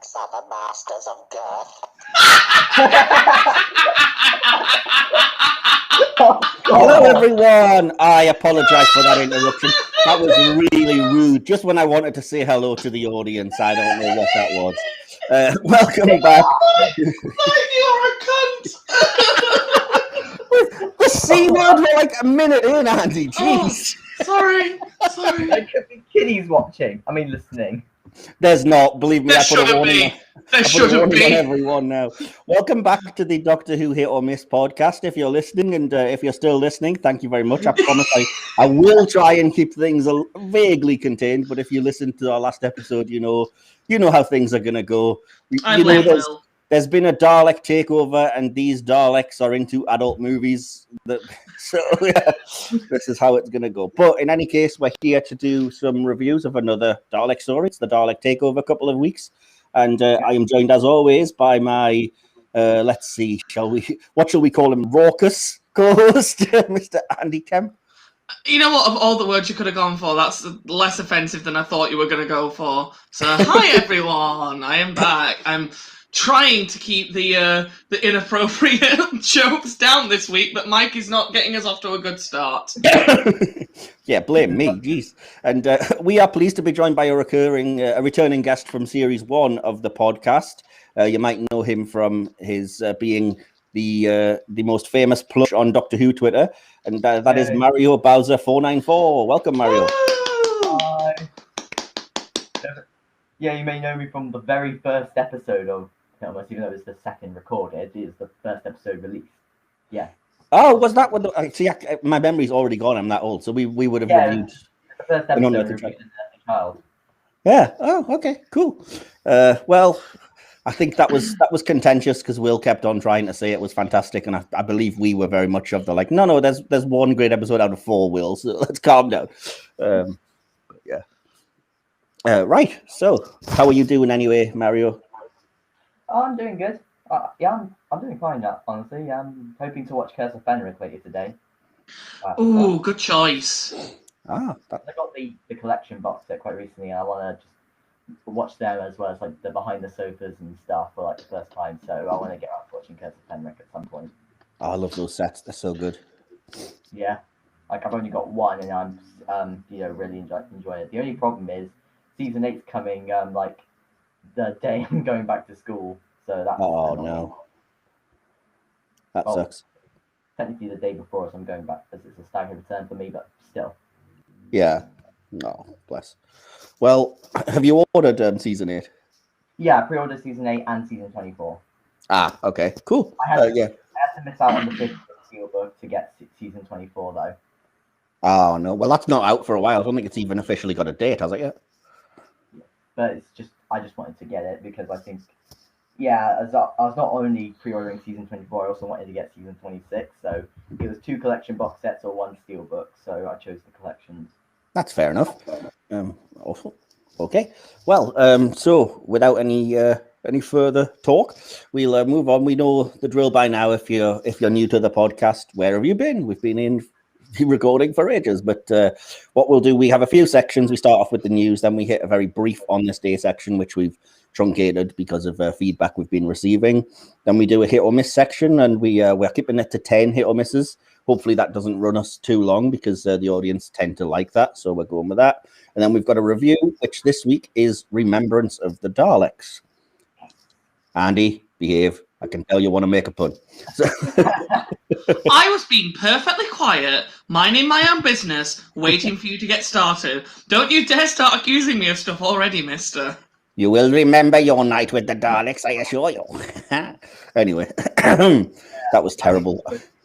Daleks are the masters of girth. Hello, everyone. I apologize for that interruption. That was really rude. Just when I wanted to say hello to the audience, I don't know what that was. Welcome back. You're a cunt. The C word for like a minute in, Andy. Jeez. Oh, sorry. There could be kiddies watching. I mean, listening. There's not. Believe me, There I put a shouldn't warning be. on. There I put a shouldn't warning on be. everyone now. Welcome back to the Doctor Who Hit or Miss podcast. If you're listening, and if you're still listening, thank you very much. I promise I will try and keep things vaguely contained. But if you listen to our last episode, you know how things are gonna go. There's been a Dalek takeover, and these Daleks are into adult movies. So yeah, this is how it's going to go. But in any case, we're here to do some reviews of another Dalek story. It's the Dalek takeover, a couple of weeks. And I am joined, as always, by my, let's see, what shall we call him? Raucous co-host, Mr. Andy Kemp. You know what? Of all the words you could have gone for, that's less offensive than I thought you were going to go for. So, hi everyone, I am back. I'm trying to keep the inappropriate jokes down this week, but Mike is not getting us off to a good start. Yeah, blame me, jeez. And we are pleased to be joined by a returning guest from Series 1 of the podcast. You might know him from his being the most famous plush on Doctor Who Twitter, and that is Mario Bowser 494. Welcome, Mario. Hi. Yeah, you may know me from the very first episode of Almost, even though it was the second recorded, it is the first episode released. Yeah. Oh, was that what? My memory's already gone. I'm that old, so we would have reviewed the first episode reviewed as a child. Yeah. Oh, okay. Cool. Well, I think that was contentious because Will kept on trying to say it was fantastic, and I believe we were very much of the like, no, there's one great episode out of 4, Will, so let's calm down. Yeah. Right. So, how are you doing anyway, Mario? Oh, I'm doing good. I'm doing fine, honestly. I'm hoping to watch Curse of Fenric later today. Ooh, good choice. I got the collection box set quite recently, and I want to just watch them as well as like the behind the sofas and stuff for like the first time. So I want to get out watching Curse of Fenric at some point. Oh, I love those sets. They're so good. Yeah, like I've only got one, and I'm really enjoying it. The only problem is season 8's coming like the day I'm going back to school, so that's no, that sucks. Technically the day before, so I'm going back as it's a staggered return for me, but still. Yeah. No, bless. Well, have you ordered season 8? Yeah, I pre-ordered season 8 and season 24. Ah, okay, cool. I had to miss out on the 5th steelbook to get season 24 though. Oh no, well that's not out for a while. I don't think it's even officially got a date, has it yet? But I just wanted to get it because I think, as I was not only pre-ordering season 24, I also wanted to get season 26. So it was 2 collection box sets or 1 steelbook. So I chose the collections. That's fair enough. Also, okay. Well, so without any further talk, we'll move on. We know the drill by now. If you're new to the podcast, where have you been? We've been in recording for ages, but what we'll do, we have a few sections. We start off with the news, then we hit a very brief on this day section, which we've truncated because of feedback we've been receiving. Then we do a hit or miss section, and we're keeping it to 10 hit or misses. Hopefully that doesn't run us too long because the audience tend to like that, so we're going with that. And then we've got a review, which this week is Remembrance of the Daleks. Andy, behave. I can tell you want to make a pun. So I was being perfectly quiet, minding my own business, waiting for you to get started. Don't you dare start accusing me of stuff already, mister. You will remember your night with the Daleks, I assure you. Anyway, that was terrible.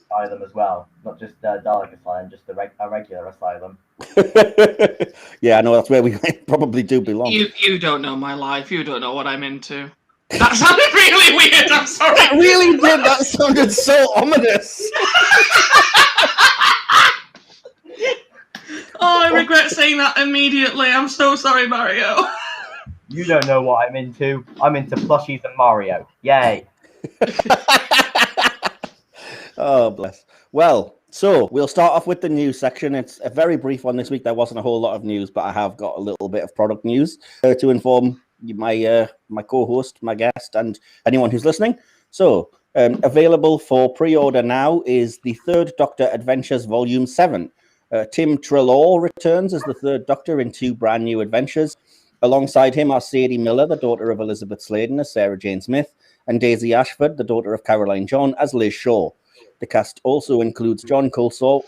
Asylum as well, not just Dalek Asylum, just a regular asylum. Yeah, I know that's where we probably do belong. You don't know my life. You don't know what I'm into. That sounded really weird. I'm sorry. That really did. That sounded so ominous. Oh, I regret saying that immediately. I'm so sorry, Mario. You don't know what I'm into. I'm into plushies and Mario. Yay. Oh, bless. Well, so we'll start off with the news section. It's a very brief one this week. There wasn't a whole lot of news, but I have got a little bit of product news to inform my co-host, my guest, and anyone who's listening. So, available for pre-order now is the Third Doctor Adventures Volume 7. Tim Treloar returns as the Third Doctor in 2 brand new adventures. Alongside him are Sadie Miller, the daughter of Elizabeth Sladen, as Sarah Jane Smith, and Daisy Ashford, the daughter of Caroline John, as Liz Shaw. The cast also includes John Culshaw,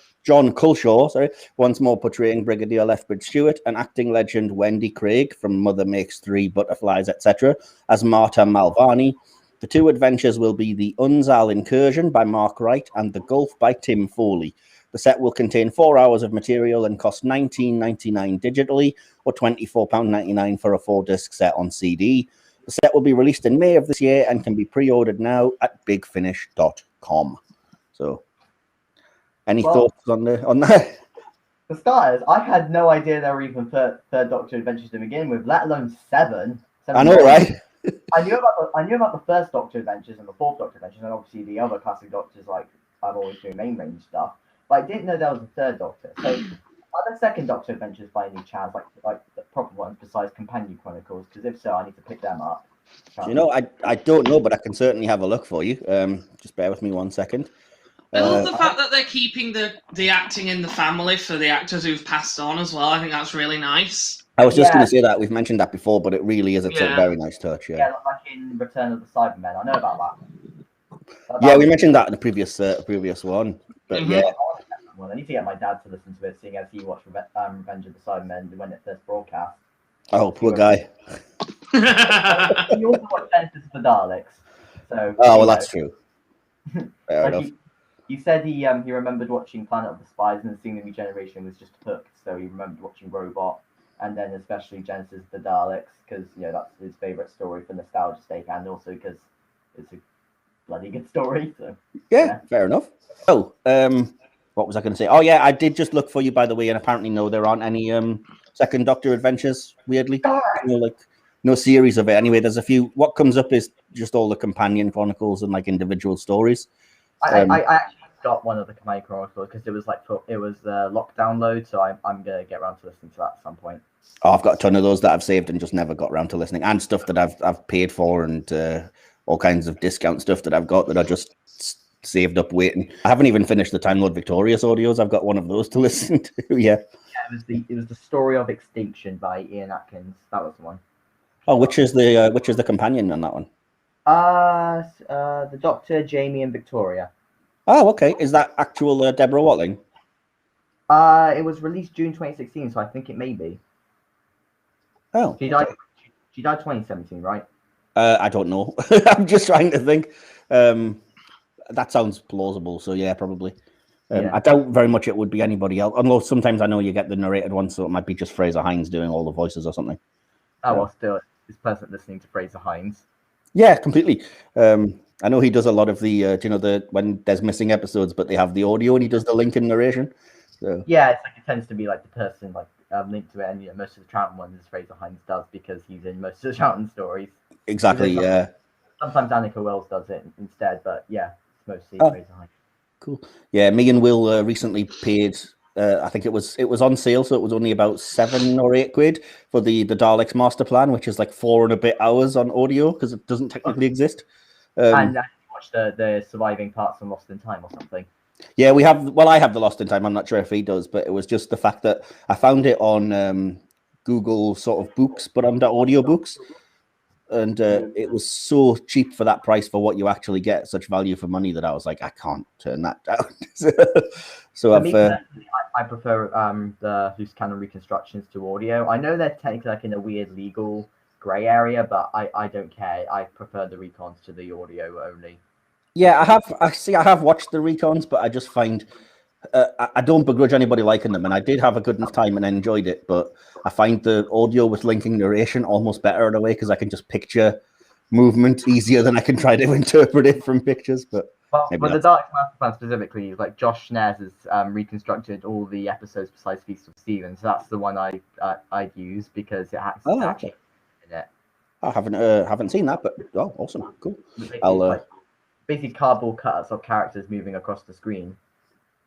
once more portraying Brigadier Lethbridge Stewart, and acting legend Wendy Craig from Mother Makes 3, Butterflies, etc., as Marta Malvani. The 2 adventures will be the Unzal Incursion by Mark Wright and The Gulf by Tim Foley. The set will contain 4 hours of material and cost $19.99 digitally or £24.99 for a 4-disc set on CD. The set will be released in May of this year and can be pre-ordered now at bigfinish.com. So, any thoughts on that? For starters, I had no idea there were even third Doctor adventures to begin with, let alone 7. I know, right? I knew about the first Doctor adventures and the fourth Doctor adventures, and obviously the other classic Doctors like I've always doing main range stuff. But I didn't know there was a third Doctor. So, are there second Doctor adventures by any chance, like the proper ones besides Companion Chronicles? Because if so, I need to pick them up. You know, I don't know, but I can certainly have a look for you. Just bear with me 1 second. I love the fact that they're keeping the acting in the family for the actors who've passed on as well. I think that's really nice. I was just going to say that. We've mentioned that before, but it really is a very nice touch. Yeah, like in Return of the Cybermen. I know about that. Yeah, we mentioned that in the previous one. But yeah. Well, I need to get my dad to listen to it, seeing as he watched Revenge of the Cybermen when it first broadcast. Oh, poor guy. He also watched Genesis of the Daleks. So. Oh, well, that's true. Fair enough. He said he remembered watching Planet of the Spies and seeing the regeneration was just hooked. So he remembered watching Robot and then especially Genesis of the Daleks because that's his favorite story for nostalgia sake and also because it's a bloody good story. So yeah, fair enough. Oh, what was I going to say? Oh yeah, I did just look for you by the way, and apparently no, there aren't any second Doctor adventures. Weirdly, no series of it. Anyway, there's a few. What comes up is just all the Companion Chronicles and like individual stories. I actually got one of the Companion Chronicles because it was locked download, so I'm gonna get around to listening to that at some point. Oh, I've got a ton of those that I've saved and just never got around to listening, and stuff that I've paid for, and all kinds of discount stuff that I've got that I just saved up waiting. I haven't even finished the Time Lord Victorious audios. I've got one of those to listen to. Yeah, it was the Story of Extinction by Ian Atkins. That was the one. Oh, which is the companion on that one? The Doctor, Jamie, and Victoria. Oh, okay. Is that actual Deborah Watling? It was released June 2016, so I think it may be. Oh, she died 2017, right? I don't know. I'm just trying to think. That sounds plausible. So yeah, probably. I doubt very much it would be anybody else. Although sometimes I know you get the narrated one, so it might be just Fraser Hines doing all the voices or something. Oh, well, still, this person listening to Fraser Hines. Yeah, completely. I know he does a lot of the, when there's missing episodes, but they have the audio and he does the Lincoln narration. So. Yeah, it's like it tends to be like the person linked to it, and most of the Troughton ones Fraser Hines does because he's in most of the Troughton stories. Exactly. Yeah. Sometimes Annika Wells does it instead, but yeah, it's mostly Fraser Hines. Cool. Yeah, me and Will recently paid. I think it was on sale, so it was only about £7 or £8 for the Daleks master plan, which is like 4 and a bit hours on audio because it doesn't technically exist. And you watch the surviving parts from Lost in Time or something. Yeah, we have. Well, I have the Lost in Time. I'm not sure if he does, but it was just the fact that I found it on Google sort of books, but under audiobooks, and it was so cheap for that price for what you actually get, such value for money that I was like, I can't turn that down. So I prefer the loose cannon reconstructions to audio. I know they're technically like in a weird legal grey area, but I don't care. I prefer the recons to the audio only. Yeah, I have watched the recons, but I just find I don't begrudge anybody liking them, and I did have a good enough time and enjoyed it, but I find the audio with linking narration almost better in a way because I can just picture movement easier than I can try to interpret it from pictures. But the Daleks Master Plan specifically, like Josh Schneers has reconstructed all the episodes besides Feast of Stevens. So that's the one I'd use because it has actually in it. I haven't seen that, but awesome, cool. I'll basically cardboard cuts of characters moving across the screen.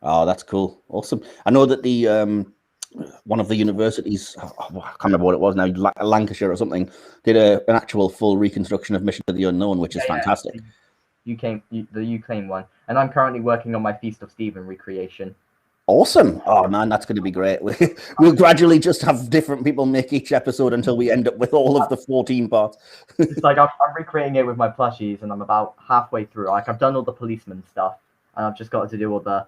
Oh, that's cool, awesome. I know that the one of the universities, I can't remember what it was now, Lancashire or something, did an actual full reconstruction of Mission to the Unknown, which is fantastic. The Ukraine one, and I'm currently working on my Feast of Stephen recreation. Awesome. Oh man, that's going to be great. We'll gradually just have different people make each episode until we end up with all of the 14 parts. It's like I'm recreating it with my plushies, and I'm about halfway through. Like I've done all the policeman stuff, and I've just got to do all the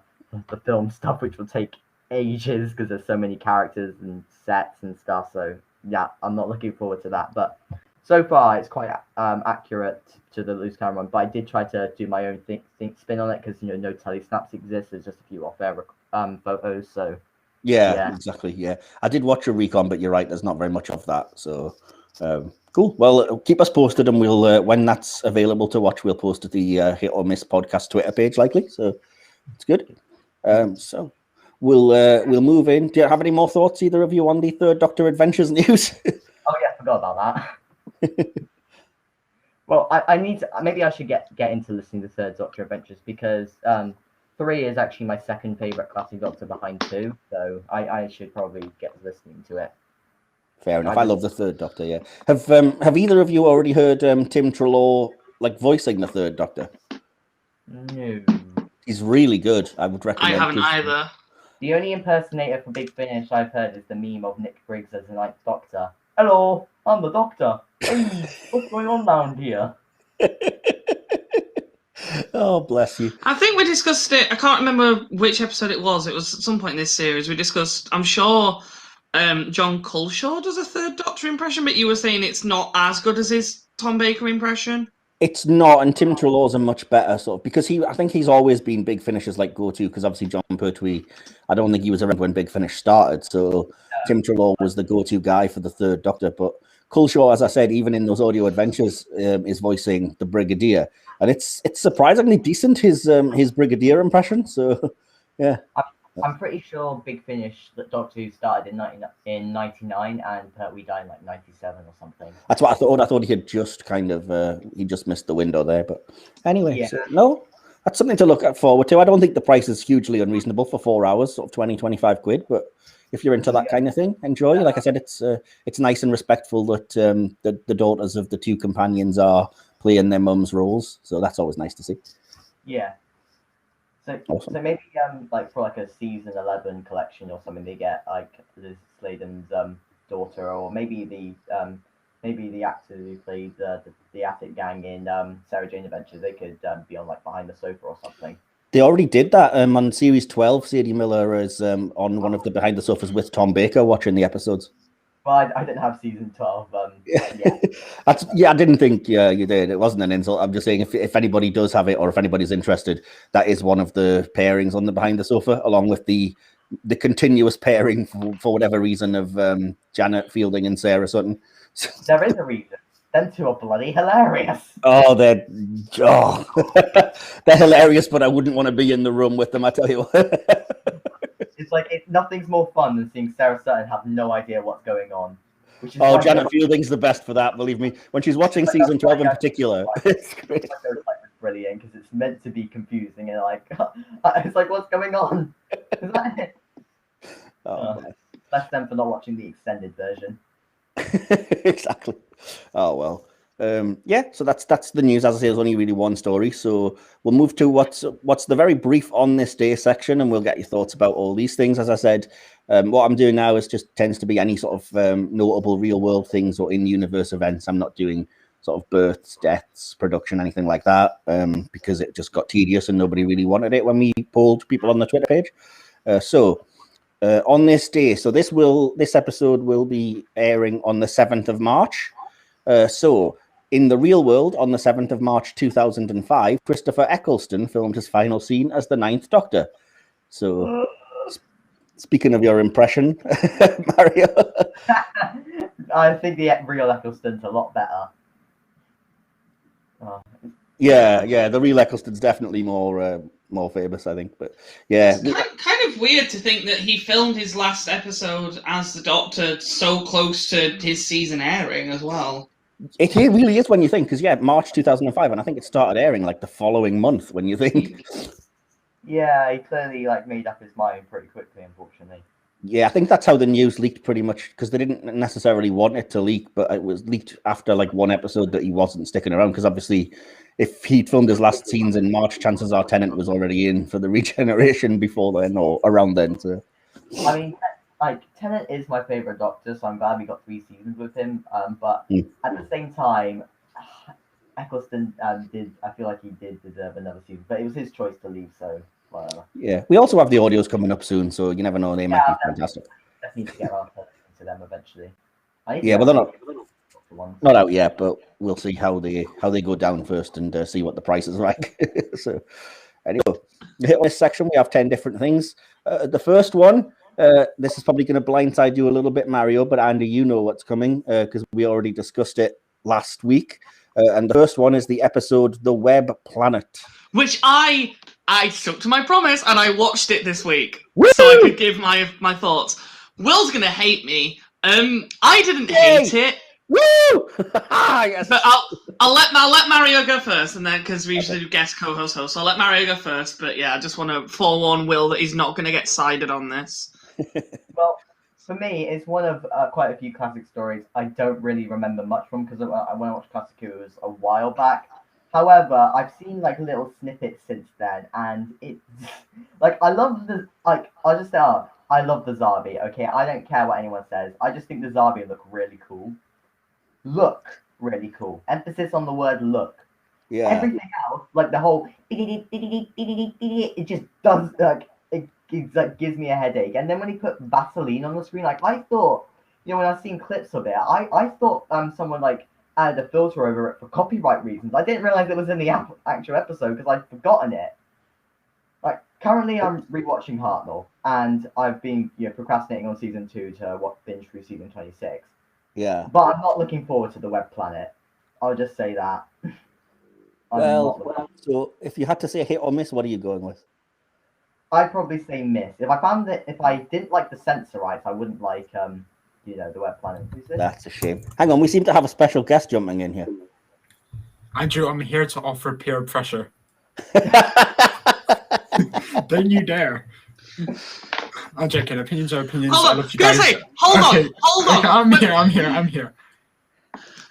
film stuff, which will take ages because there's so many characters and sets and stuff. So yeah, I'm not looking forward to that. But so far, it's quite accurate to the loose camera one. But I did try to do my own spin on it because no telesnaps exist. There's just a few off-air photos. So yeah, exactly. Yeah, I did watch a recon, but you're right. There's not very much of that. So cool. Well, keep us posted, and we'll when that's available to watch, we'll post to the Hit or Miss podcast Twitter page, likely. So it's good. So we'll move in. Do you have any more thoughts, either of you, on the Third Doctor Adventures news? Oh yeah, I forgot about that. Well, I need to, maybe I should get into listening to Third Doctor Adventures because 3 is actually my second favorite classic Doctor behind 2, so I should probably get listening to it. Fair enough. I love the Third Doctor. Yeah. Have either of you already heard Tim Trelaw voicing the Third Doctor? No. He's really good. I would recommend. I haven't either. The only impersonator for Big Finish I've heard is the meme of Nick Briggs as the Ninth Doctor. Hello, I'm the Doctor. Hey, what's going on down here? Oh, bless you. I think we discussed it. I can't remember which episode it was. It was at some point in this series. We discussed, I'm sure John Culshaw does a Third Doctor impression, but you were saying it's not as good as his Tom Baker impression. It's not, and Tim Trelaw's a much better sort of, because I think he's always been Big Finish's go-to, because obviously John Pertwee, I don't think he was around when Big Finish started, so Tim Trelaw was the go-to guy for the Third Doctor. But Culshaw, as I said, even in those audio adventures, is voicing the Brigadier, and it's surprisingly decent, his Brigadier impression. So yeah, I'm pretty sure Big Finish that Doctor Who started in 99 and we died in 97 or something. That's what I thought. I thought he had just kind of he just missed the window there. But anyway, yeah. So, no, that's something to look forward to. I don't think the price is hugely unreasonable for 4 hours, sort of 20, 25 quid. But if you're into that kind of thing, enjoy. Like I said, it's nice and respectful that the daughters of the 2 companions are playing their mums' roles. So that's always nice to see. Yeah. So, awesome. So maybe for a season 11 collection or something, they get Liz Sladen's daughter, or maybe the actor who played the Attic Gang in Sarah Jane Adventures. They could be on Behind the Sofa or something. They already did that on series 12. Sadie Miller is on one of the Behind the Sofas with Tom Baker watching the episodes. Well, I didn't have season 12. I didn't think you did. It wasn't an insult. I'm just saying if anybody does have it, or if anybody's interested, that is one of the pairings on the Behind the Sofa, along with the continuous pairing for whatever reason of Janet Fielding and Sarah Sutton. There is a reason. Them 2 are bloody hilarious. Oh, they're hilarious, but I wouldn't want to be in the room with them, I tell you what. It's nothing's more fun than seeing Sarah Sutton have no idea what's going on. Janet Fielding's the best for that, believe me. When she's watching season 12 in particular, it's great. It's brilliant because it's meant to be confusing and it's what's going on? Is that it? That's them for not watching the extended version. Exactly. Oh well. So that's the news. As I say, there's only really one story, so we'll move to what's the very brief on this day section, and we'll get your thoughts about all these things. As I said, what I'm doing now is just tends to be any sort of notable real world things or in-universe events. I'm not doing sort of births, deaths, production, anything like that, because it just got tedious and nobody really wanted it when we polled people on the Twitter page. On this day, so this episode will be airing on the 7th of March. So in the real world, on the 7th of March 2005, Christopher Eccleston filmed his final scene as the Ninth Doctor. So, speaking of your impression, Mario. I think the real Eccleston's a lot better. Yeah, the real Eccleston's definitely more famous, I think. But yeah, it's kind of weird to think that he filmed his last episode as the Doctor so close to his season airing as well. It really is when you think, because March 2005, and I think it started airing the following month. When you think, yeah, he clearly made up his mind pretty quickly, unfortunately. Yeah, I think that's how the news leaked pretty much, because they didn't necessarily want it to leak, but it was leaked after like one episode that he wasn't sticking around, because obviously if he'd filmed his last scenes in March, chances are Tennant was already in for the regeneration before then or around then. So I mean, like Tennant is my favorite Doctor, so I'm glad we got 3 seasons with him. But at the same time, Eccleston did. I feel like he did deserve another season, but it was his choice to leave. So whatever. yeah, we also have the audios coming up soon, so you never know, they might be fantastic. I need to get around to them eventually. Yeah, but they're not out yet, but we'll see how they go down first and see what the price is like. So anyway, in this section we have 10 different things. The first one, this is probably going to blindside you a little bit, Mario, but Andy, you know what's coming because we already discussed it last week. And the first one is the episode "The Web Planet," which I stuck to my promise and I watched it this week. Woo! So I could give my thoughts. Will's gonna hate me. I didn't hate it. Woo! Yes. But I'll let Mario go first, and then because we usually do guest co-host, so I'll let Mario go first. But yeah, I just want to forewarn Will that he's not going to get sided on this. Well, for me, it's one of quite a few classic stories I don't really remember much from because when I watched Classic, it was a while back. However, I've seen like little snippets since then, and it's like I love the I'll just say, I love the Zarbi. Okay, I don't care what anyone says. I just think the Zarbi look really cool. Look really cool. Emphasis on the word look. Yeah. Everything else, like the whole, it just does like it like gives me a headache. And then when he put Vaseline on the screen, like I thought, when I've seen clips of it, I thought someone like added a filter over it for copyright reasons. I didn't realize it was in the actual episode because I'd forgotten it. Like currently, I'm rewatching Hartnell, and I've been procrastinating on season 2 to binge through season 26. Yeah. But I'm not looking forward to the Web Planet. I'll just say that. Well, so if you had to say hit or miss, what are you going with? I'd probably say miss. If I didn't like the censor rights, I wouldn't like the Web Planet. That's a shame. Hang on, we seem to have a special guest jumping in here. Andrew, I'm here to offer peer pressure. Don't you dare. I'm joking. Opinions are opinions. Hold on. I love you guys. Hold on. I'm here.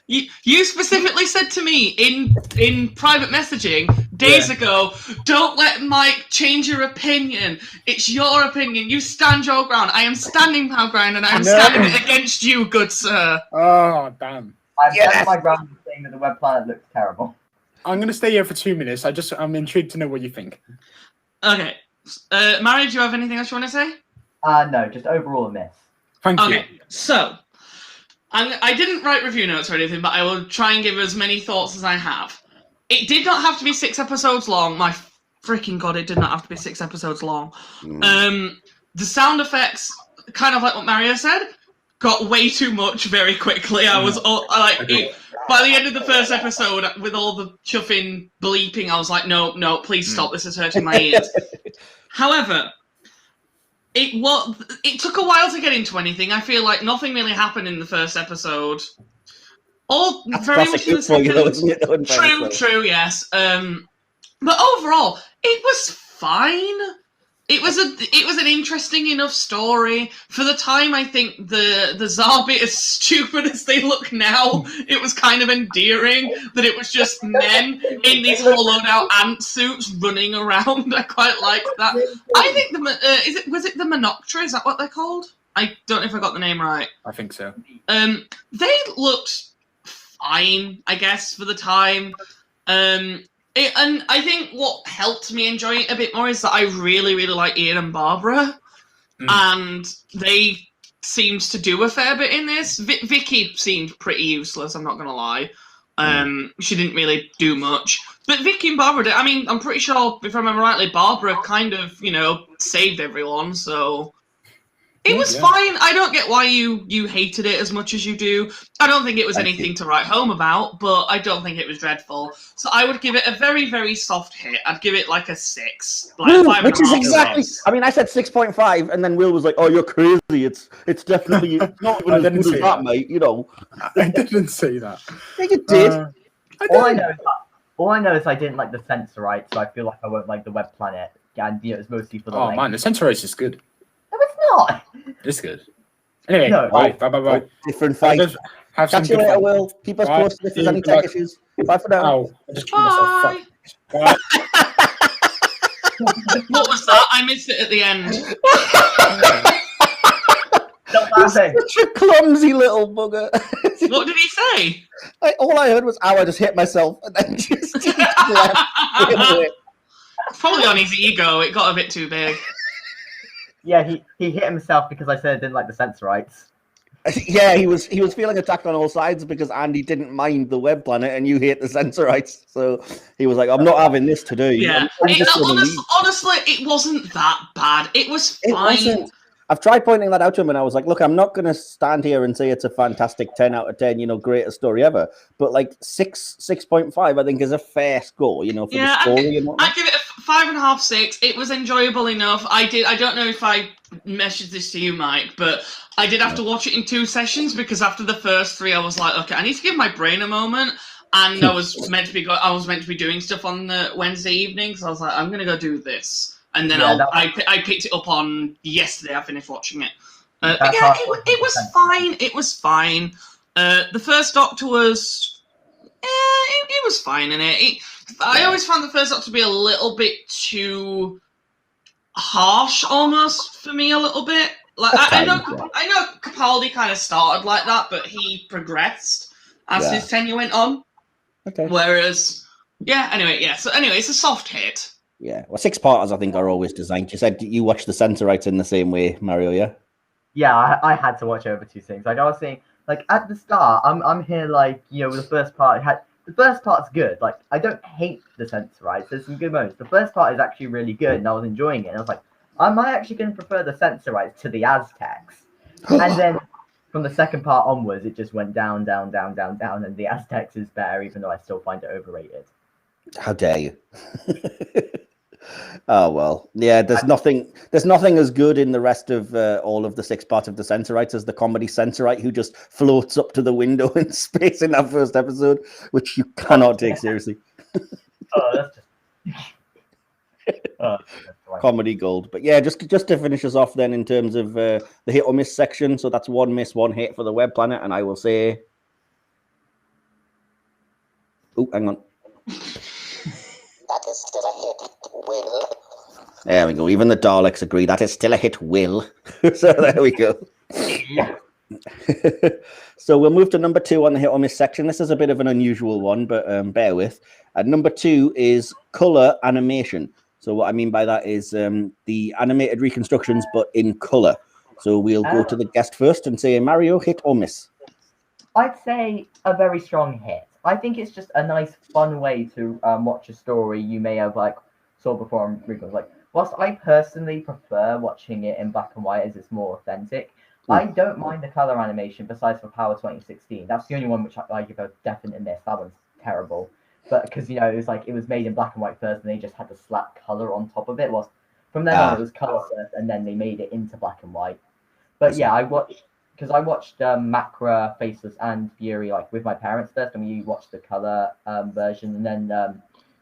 You specifically said to me in private messaging days ago, don't let Mike change your opinion. It's your opinion. You stand your ground. I am standing my ground, and I am standing against you, good sir. Oh, damn. I'm standing my ground saying that the Web Planet looks terrible. I'm going to stay here for 2 minutes. I'm intrigued to know what you think. Okay. Mary, do you have anything else you want to say? No, just overall a miss. Thank you. Okay, so I didn't write review notes or anything, but I will try and give as many thoughts as I have. It did not have to be 6 episodes long. My freaking god, it did not have to be 6 episodes long. The sound effects, kind of like what Mario said, got way too much very quickly. I was by the end of the first episode, with all the chuffing, bleeping, I was like, no, please stop. This is hurting my ears. However, it took a while to get into anything. I feel like nothing really happened in the first episode. All That's very much in the second. True, yes. But overall, it was fine. It was an interesting enough story for the time. I think the Zarbi, as stupid as they look now, it was kind of endearing that it was just men in these hollowed out ant suits running around. I quite liked that. I think was it the Monoctra? Is that what they're called? I don't know if I got the name right. I think so. They looked fine, I guess, for the time. And I think what helped me enjoy it a bit more is that I really, really like Ian and Barbara. And they seemed to do a fair bit in this. Vicky seemed pretty useless, I'm not going to lie. She didn't really do much. But Vicky and Barbara did. I mean, I'm pretty sure, if I remember rightly, Barbara kind of, saved everyone, so... It was fine. I don't get why you hated it as much as you do. I don't think it was anything to write home about, but I don't think it was dreadful. So I would give it a very, very soft hit. I'd give it like a 6. Which is exactly... I mean, I said 6.5, and then Will was like, oh, you're crazy. It's definitely not even as good as that, mate, I didn't say that. I think it did. All I know is I didn't like the censor rights, so I feel like I won't like the Web Planet. And it's mostly for the man, the censor rights is good. No, it's not. It's good. Anyway, No. bye. Different fight. Have some Catch you good later, fun. Will. Keep us Bye. posted if there's See any you. tech Bye. issues. Bye for now. Ow, I just killed myself. Bye. Fuck. Bye. What was that? I missed it at the end. Stop laughing. Such a clumsy little bugger. What did he say? All I heard was, "Ow, I just hit myself," and then just left. Probably on his ego. It got a bit too big. Yeah, he hit himself because I said I didn't like the Sensorites. Yeah, he was feeling attacked on all sides because Andy didn't mind the web planet and you hate the Sensorites. So he was like, "I'm not having this today." Yeah. I'm just gonna leave. Honestly, it wasn't that bad. It was fine. It wasn't. I've tried pointing that out to him, and I was like, "Look, I'm not going to stand here and say it's a fantastic 10 out of 10, greatest story ever. But like 6.5, I think, is a fair score, for the story and whatnot." I give it a 5.5, 6. It was enjoyable enough. I don't know if I messaged this to you, Mike, but I did have to watch it in 2 sessions because after the first 3, I was like, okay, I need to give my brain a moment. And I was meant to be doing stuff on the Wednesday evening, so I was like, I'm gonna go do this. And then I picked it up on yesterday. I finished watching it. It was fine. It was fine. The first Doctor was, it was fine in it. I always found the first Doctor to be a little bit too harsh, almost for me, a little bit. Like I know Capaldi kind of started like that, but he progressed as his tenure went on. Okay. Whereas, So anyway, it's a soft hit. Yeah, well, 6-parters I think are always designed. You said you watch the Sensorites in the same way, Mario. Yeah. Yeah, I had to watch over 2 things. Like I was saying, like at the start, I'm here like with the first part. The first part's good. Like I don't hate the Sensorites. There's some good moments. The first part is actually really good, and I was enjoying it. And I was like, am I actually going to prefer the Sensorites to the Aztecs? And then from the second part onwards, it just went down, and the Aztecs is better, even though I still find it overrated. How dare you? Oh well, yeah. There's nothing as good in the rest of all of the 6 parts of the Sensorites as the comedy Sensorite who just floats up to the window in space in that first episode, which you cannot take seriously. That's just comedy gold. But yeah, just to finish us off then in terms of the hit or miss section. So that's 1 miss, 1 hit for the web planet, and I will say, oh, hang on. That is still a hit, Will. There we go. Even the Daleks agree that is still a hit, Will. So there we go. Yeah. So we'll move to number 2 on the hit or miss section. This is a bit of an unusual one, but bear with. Number 2 is color animation. So what I mean by that is the animated reconstructions, but in color. So we'll go to the guest first and say, Mario, hit or miss? I'd say a very strong hit. I think it's just a nice, fun way to watch a story you may have saw before on Regal. Like, whilst I personally prefer watching it in black and white as it's more authentic, I don't mind the color animation. Besides for Power 2016, that's the only one which I give a definite miss. That one's terrible, but because it was made in black and white first, and they just had to slap color on top of it. Whilst from then on it was color first, and then they made it into black and white. But yeah, I watched Macra, Faceless, and Fury with my parents first, and we watched the color version, and then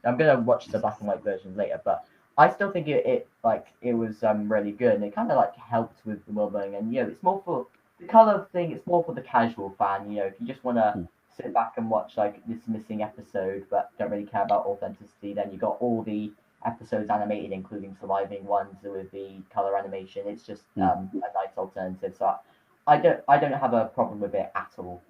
I'm gonna watch the black and white version later. But I still think it was really good, and it kind of helped with the world building. And it's more for the color thing. It's more for the casual fan. If you just want to sit back and watch this missing episode, but don't really care about authenticity, then you got all the episodes animated, including surviving ones with the color animation. It's just a nice alternative. So I don't have a problem with it at all.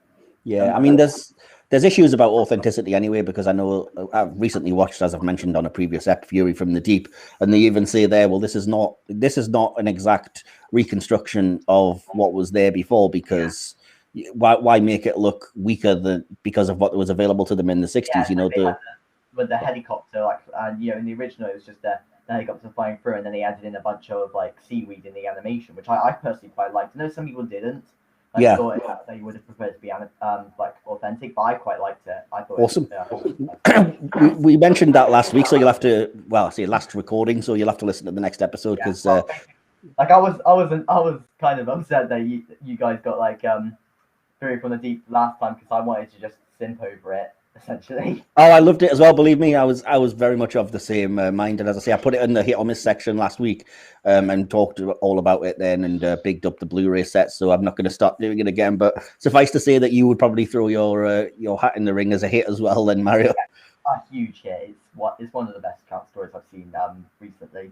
Yeah, I mean, there's issues about authenticity anyway, because I know I've recently watched, as I've mentioned on a previous ep, Fury from the Deep, and they even say there, well, this is not an exact reconstruction of what was there before, because why make it look weaker because of what was available to them in the 60s? With the helicopter, in the original it was just the helicopter flying through, and then they added in a bunch of seaweed in the animation, which I personally quite liked. I know some people didn't. Thought they would have preferred to be authentic, but I quite liked it. I thought awesome. We mentioned that last week, so you'll have to last recording, so you'll have to listen to the next episode because I was kind of upset that you guys got Fury from the Deep last time, because I wanted to just simp over it. essentially. Oh, I loved it as well. Believe me, I was very much of the same mind. And as I say, I put it in the hit or miss section last week, and talked all about it then, and bigged up the Blu-ray set. So I'm not going to start doing it again. But suffice to say that you would probably throw your hat in the ring as a hit as well, then Mario. A huge hit. It's one of the best account stories I've seen recently.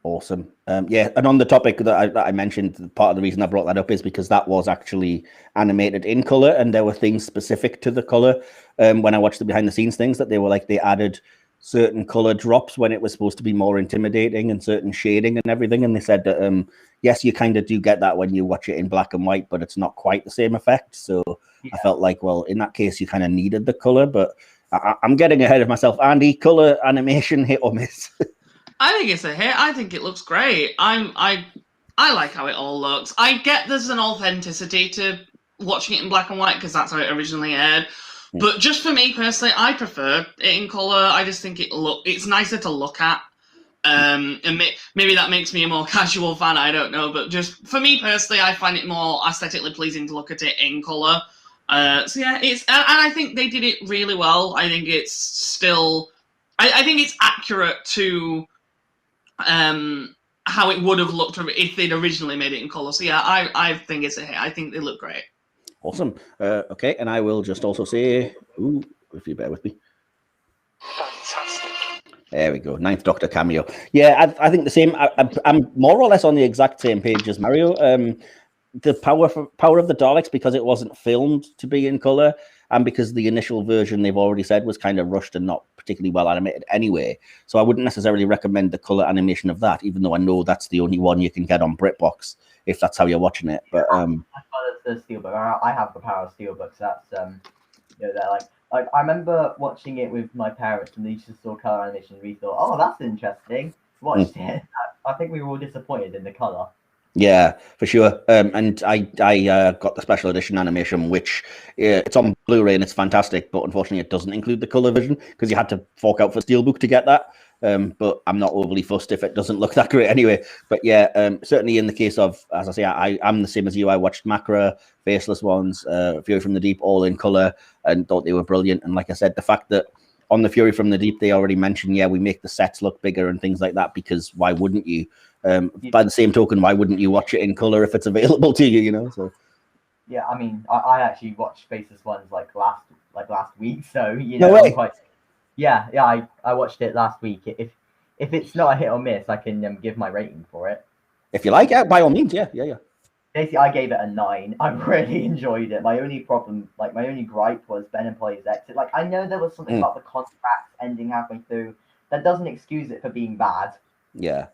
Awesome. Yeah, and on the topic that I mentioned, part of the reason I brought that up is because that was actually animated in color, and there were things specific to the color. When I watched the behind the scenes things, that they were like they added certain color drops when it was supposed to be more intimidating, and certain shading and everything. And they said that yes, you kind of do get that when you watch it in black and white, but it's not quite the same effect. So yeah. I felt like, well, in that case, you kind of needed the color. But I'm getting ahead of myself. Andy, color animation, hit or miss? I think it's a hit. I think it looks great. I like how it all looks. I get there's an authenticity to watching it in black and white because that's how it originally aired. Yeah. But just for me personally, I prefer it in color. I just think it's nicer to look at. And maybe that makes me a more casual fan. I don't know, but just for me personally, I find it more aesthetically pleasing to look at it in color. So yeah, and I think they did it really well. I think it's still, I think it's accurate to how it would have looked if they'd originally made it in color. So yeah, I think it's a hit. I think they look great. Awesome. Okay, and I will just also say, if you bear with me. Fantastic. There we go. Ninth Doctor cameo. Yeah, I think the same. I'm more or less on the exact same page as Mario. The power of the Daleks, because it wasn't filmed to be in color, and because the initial version they've already said was kind of rushed and not particularly well animated anyway. So I wouldn't necessarily recommend the color animation of that, even though I know that's the only one you can get on BritBox if that's how you're watching it. But the Steelbook. I have the Power of Steelbook, so that's they're like I remember watching it with my parents, and they just saw color animation, and we thought, oh, that's interesting. Watched it. I think we were all disappointed in the color. Yeah, for sure. And I got the special edition animation, which it's on Blu-ray and it's fantastic, but unfortunately it doesn't include the color vision because you had to fork out for Steelbook to get that. But I'm not overly fussed if it doesn't look that great anyway. But yeah, certainly in the case of, as I say, I'm the same as you. I watched Macra, Faceless Ones, Fury from the Deep, all in color, and thought they were brilliant. And like I said, the fact that on the Fury from the Deep, they already mentioned, yeah, we make the sets look bigger and things like that, because why wouldn't you? By the same token, why wouldn't you watch it in color if it's available to you? You know, so. Yeah, I mean, I actually watched Faceless Ones last week, so no way. I watched it last week. If it's not a hit or miss, I can give my rating for it. If you like it, by all means, yeah. Basically, I gave it a 9. I really enjoyed it. My only gripe was Ben and Polly's exit. Like, I know there was something about the contract ending halfway through. That doesn't excuse it for being bad. Yeah,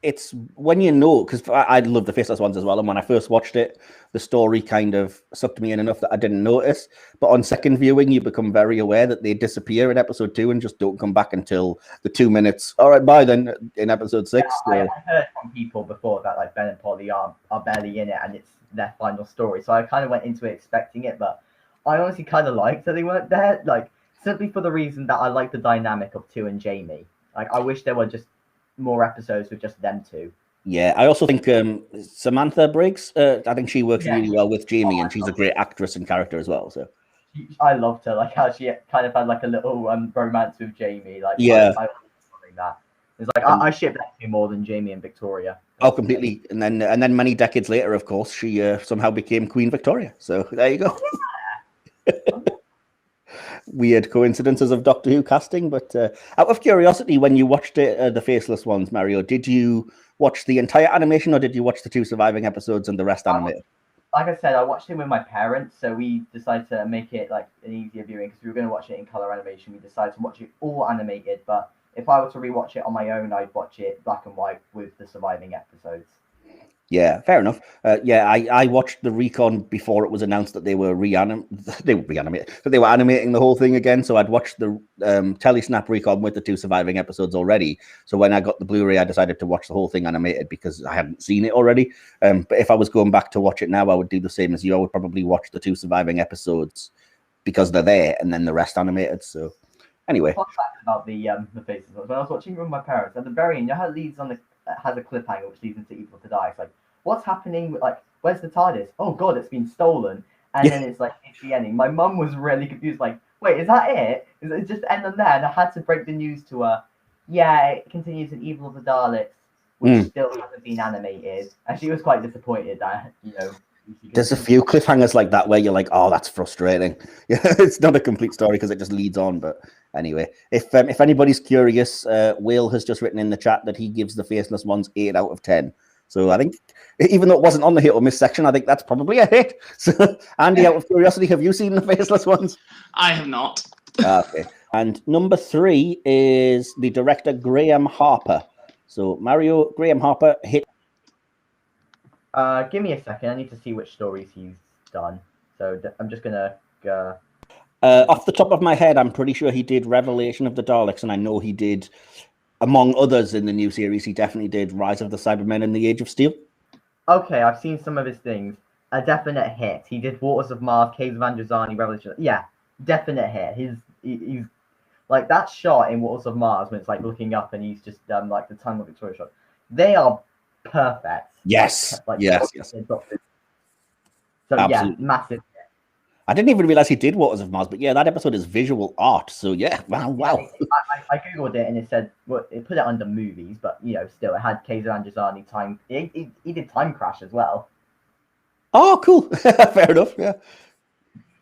it's when you know, because I love the Faceless Ones as well, and when I first watched it, the story kind of sucked me in enough that I didn't notice. But on second viewing, you become very aware that they disappear in episode 2 and just don't come back until the 2 minutes. All right, bye then in episode 6. Yeah, I heard from people before that like Ben and Polly are barely in it, and it's their final story. So I kind of went into it expecting it, but I honestly kind of liked that they weren't there, like simply for the reason that I like the dynamic of 2 and Jamie. Like, I wish there were just more episodes with just them 2. Yeah, I also think Samantha Briggs, I think she works really well with Jamie, and she's a great actress and character as well. So I loved her, like how she kind of had like a little romance with Jamie. Like, yeah, I loved that. It's like I ship that 2 more than Jamie and Victoria. Oh, completely. And then many decades later, of course, she somehow became Queen Victoria. So there you go. Weird coincidences of Doctor Who casting, but out of curiosity, when you watched it, the Faceless Ones, Mario, did you watch the entire animation, or did you watch the 2 surviving episodes and the rest animated? Like I said, I watched it with my parents, so we decided to make it like an easier viewing because we were going to watch it in color animation. We decided to watch it all animated, but if I were to rewatch it on my own, I'd watch it black and white with the surviving episodes. Yeah, fair enough. I watched the recon before it was announced that they were animating the whole thing again. So I'd watched the Telesnap recon with the 2 surviving episodes already. So when I got the Blu-ray, I decided to watch the whole thing animated because I hadn't seen it already. But if I was going back to watch it now, I would do the same as you. I would probably watch the 2 surviving episodes because they're there, and then the rest animated. So anyway, fun fact about the Faces. When I was watching it with my parents, at the very end, you know how it leads on has a cliffhanger which leads into Evil to Die. It's like, what's happening? Like, where's the TARDIS? Oh god, it's been stolen. and then it's the ending. My mum was really confused, like, wait, is that it? Is it just end on there? And I had to break the news to her. Yeah, it continues in Evil of the Daleks, which still hasn't been animated, and she was quite disappointed that There's a few cliffhangers like that where you're like, oh, that's frustrating. Yeah, it's not a complete story because it just leads on. But anyway, if anybody's curious, Will has just written in the chat that he gives the Faceless Ones 8 out of 10. So I think, even though it wasn't on the hit or miss section, I think that's probably a hit. So, Andy, out of curiosity, have you seen the Faceless Ones? I have not. Okay. And number 3 is the director Graham Harper. So Mario, Graham Harper hit. Give me a second. I need to see which stories he's done. So I'm just gonna. Off the top of my head, I'm pretty sure he did Revelation of the Daleks, and I know he did, among others in the new series, he definitely did Rise of the Cybermen and the Age of Steel. Okay, I've seen some of his things. A definite hit. He did Waters of Mars, Caves of Androzani, Revelation. Yeah, definite hit. He's like that shot in Waters of Mars when it's like looking up and he's just like the time of Victoria shot. They are perfect. Yes. Like, yes. So Absolutely. yeah, massive. I didn't even realize he did Waters of Mars, but yeah, that episode is visual art. So yeah, wow. I googled it and it said, well, it put it under movies, but still, it had Caves of Androzani, time. He did Time Crash as well. Oh, cool. Fair enough. Yeah.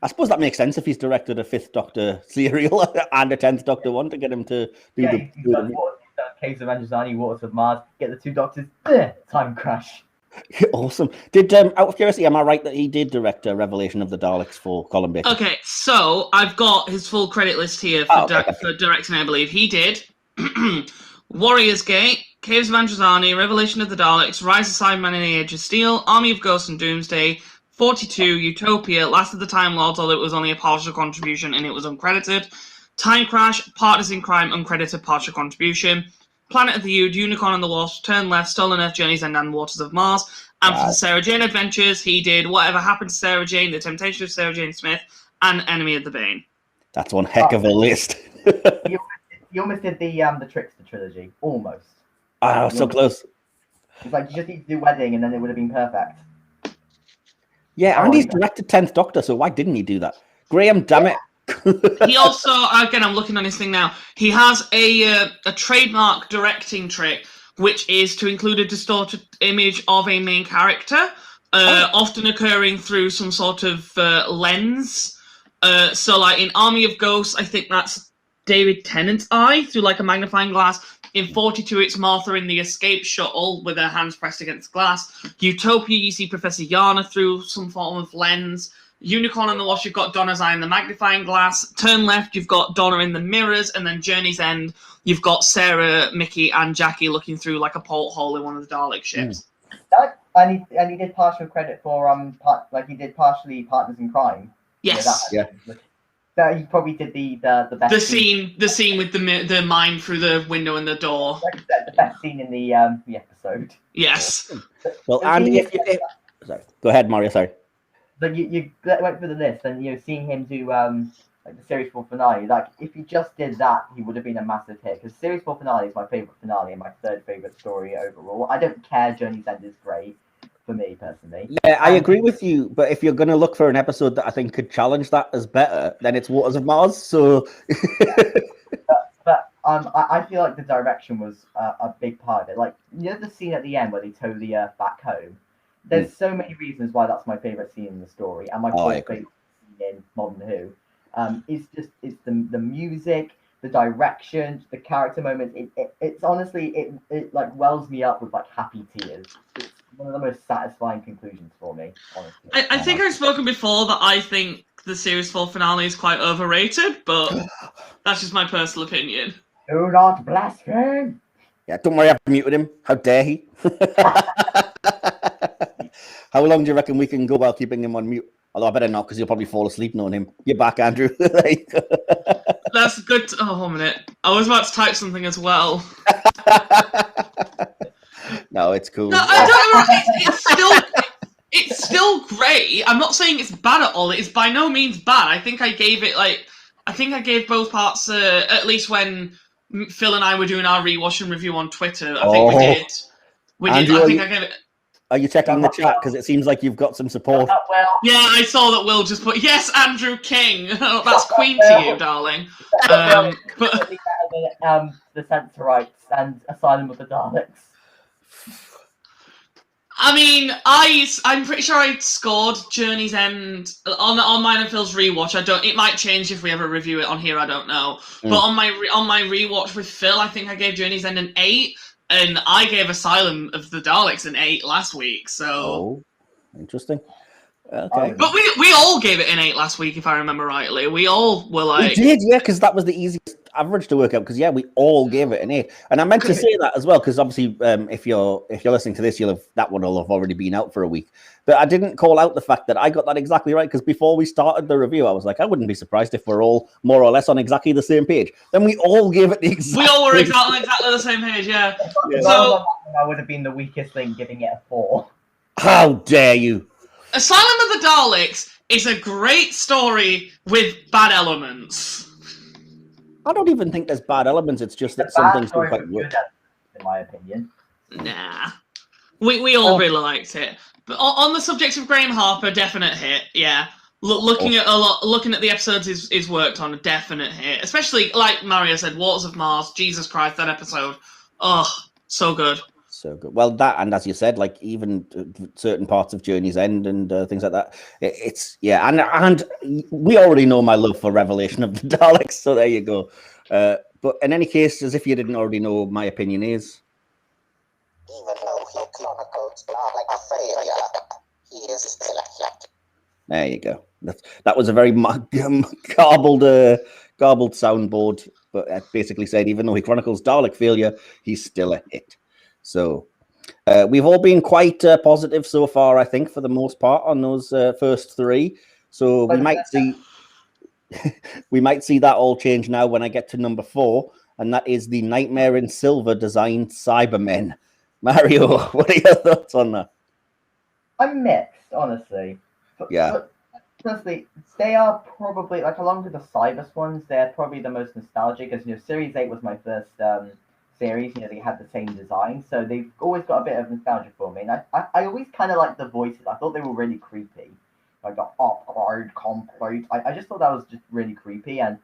I suppose that makes sense if he's directed a 5th Doctor serial and a 10th Doctor one to get him to do he's done Caves of Androzani, Waters of Mars, get the 2 Doctors, Time Crash. Awesome. Did out of curiosity, am I right that he did direct a Revelation of the Daleks for Colin Baker? Okay, so I've got his full credit list here for directing, I believe. He did Warriors Gate, Caves of Androzani, Revelation of the Daleks, Rise of Cybermen and the Age of Steel, Army of Ghosts and Doomsday, 42, Utopia, Last of the Time Lords, although it was only a partial contribution and it was uncredited, Time Crash, Partners in Crime, uncredited partial contribution, Planet of the Ood, Unicorn and the Wasp, Turn Left, Stolen Earth Journeys, and Waters of Mars. And for the Sarah Jane Adventures, he did Whatever Happened to Sarah Jane, The Temptation of Sarah Jane Smith, and Enemy of the Bane. That's one heck of a list. You almost did the Trickster trilogy. Almost. Oh, so close. It's like you just need to do Wedding and then it would have been perfect. Yeah, and he's directed 10th Doctor, so why didn't he do that? Graham, damn it. He also, again, I'm looking on his thing now, he has a trademark directing trick, which is to include a distorted image of a main character, often occurring through some sort of lens. So, like, in Army of Ghosts, I think that's David Tennant's eye through, like, a magnifying glass. In 42, it's Martha in the escape shuttle with her hands pressed against glass. Utopia, you see Professor Yana through some form of lens. Unicorn and the Wasp, you've got Donna's eye in the magnifying glass. Turn Left, you've got Donna in the mirrors. And then Journey's End, you've got Sarah, Mickey, and Jackie looking through like a porthole in one of the Dalek ships. And he did partial credit for he did partially Partners in Crime. Yes. So he probably did the best. The scene with the mine through the window and the door. Like I said, the best scene in the episode. Yes. Well, Andy, sorry, go ahead, Mario. Sorry. But you went through the list, and seeing him do like the series 4 finale. Like if he just did that, he would have been a massive hit. Because series 4 finale is my favorite finale and my 3rd favorite story overall. I don't care. Journey's End is great for me personally. Yeah, I agree with you. But if you're going to look for an episode that I think could challenge that as better, then it's Waters of Mars. So. I feel like the direction was a big part of it. Like the scene at the end where they tow the Earth back home. There's so many reasons why that's my favorite scene in the story, and my favorite scene in Modern Who. It's the music, the direction, the character moments. It's honestly it like wells me up with like happy tears. It's one of the most satisfying conclusions for me. Honestly, I think I've spoken before that I think the series 4 finale is quite overrated, but that's just my personal opinion. Do not blaspheme. Yeah, don't worry, I've muted him. How dare he? How long do you reckon we can go while keeping him on mute? Although I better not, because he'll probably fall asleep knowing him. You're back, Andrew. That's good. Oh, a minute. I was about to type something as well. No, it's cool. No, I don't. It's still great. I'm not saying it's bad at all. It's by no means bad. I think I gave both parts, at least when Phil and I were doing our rewatch and review on Twitter. I think we did. I think I gave it. Are you checking the chat? Because it seems like you've got some support. Well, Yeah, I saw that Will just put, yes, Andrew King. That's Queen to you, darling. well, But definitely better than the Censorites and Asylum of the Daleks. I mean, I'm pretty sure I scored Journey's End on mine and Phil's rewatch. I don't. It might change if we ever review it on here. I don't know. But on my rewatch with Phil, I think I gave Journey's End an 8, and I gave Asylum of the Daleks an 8 last week. So, Oh, interesting. Okay. but we all gave it an 8 last week, if I remember rightly. We all were like, We did, yeah, because that was the easiest average to work out. Because we all gave it an 8, and I meant to say that as well. Because obviously, if you're listening to this, that one will have already been out for a week. But I didn't call out the fact that I got that exactly right. Because before we started the review, I was like, I wouldn't be surprised if we're all more or less on exactly the same page. Then we all gave it the exact. we all were exactly the same page, yeah. So I would have been the weakest link, giving it a 4. How dare you! Asylum of the Daleks is a great story with bad elements. I don't even think there's bad elements. It's just that The some bad things don't story quite was work. good, in my opinion. Nah. We all really liked it. But on the subject of Graham Harper, definite hit, yeah. Looking at the episodes is worked on, a definite hit. Especially, like Mario said, Waters of Mars, Jesus Christ, that episode. Oh, so good. So good. Well, that, and as you said, like even certain parts of Journey's End and things like that. It's and we already know my love for Revelation of the Daleks. So there you go. But in any case, as if you didn't already know, my opinion is, Even though he chronicles like a failure, he is still a hit. there you go. That was a very garbled soundboard, but it basically said even though he chronicles Dalek failure, he's still a hit. So we've all been quite positive so far, I think, for the most part on those first 3. So we might see that all change now when I get to number 4, and that is the Nightmare in Silver designed Cybermen. Mario, what are your thoughts on that? I'm mixed, honestly. Yeah. Firstly, they are probably, like, along with the Cybus ones, they're probably the most nostalgic, as, Series 8 was my first series, they had the same design, so they've always got a bit of nostalgia for me, and I always kind of liked the voices. I thought they were really creepy, like the upgrade complete. I just thought that was just really creepy, and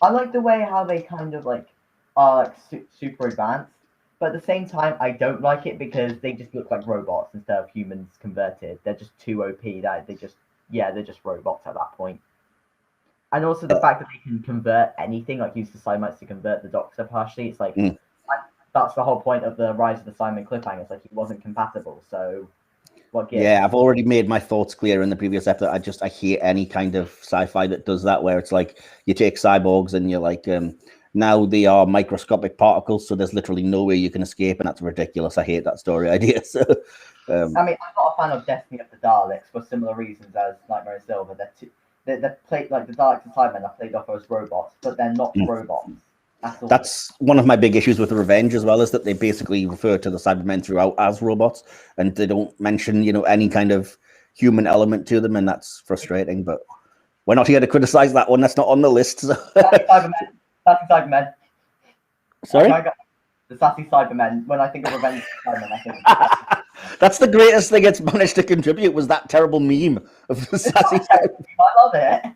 I like the way how they kind of like are like super advanced, but at the same time I don't like it because they just look like robots instead of humans converted. They're just too OP that they're just robots at that point. And also the fact that they can convert anything, like use the Cymites to convert the Doctor partially. It's like that's the whole point of the Rise of the Simon cliffhanger. It's like he wasn't compatible, so what gives? Yeah, I've already made my thoughts clear in the previous episode. I hate any kind of sci-fi that does that, where it's like you take cyborgs and you're like, now they are microscopic particles, so there's literally no way you can escape, and that's ridiculous. I hate that story idea. So, I mean, I'm not a fan of Destiny of the Daleks for similar reasons as Nightmare in Silver. They're played like the Daleks and Cybermen are played off as robots, but they're not robots. That's one of my big issues with Revenge as well, is that they basically refer to the Cybermen throughout as robots, and they don't mention, any kind of human element to them, and that's frustrating. But we're not here to criticize that one. That's not on the list. So. Sassy Cybermen. Sorry? The Sassy Cybermen. When I think of Revenge of the Cybermen, I think that's the greatest thing it's managed to contribute, was that terrible meme of the Sassy Cybermen. I love it.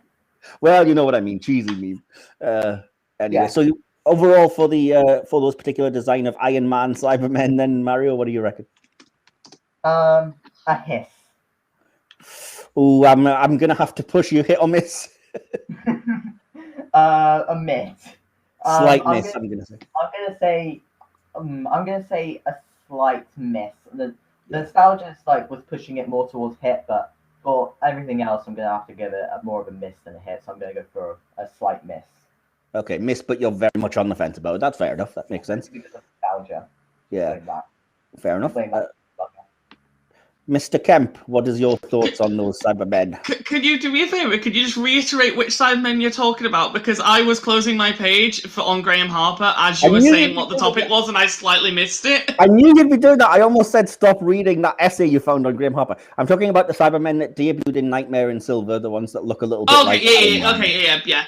Well, you know what I mean, cheesy meme. Anyway, so overall for for those particular design of Iron Man Cybermen, then Mario, what do you reckon? A hiss. Oh, I'm gonna have to push you. Hit or miss? A miss. Slight miss. I'm gonna say. I'm gonna say a slight miss. The nostalgia was pushing it more towards hit, but for everything else, I'm gonna have to give it more of a miss than a hit. So I'm gonna go for a slight miss. Okay, miss, but you're very much on the fence about it. That's fair enough. That makes sense. Because of nostalgia. Yeah, fair enough. Mr. Kemp, what is your thoughts on those Cybermen? Could you do me a favour? Could you just reiterate which Cybermen you're talking about? Because I was closing my page on Graham Harper as you were saying what the topic was, and I slightly missed it. I knew you'd be doing that. I almost said stop reading that essay you found on Graham Harper. I'm talking about the Cybermen that debuted in Nightmare in Silver, the ones that look a little bit like... Yeah.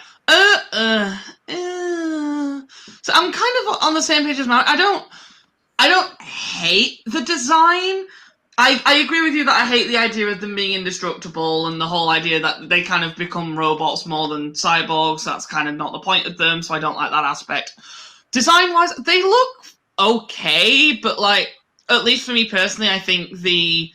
So I'm kind of on the same page as Matt. I don't hate the design. I agree with you that I hate the idea of them being indestructible and the whole idea that they kind of become robots more than cyborgs. That's kind of not the point of them, so I don't like that aspect. Design-wise, they look okay, but like, at least for me personally, I think the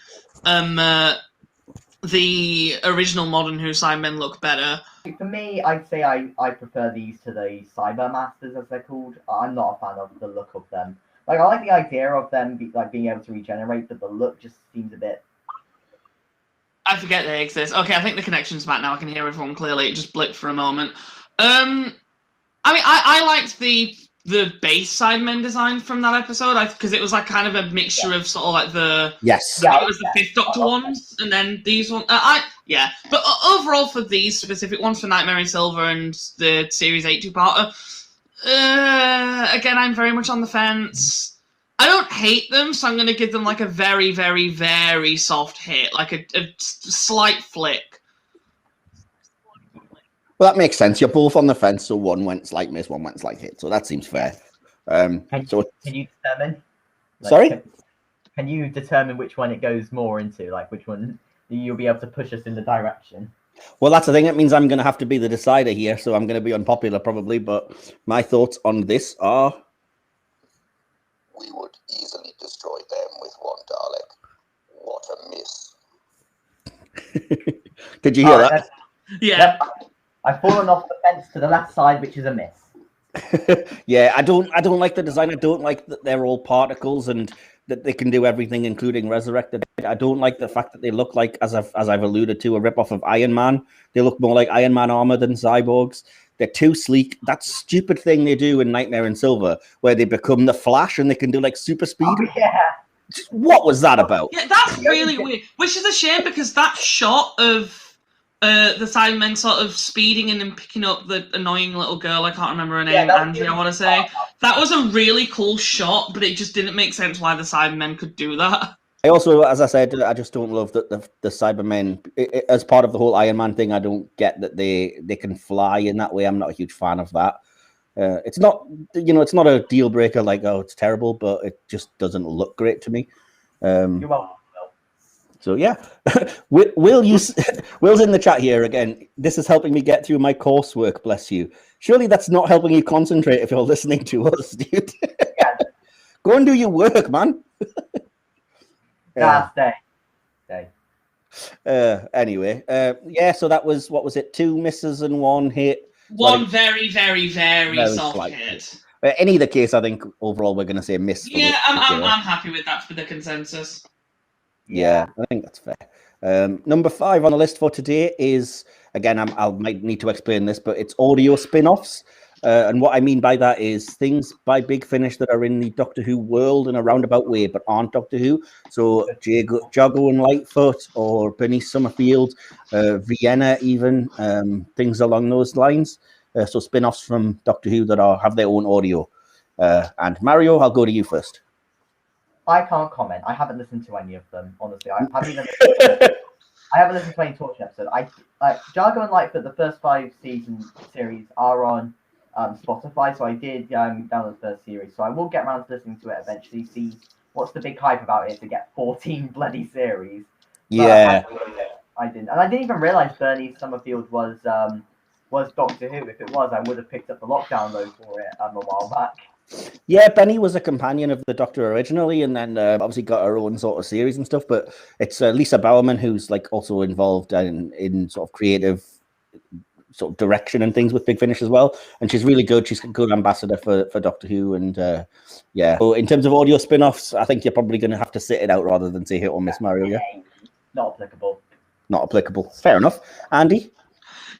original modern Who Cybermen look better. For me, I'd say I prefer these to the Cyber Masters, as they're called. I'm not a fan of the look of them. Like, I like the idea of them being able to regenerate, but the look just seems a bit... I forget they exist. Okay, I think the connection's back now. I can hear everyone clearly. It just blipped for a moment. I mean, I liked the base Cybermen design from that episode because it was like kind of a mixture of sort of like the... Yes. I think it was the Fifth Doctor ones, and then these ones. But overall for these specific ones, for Nightmare in Silver and the Series 8 two-parter, again, I'm very much on the fence. I don't hate them, so I'm going to give them like a very, very, very soft hit, like a slight flick. Well, that makes sense. You're both on the fence, so one went slight miss, one went slight hit. So that seems fair. Can you determine? Sorry? Can you determine which one it goes more into? Like, which one you'll be able to push us in the direction? Well, that's the thing. It means I'm going to have to be the decider here, so I'm going to be unpopular probably. But my thoughts on this are... We would easily destroy them with one Dalek. What a miss. Did you hear that? Yeah. Yep. I've fallen off the fence to the left side, which is a miss. Yeah, I don't like the design. I don't like that they're all particles and that they can do everything, including resurrect the dead. I don't like the fact that they look like, as I've alluded to, a ripoff of Iron Man. They look more like Iron Man armor than cyborgs. They're too sleek. That stupid thing they do in Nightmare in Silver, where they become the Flash and they can do like super speed. Oh, yeah. What was that about? Yeah, that's really weird. Which is a shame because that shot of the Cybermen sort of speeding in and picking up the annoying little girl, I can't remember her name, Angie, I want to say. That was a really cool shot, but it just didn't make sense why the Cybermen could do that. I also, as I said, I just don't love that the Cybermen, as part of the whole Iron Man thing, I don't get that they can fly in that way. I'm not a huge fan of that. It's not, it's not a deal breaker like, oh, it's terrible, but it just doesn't look great to me. You're welcome. So yeah, Will's in the chat here again. This is helping me get through my coursework. Bless you. Surely that's not helping you concentrate if you're listening to us, dude. Go and do your work, man. Stay. Anyway, yeah. So that was, what was it? 2 misses and 1 hit. One very, very, very soft slight hit. In either case, I think overall we're going to say miss. Yeah, I'm happy with that for the consensus. Yeah, I think that's fair. Number 5 on the list for today is, again, I might need to explain this, but it's audio spin-offs. And what I mean by that is things by Big Finish that are in the Doctor Who world in a roundabout way, but aren't Doctor Who. So Jago and Lightfoot, or Bernice Summerfield, Vienna even, things along those lines. So spin-offs from Doctor Who that have their own audio. And Mario, I'll go to you first. I can't comment. I haven't listened to any of them, honestly. I haven't even I haven't listened to any Torture episode. Jago and Lightfoot, the first 5 season series are on Spotify, so I did download the first series. So I will get around to listening to it eventually, see what's the big hype about it to get 14 bloody series. Yeah. I didn't. And I didn't even realise Bernice Summerfield was Doctor Who. If it was, I would have picked up the lockdown load for it a while back. Yeah, Benny was a companion of the Doctor originally, and then obviously got her own sort of series and stuff. But it's Lisa Bowerman who's like also involved in sort of creative sort of direction and things with Big Finish as well. And she's really good. She's a good ambassador for Doctor Who. And yeah, so in terms of audio spin-offs, I think you're probably going to have to sit it out rather than say hit or miss, Mario. Yeah, not applicable. Not applicable. Fair enough. Andy?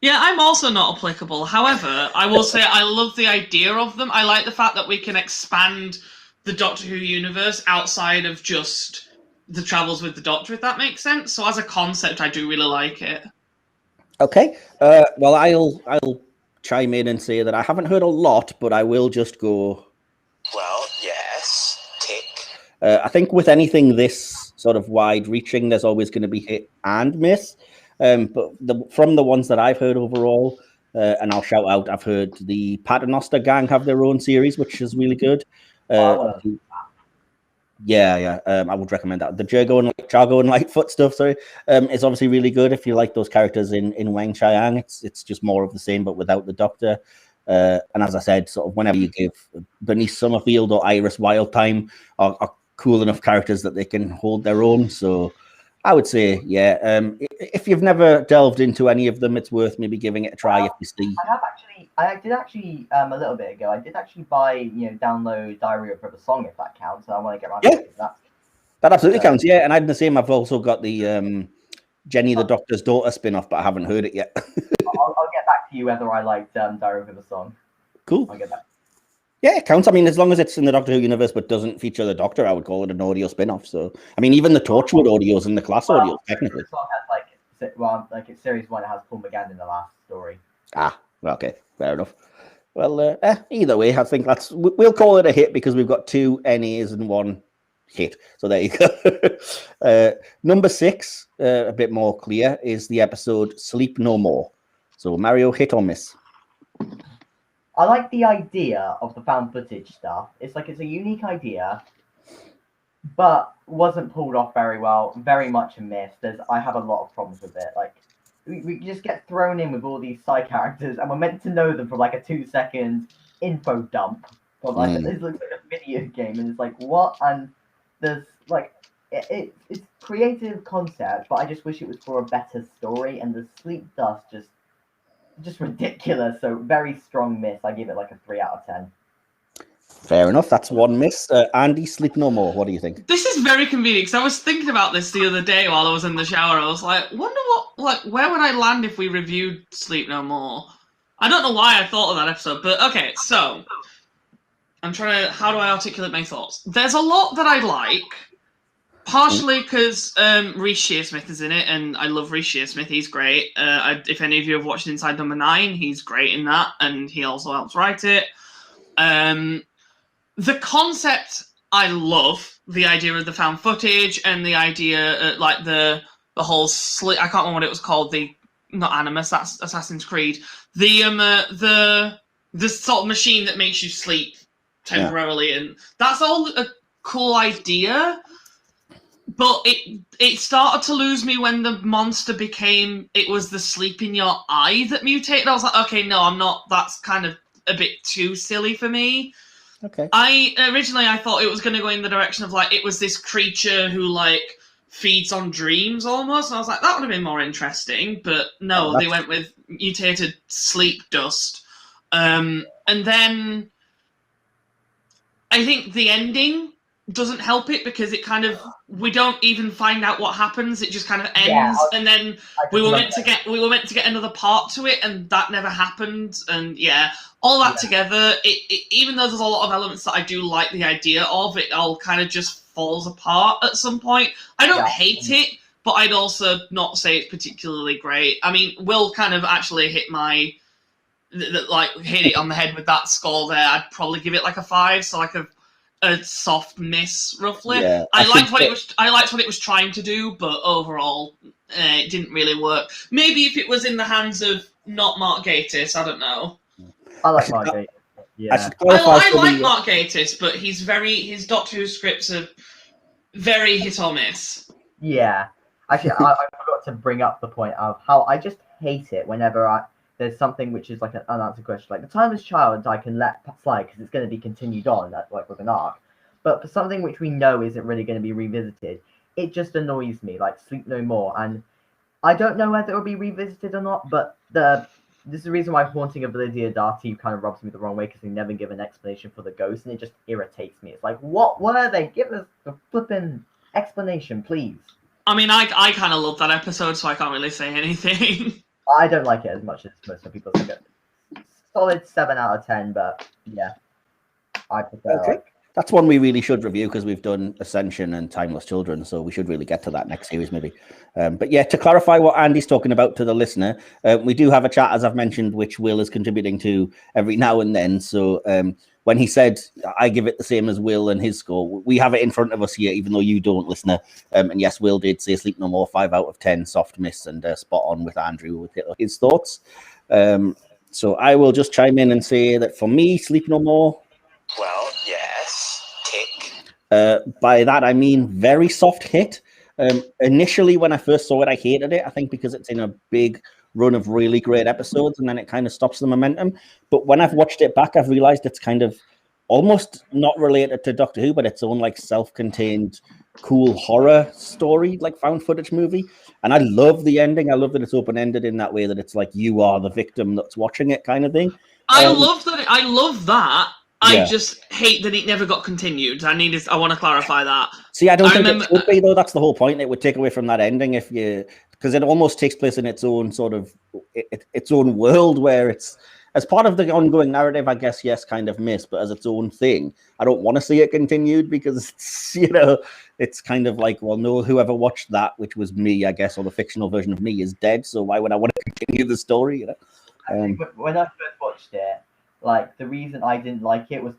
Yeah, I'm also not applicable. However, I will say I love the idea of them. I like the fact that we can expand the Doctor Who universe outside of just the travels with the Doctor, if that makes sense. So as a concept, I do really like it. Okay. Well, I'll chime in and say that I haven't heard a lot, but I will just go... Well, yes. Tick. I think with anything this sort of wide-reaching, there's always going to be hit and miss. But from the ones that I've heard overall, and I'll shout out, I've heard the Paternoster Gang have their own series, which is really good. Yeah. I would recommend that. The Jargo and Lightfoot stuff, sorry, is obviously really good if you like those characters in Wang Chiang. It's just more of the same, but without the Doctor. And as I said, sort of whenever you give Bernice Summerfield or Iris Wildtime are cool enough characters that they can hold their own. So I would say, yeah, if you've never delved into any of them, it's worth maybe giving it a try if you see. I did actually a little bit ago. I did actually buy, download Diary of River Song if that counts. I want to get around to that. That absolutely counts, yeah. And I'm the same. I've also got the Jenny the Doctor's Daughter spin-off, but I haven't heard it yet. I'll get back to you whether I liked Diary of River Song. Cool. I'll get back. Yeah, it counts. I mean, as long as it's in the Doctor Who universe but doesn't feature the Doctor, I would call it an audio spin-off. So, I mean, even the Torchwood audios and the Class audios, technically. This one has it's series 1. It has Paul McGann in the last story. Okay, fair enough. Well, either way, I think we'll call it a hit because we've got 2 NAs and 1 hit. So there you go. Number 6, a bit more clear, is the episode Sleep No More. So, Mario, hit or miss? I like the idea of the found footage stuff. It's a unique idea, but wasn't pulled off very well. Very much a miss. I have a lot of problems with it. Like, we just get thrown in with all these side characters, and we're meant to know them for like a 2-second info dump. But this looks like a video game, and it's like, what? And there's like, it's creative concept, but I just wish it was for a better story. And the sleep dust just ridiculous. So very strong miss. I give it like a 3 out of 10. Fair enough. That's 1 miss. Andy, Sleep No More. What do you think? This is very convenient because I was thinking about this the other day while I was in the shower. I was like, where would I land if we reviewed Sleep No More? I don't know why I thought of that episode, but okay, so I'm trying to, how do I articulate my thoughts? There's a lot that I like, partially because Rhys Shearsmith is in it, and I love Rhys Shearsmith. He's great. If any of you have watched Inside Number 9, he's great in that, and he also helps write it. The concept I love, the idea of the found footage and the idea, like the whole sleep. I can't remember what it was called. Not Animus. That's Assassin's Creed. The sort of machine that makes you sleep temporarily, and that's all a cool idea. But it started to lose me when the monster it was the sleep in your eye that mutated. I was like, okay, no, I'm not. That's kind of a bit too silly for me. Okay. Originally I thought it was going to go in the direction of like it was this creature who like feeds on dreams almost. And I was like, that would have been more interesting. But no, they went with mutated sleep dust. And then I think the ending doesn't help it because it kind of, we don't even find out what happens. It just kind of ends, and then we were meant to get another part to it, and that never happened. And all that together, it even though there's a lot of elements that I do like the idea of, it all kind of just falls apart at some point. I don't hate it, but I'd also not say it's particularly great. I mean, Will kind of actually hit hit it on the head with that score there. I'd probably give it like a 5, so like a soft miss, roughly. Yeah, I liked what it was trying to do, but overall, it didn't really work. Maybe if it was in the hands of not Mark Gatiss, I don't know. I like Mark Gatiss. Yeah, I like Mark Gatiss, but his Doctor Who scripts are very hit or miss. Yeah, actually, I forgot to bring up the point of how I just hate it whenever there's something which is like an unanswered question, like the Timeless Child I can let slide because it's going to be continued on, like with an arc. But for something which we know isn't really going to be revisited, it just annoys me, like Sleep No More. And I don't know whether it will be revisited or not, but this is the reason why Haunting of Lydia Darty kind of rubs me the wrong way, because they never give an explanation for the ghost, and it just irritates me. It's like, what were they? Give us the flipping explanation, please. I mean, I kind of love that episode, so I can't really say anything. I don't like it as much as most people think it. Solid 7 out of 10, but yeah, I prefer. Okay. That's one we really should review because we've done Ascension and Timeless Children, so we should really get to that next series maybe. But yeah, to clarify what Andy's talking about to the listener, we do have a chat, as I've mentioned, which Will is contributing to every now and then. So when he said, I give it the same as Will and his score, we have it in front of us here, even though you don't, listener. And yes, Will did say Sleep No More, 5 out of 10, soft miss, and spot on with Andrew with his thoughts. So I will just chime in and say that for me, Sleep No More. Well, yes. kick. By that, I mean very soft hit. Initially, when I first saw it, I hated it. I think because it's in a big run of really great episodes, and then it kind of stops the momentum. But when I've watched it back, I've realized it's kind of almost not related to Doctor Who, but its own like self-contained, cool horror story, like found footage movie. And I love the ending. I love that it's open-ended in that way, that it's like you are the victim that's watching it, kind of thing. I love that. I love that. Yeah. I just hate that it never got continued. I want to clarify that. See, I don't think it would be, though. That's the whole point. It would take away from that ending if you, because it almost takes place in its own sort of its own world, where it's as part of the ongoing narrative, I guess. Yes, kind of miss, but as its own thing, I don't want to see it continued because it's, it's kind of like, well, no, whoever watched that, which was me, I guess, or the fictional version of me, is dead. So why would I want to continue the story? When I first watched it, like the reason I didn't like it was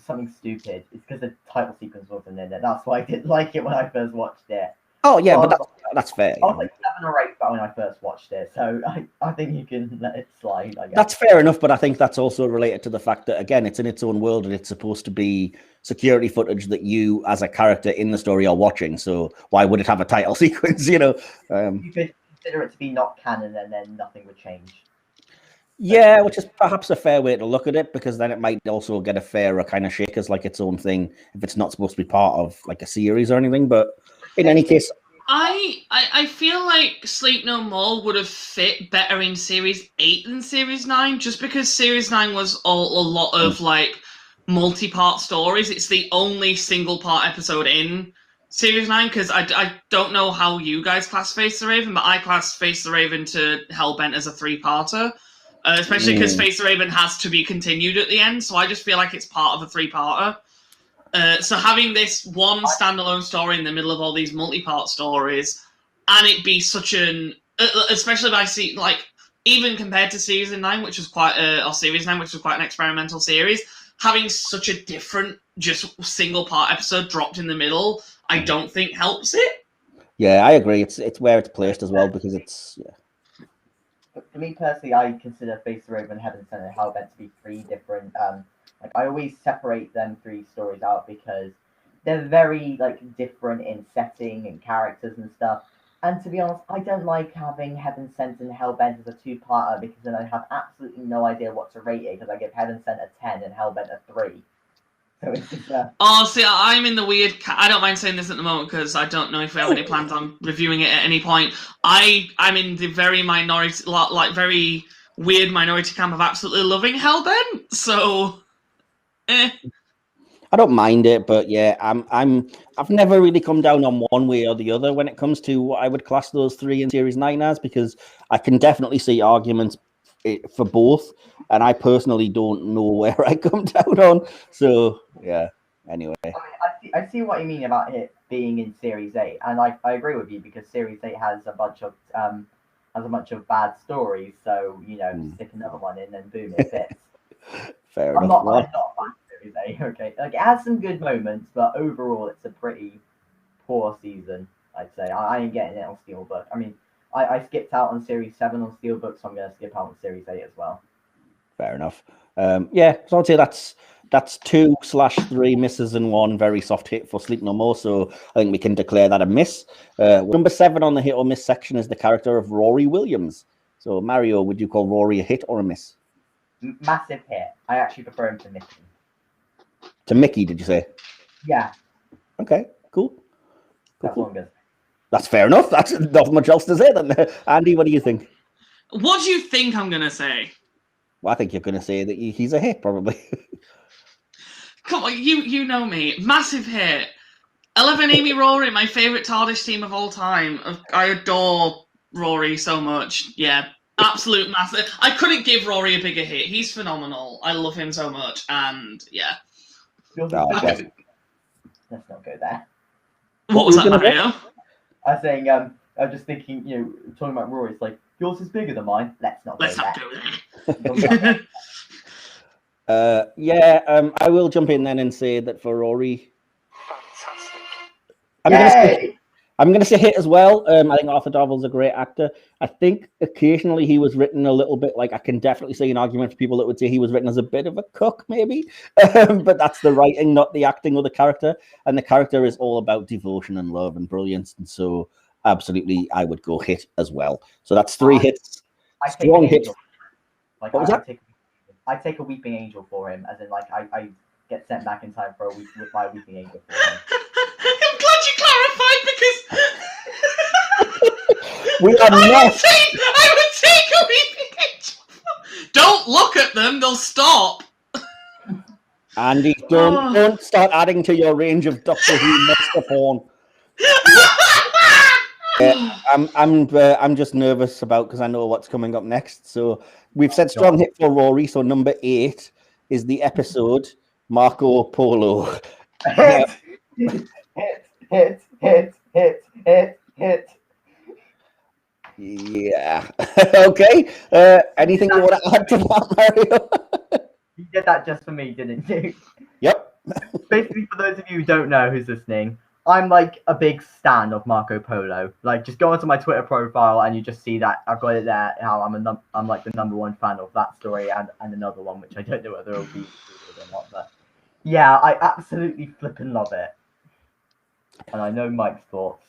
something stupid. It's because the title sequence wasn't in it. That's why I didn't like it when I first watched it. Oh yeah, but that's fair. I was like 7 or 8 when I first watched it, so I think you can let it slide. I guess that's fair enough, but I think that's also related to the fact that again, it's in its own world and it's supposed to be security footage that you, as a character in the story, are watching. So why would it have a title sequence? You could consider it to be not canon, and then nothing would change. Yeah, which is perhaps a fair way to look at it, because then it might also get a fairer kind of shake as like its own thing if it's not supposed to be part of like a series or anything. But in any case, I feel like Sleep No More would have fit better in Series 8 than Series 9, just because Series 9 was a lot of like multi-part stories. It's the only single-part episode in Series 9, because I don't know how you guys class Face the Raven, but I class Face the Raven to Hellbent as a 3-parter. Especially because Face the Raven has to be continued at the end, so I just feel like it's part of a 3-parter. So having this one standalone story in the middle of all these multi-part stories, and it be such an, especially if I see, like, even compared to Season 9, which was quite, or Series 9, which was quite an experimental series, having such a different, just single-part episode dropped in the middle, I don't think helps it. Yeah, I agree. It's where it's placed as well, because it's, yeah. For me personally, I consider Face the Raven, Heaven Sent, and Hellbent to be 3 different. Like I always separate them 3 stories out because they're very like different in setting and characters and stuff. And to be honest, I don't like having Heaven Sent and Hellbent as a 2-parter, because then I have absolutely no idea what to rate it, because I give Heaven Sent a 10 and Hellbent a 3. So it's just, Oh, see, I'm in the weird. I don't mind saying this at the moment because I don't know if we have any plans on reviewing it at any point. I'm in the very minority, like very weird minority camp of absolutely loving Hellbent. So, I don't mind it, but yeah, I've never really come down on one way or the other when it comes to what I would class those 3 in Series 9 as, because I can definitely see arguments for both, and I personally don't know where I come down on. So yeah. Anyway, I see what you mean about it being in Series 8, and I agree with you, because Series 8 has a bunch of bad stories. So stick another one in, and boom, it fits. Fair I'm enough. not a fan of Series 8. Okay, like it has some good moments, but overall, it's a pretty poor season. I'd say I ain't getting it on Steelbook. I mean, I skipped out on Series 7 on Steelbook, so I'm going to skip out on Series 8 as well. Fair enough. Yeah, so I'd say that's 2/3 misses and 1 very soft hit for Sleep No More. So I think we can declare that a miss. Number 7 on the hit or miss section is the character of Rory Williams. So Mario, would you call Rory a hit or a miss? Massive hit. I actually prefer him to Mickey. To Mickey, did you say? Yeah. Okay, cool. That's all I'm good. That's fair enough. That's not much else to say then. Andy, what do you think? What do you think I'm going to say? Well, I think you're going to say that he's a hit, probably. Come on, you know me. Massive hit. 11 Amy Rory, my favourite TARDIS team of all time. I adore Rory so much. Yeah, absolute massive. I couldn't give Rory a bigger hit. He's phenomenal. I love him so much, and yeah. Let's not go there. What was that, Mario? I was saying, I'm just thinking, talking about Rory, it's like, yours is bigger than mine. Let's not go there. I will jump in then and say that for Rory, Fantastic. I'm going to say hit as well. I think Arthur Darvill's a great actor. I think occasionally he was written a little bit like, I can definitely see an argument for people that would say he was written as a bit of a cook, maybe. But that's the writing, not the acting or the character. And the character is all about devotion and love and brilliance. And so, absolutely, I would go hit as well. So that's 3 hits. Strong hits. Like, What was that? I take a weeping angel for him, as in, like, I get sent back in time for a week with my weeping angel for him. I'm glad you clarified because We are not. I would take a weeping angel. Don't look at them; they'll stop. Andy, don't start adding to your range of Doctor Who monster porn. I'm just nervous about because I know what's coming up next. So we've said strong hit for Rory. So number 8 is the episode Marco Polo. Hit. Yeah. Okay. Anything you want to add to that, Mario? You did that just for me, didn't you? Yep. Basically, for those of you who don't know who's listening, I'm like a big stan of Marco Polo. Like, just go onto my Twitter profile and you just see that I've got it there. How I'm like the #1 fan of that story and another one, which I don't know whether it'll be included or not. But yeah, I absolutely flippin' love it. And I know Mike's thoughts.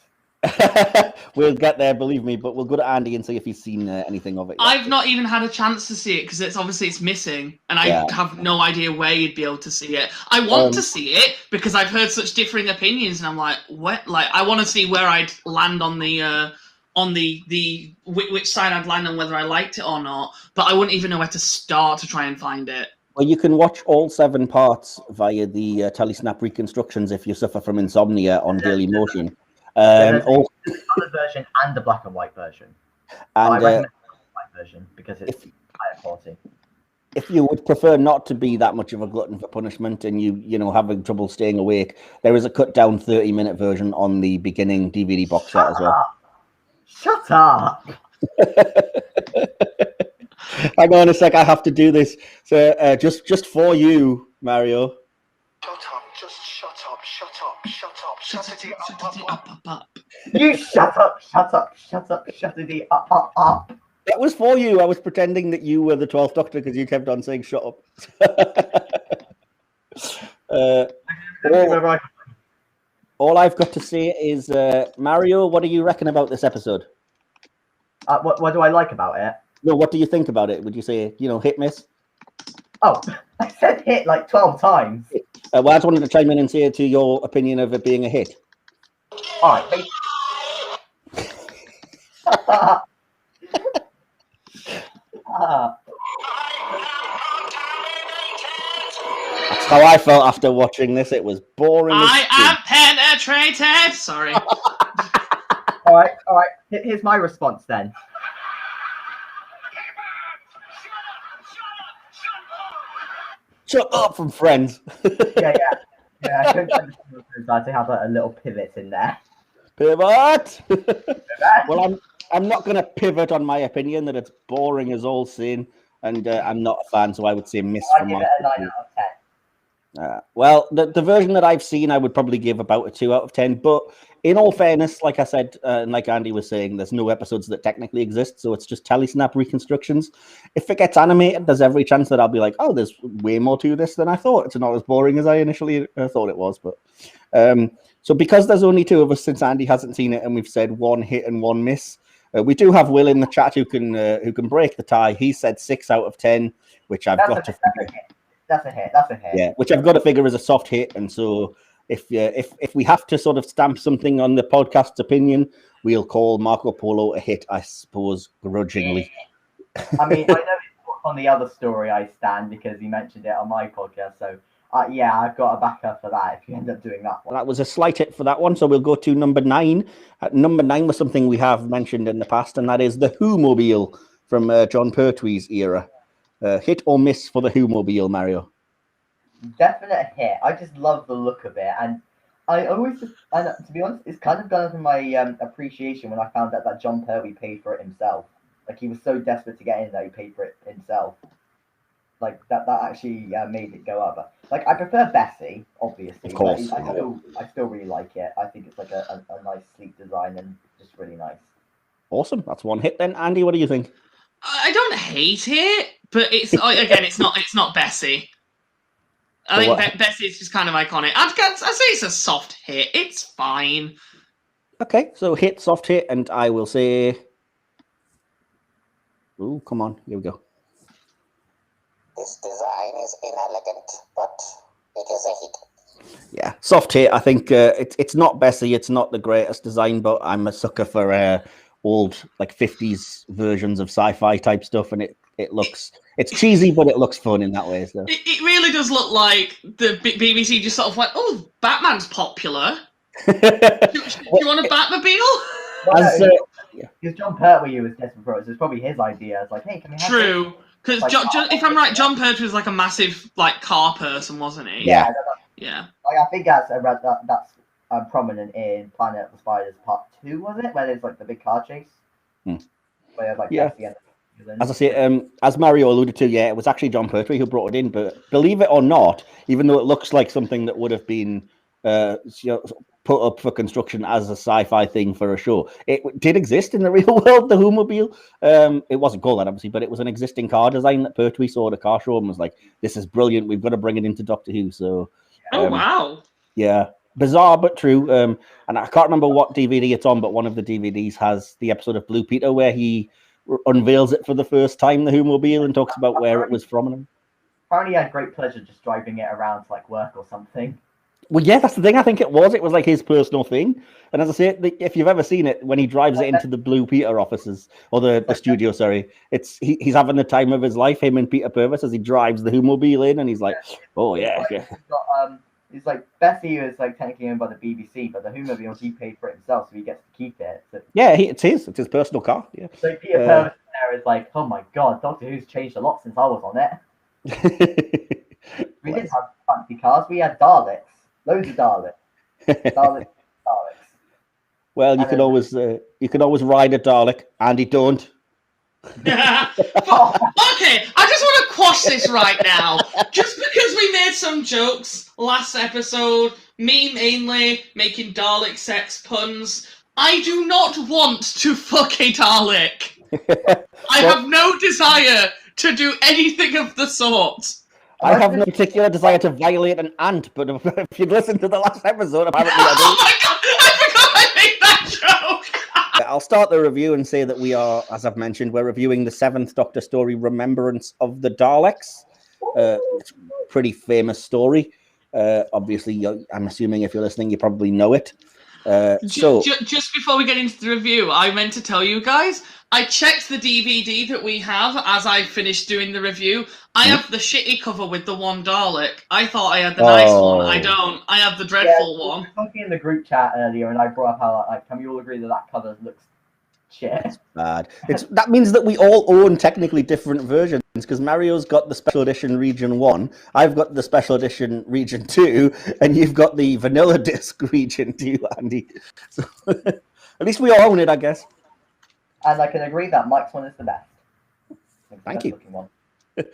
We'll get there, believe me. But we'll go to Andy and see if he's seen anything of it yet. I've not even had a chance to see it because it's missing, and I have no idea where you'd be able to see it. I want to see it because I've heard such differing opinions, and I'm like, what? Like, I want to see where I'd land on the which side I'd land on, whether I liked it or not. But I wouldn't even know where to start to try and find it. Well, you can watch all 7 parts via the Telesnap reconstructions if you suffer from insomnia on Daily Motion. There's a colour version and the black and white version. And I recommend the white version because it's higher quality. If you would prefer not to be that much of a glutton for punishment and you know having trouble staying awake, there is a cut down 30-minute version on the beginning DVD box set as well. Shut up! Hang on a sec, I have to do this. So just for you, Mario. Shut up, just shut up, shut up, shut up, shut it up. You shut up, shut up, shut up, shut it up. That was for you. I was pretending that you were the 12th Doctor because you kept on saying shut up. All I've got to say is, Mario, what do you reckon about this episode? What do I like about it? No, what do you think about it? Would you say, hit, miss? Oh, I said hit like 12 times. Well, I just wanted to chime in and say to your opinion of it being a hit. All right. That's how I felt after watching this. It was boring. I am penetrated. Sorry. All right. Here's my response then. Shut up from Friends. Yeah. I couldn't understand to have a little pivot in there. Pivot. Well, I'm not going to pivot on my opinion that it's boring as all sin, and I'm not a fan, so I would say miss. I give it a 9 out of 10. Well, the version that I've seen, I would probably give about a 2 out of 10. But in all fairness, like I said, and like Andy was saying, there's no episodes that technically exist, so it's just Telesnap reconstructions. If it gets animated, there's every chance that I'll be like, oh, there's way more to this than I thought. It's not as boring as I initially thought it was. But so because there's only 2 of us, since Andy hasn't seen it, and we've said 1 hit and 1 miss, we do have Will in the chat who can break the tie. He said 6 out of 10, which I've got to figure. That's a hit. Yeah, which I've got to figure is a soft hit. And so if we have to sort of stamp something on the podcast's opinion, we'll call Marco Polo a hit, I suppose, grudgingly. I mean, I know it's on the other story I stand because he mentioned it on my podcast. So, yeah, I've got a backer for that if you end up doing that one. That was a slight hit for that one. So we'll go to number 9. Number 9 was something we have mentioned in the past, and that is the Who-mobile from John Pertwee's era. Hit or miss for the Who-mobile, Mario? Definite hit. I just love the look of it, and I always just, to be honest, it's kind of gone up in my appreciation when I found out that John Pertwee paid for it himself. Like, he was so desperate to get in that he paid for it himself. like that actually made it go up. But, like, I prefer Bessie, obviously, Of course, but yeah. I still really like it. I think it's like a nice sleek design and just really nice. Awesome. That's one hit then. Andy, what do you think? I don't hate it, but again, it's not Bessie. I think Bessie is just kind of iconic. I'd say it's a soft hit. It's fine. Okay, so hit, soft hit, and I will say... Oh, come on. Here we go. This design is inelegant, but it is a hit. Yeah, soft hit. I think it's not Bessie. It's not the greatest design, but I'm a sucker for old, like, 50s versions of sci-fi type stuff, and it looks... It's cheesy, but it looks fun in that way. So. It really does look like the BBC just sort of went, oh, Batman's popular. Do you want a Batmobile? Well, because John Pertwee was desperate for it, so it's probably his idea. It's like, hey, can we have True. Because like, if I'm right, John Pertwee was like a massive like car person, wasn't he? Yeah. Yeah. Like, I think that's prominent in Planet of the Spiders Part 2, was it? Where there's like the big car chase. Where there's, like, Bessie and as I say, as Mario alluded to, yeah, it was actually John Pertwee who brought it in. But believe it or not, even though it looks like something that would have been put up for construction as a sci-fi thing for a show, it did exist in the real world. The HoMobile, it wasn't called that obviously, but it was an existing car design that Pertwee saw at a car show and was like, "This is brilliant. We've got to bring it into Doctor Who." So, oh wow, yeah, bizarre but true. And I can't remember what DVD it's on, but one of the DVDs has the episode of Blue Peter where he unveils it for the first time, the HoMobile, and talks about where it was from. Apparently, he had great pleasure just driving it around to like work or something. Well, yeah, that's the thing. I think it was like his personal thing. And as I say, if you've ever seen it, when he drives it into the Blue Peter offices or the studio, sorry, he's having the time of his life. Him and Peter Purvis as he drives the HoMobile in, and he's like, "Oh yeah." He's like, Bessie is like technically owned by the BBC, but the HoMobile, he paid for it himself, so he gets to keep it. So, yeah, it's his personal car. Yeah. So Peter Purvis there is like, oh my god, Doctor Who's changed a lot since I was on it. We didn't have fancy cars. We had Daleks, loads of Daleks. Daleks. Well, you could always ride a Dalek, Andy. Don't. Okay, I just want to quash this right now. Just because we made some jokes last episode, me mainly making Dalek sex puns, I do not want to fuck a Dalek. I have no desire to do anything of the sort. I have no particular desire to violate an ant, but if you'd listened to the last episode, apparently I do. Oh my god, I forgot I made that joke! I'll start the review and say that we are, as I've mentioned, we're reviewing the 7th Doctor story, Remembrance of the Daleks. It's a pretty famous story. Obviously, I'm assuming if you're listening, you probably know it. Just before we get into the review, I meant to tell you guys, I checked the DVD that we have as I finished doing the review. I have the shitty cover with the one Dalek. I thought I had the nice one. I don't. I have the dreadful one. We were talking in the group chat earlier, and I brought up how, like, can we all agree that cover looks shit? It's bad. That means that we all own technically different versions, because Mario's got the special edition Region 1, I've got the special edition Region 2, and you've got the vanilla disc Region 2, Andy. So, at least we all own it, I guess. And I can agree that Mike's one is the best. Thank you. As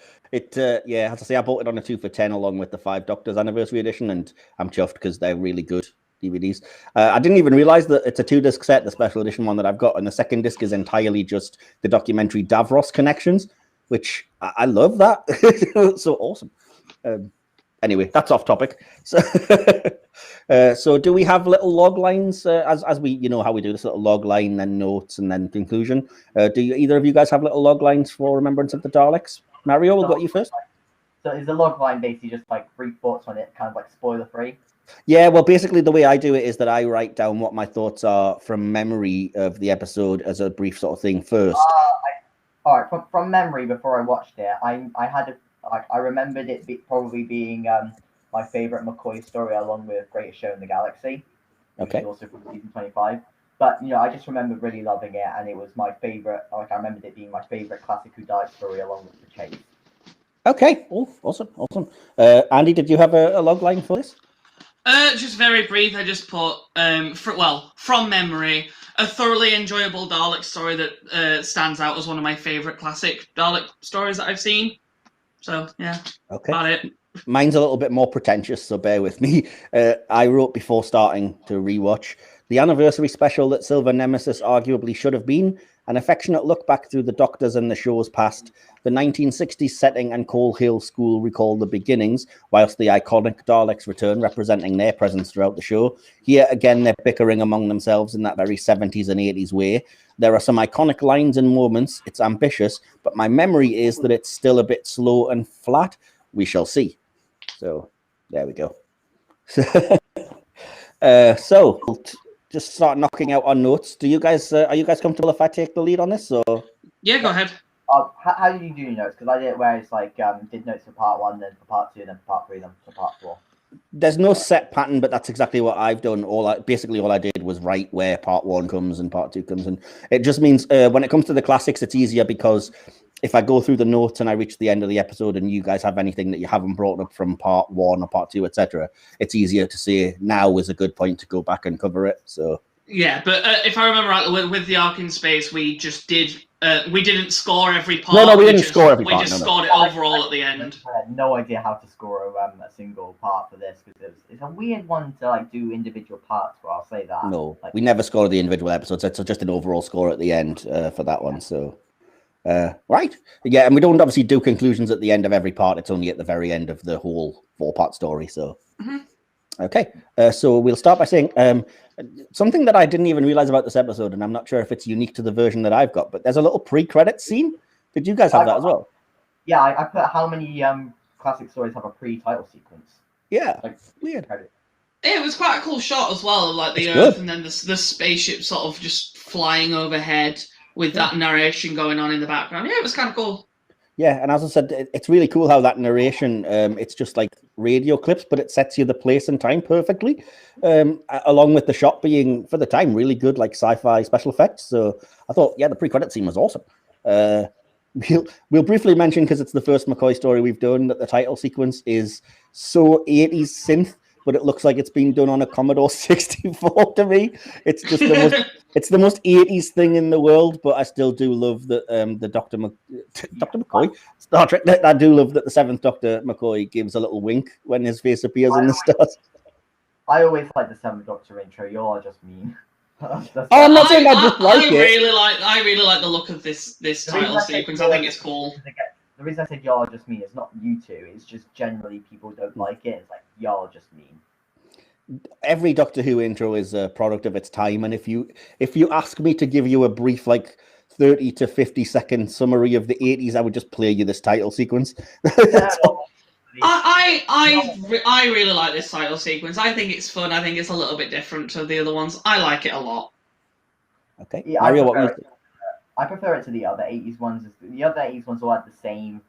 I say, I bought it on a 2 for $10 along with the 5 Doctors Anniversary Edition, and I'm chuffed because they're really good DVDs. I didn't even realize that it's a 2-disc set, the special edition one that I've got, and the second disc is entirely just the documentary Davros Connections, which I love that. So awesome. Anyway, that's off topic. So do we have little log lines as we, you know how we do this, little log line, then notes, and then conclusion? Do either of you guys have little log lines for Remembrance of the Daleks? Mario, we'll go you first. So is the log line basically just like brief thoughts on it, kind of like spoiler free? Yeah, well, basically the way I do it is that I write down what my thoughts are from memory of the episode as a brief sort of thing first. All right, from memory before I watched it, I remembered it probably being my favorite McCoy story along with Greatest Show in the Galaxy. Okay. Also from season 25. But, you know, I just remember really loving it, and it was my favorite. Like, I remembered it being my favorite classic Who Died story along with the chase. Okay. Oh, awesome. Andy, did you have a log line for this? Just very brief. I just put from memory, a thoroughly enjoyable Dalek story that stands out as one of my favorite classic Dalek stories that I've seen. So yeah, Okay. about it. Mine's a little bit more pretentious, so bear with me. I wrote before starting to rewatch the anniversary special that Silver Nemesis arguably should have been, an affectionate look back through the Doctors and the show's past. The 1960s setting and Coal Hill School recall the beginnings, whilst the iconic Daleks return, representing their presence throughout the show. Here again, they're bickering among themselves in that very 70s and 80s way. There are some iconic lines and moments. It's ambitious, but my memory is that it's still a bit slow and flat. We shall see. So there we go. So we'll just start knocking out our notes. Do you guys are you guys comfortable if I take the lead on this? Or Yeah, go ahead. How did you do your notes? Because I did it where it's like did notes for part 1, then for part 2, then for part 3, then for part 4. there's no set pattern, but that's exactly what I've done. Basically all I did was write where part 1 comes and part 2 comes, and it just means when it comes to the classics, it's easier because if I go through the notes and I reach the end of the episode and you guys have anything that you haven't brought up from part 1 or part 2, etc., it's easier to say now is a good point to go back and cover it. So yeah, but if I remember right, with the Ark in Space, we just did. We didn't score every part. No, we didn't score every part. We just scored it overall at the end. I had no idea how to score a single part for this because it's a weird one to like do individual parts for. I'll say that. No, we never scored the individual episodes. It's just an overall score at the end for that one. So. Right, yeah, and we don't obviously do conclusions at the end of every part. It's only at the very end of the whole 4-part story. So, Okay, so we'll start by saying something that I didn't even realize about this episode, and I'm not sure if it's unique to the version that I've got, but there's a little pre-credit scene. Did you guys have that as well? Yeah, I put how many classic stories have a pre-title sequence. Yeah, like weird. Credit. It was quite a cool shot as well, like the Earth and then the spaceship sort of just flying overhead with that narration going on in the background. Yeah, it was kind of cool. Yeah, and as I said, it's really cool how that narration, it's just like radio clips, but it sets you the place and time perfectly, along with the shot being, for the time, really good, like sci-fi special effects. So I thought, yeah, the pre-credit scene was awesome. We'll briefly mention, because it's the first McCoy story we've done, that the title sequence is so 80s synth, but it looks like it's been done on a Commodore 64 to me. It's just the most 80s thing in the world, but I still do love that the Dr. McCoy, Star Trek, I do love that the 7th Doctor McCoy gives a little wink when his face appears in the stars. I always like the 7th Doctor intro. You're just mean. I'm not saying I just like it. I really like the look of this title sequence. I think it's cool. The reason I said y'all are just mean is not you two. It's just generally people don't like it. It's like y'all are just mean. Every Doctor Who intro is a product of its time, and if you ask me to give you a brief 30 to 50 second summary of the 80s, I would just play you this title sequence. I really like this title sequence. I think it's fun. I think it's a little bit different to the other ones. I like it a lot. Okay, yeah, Mario, I prefer it to the other 80s ones. The other 80s ones all had the same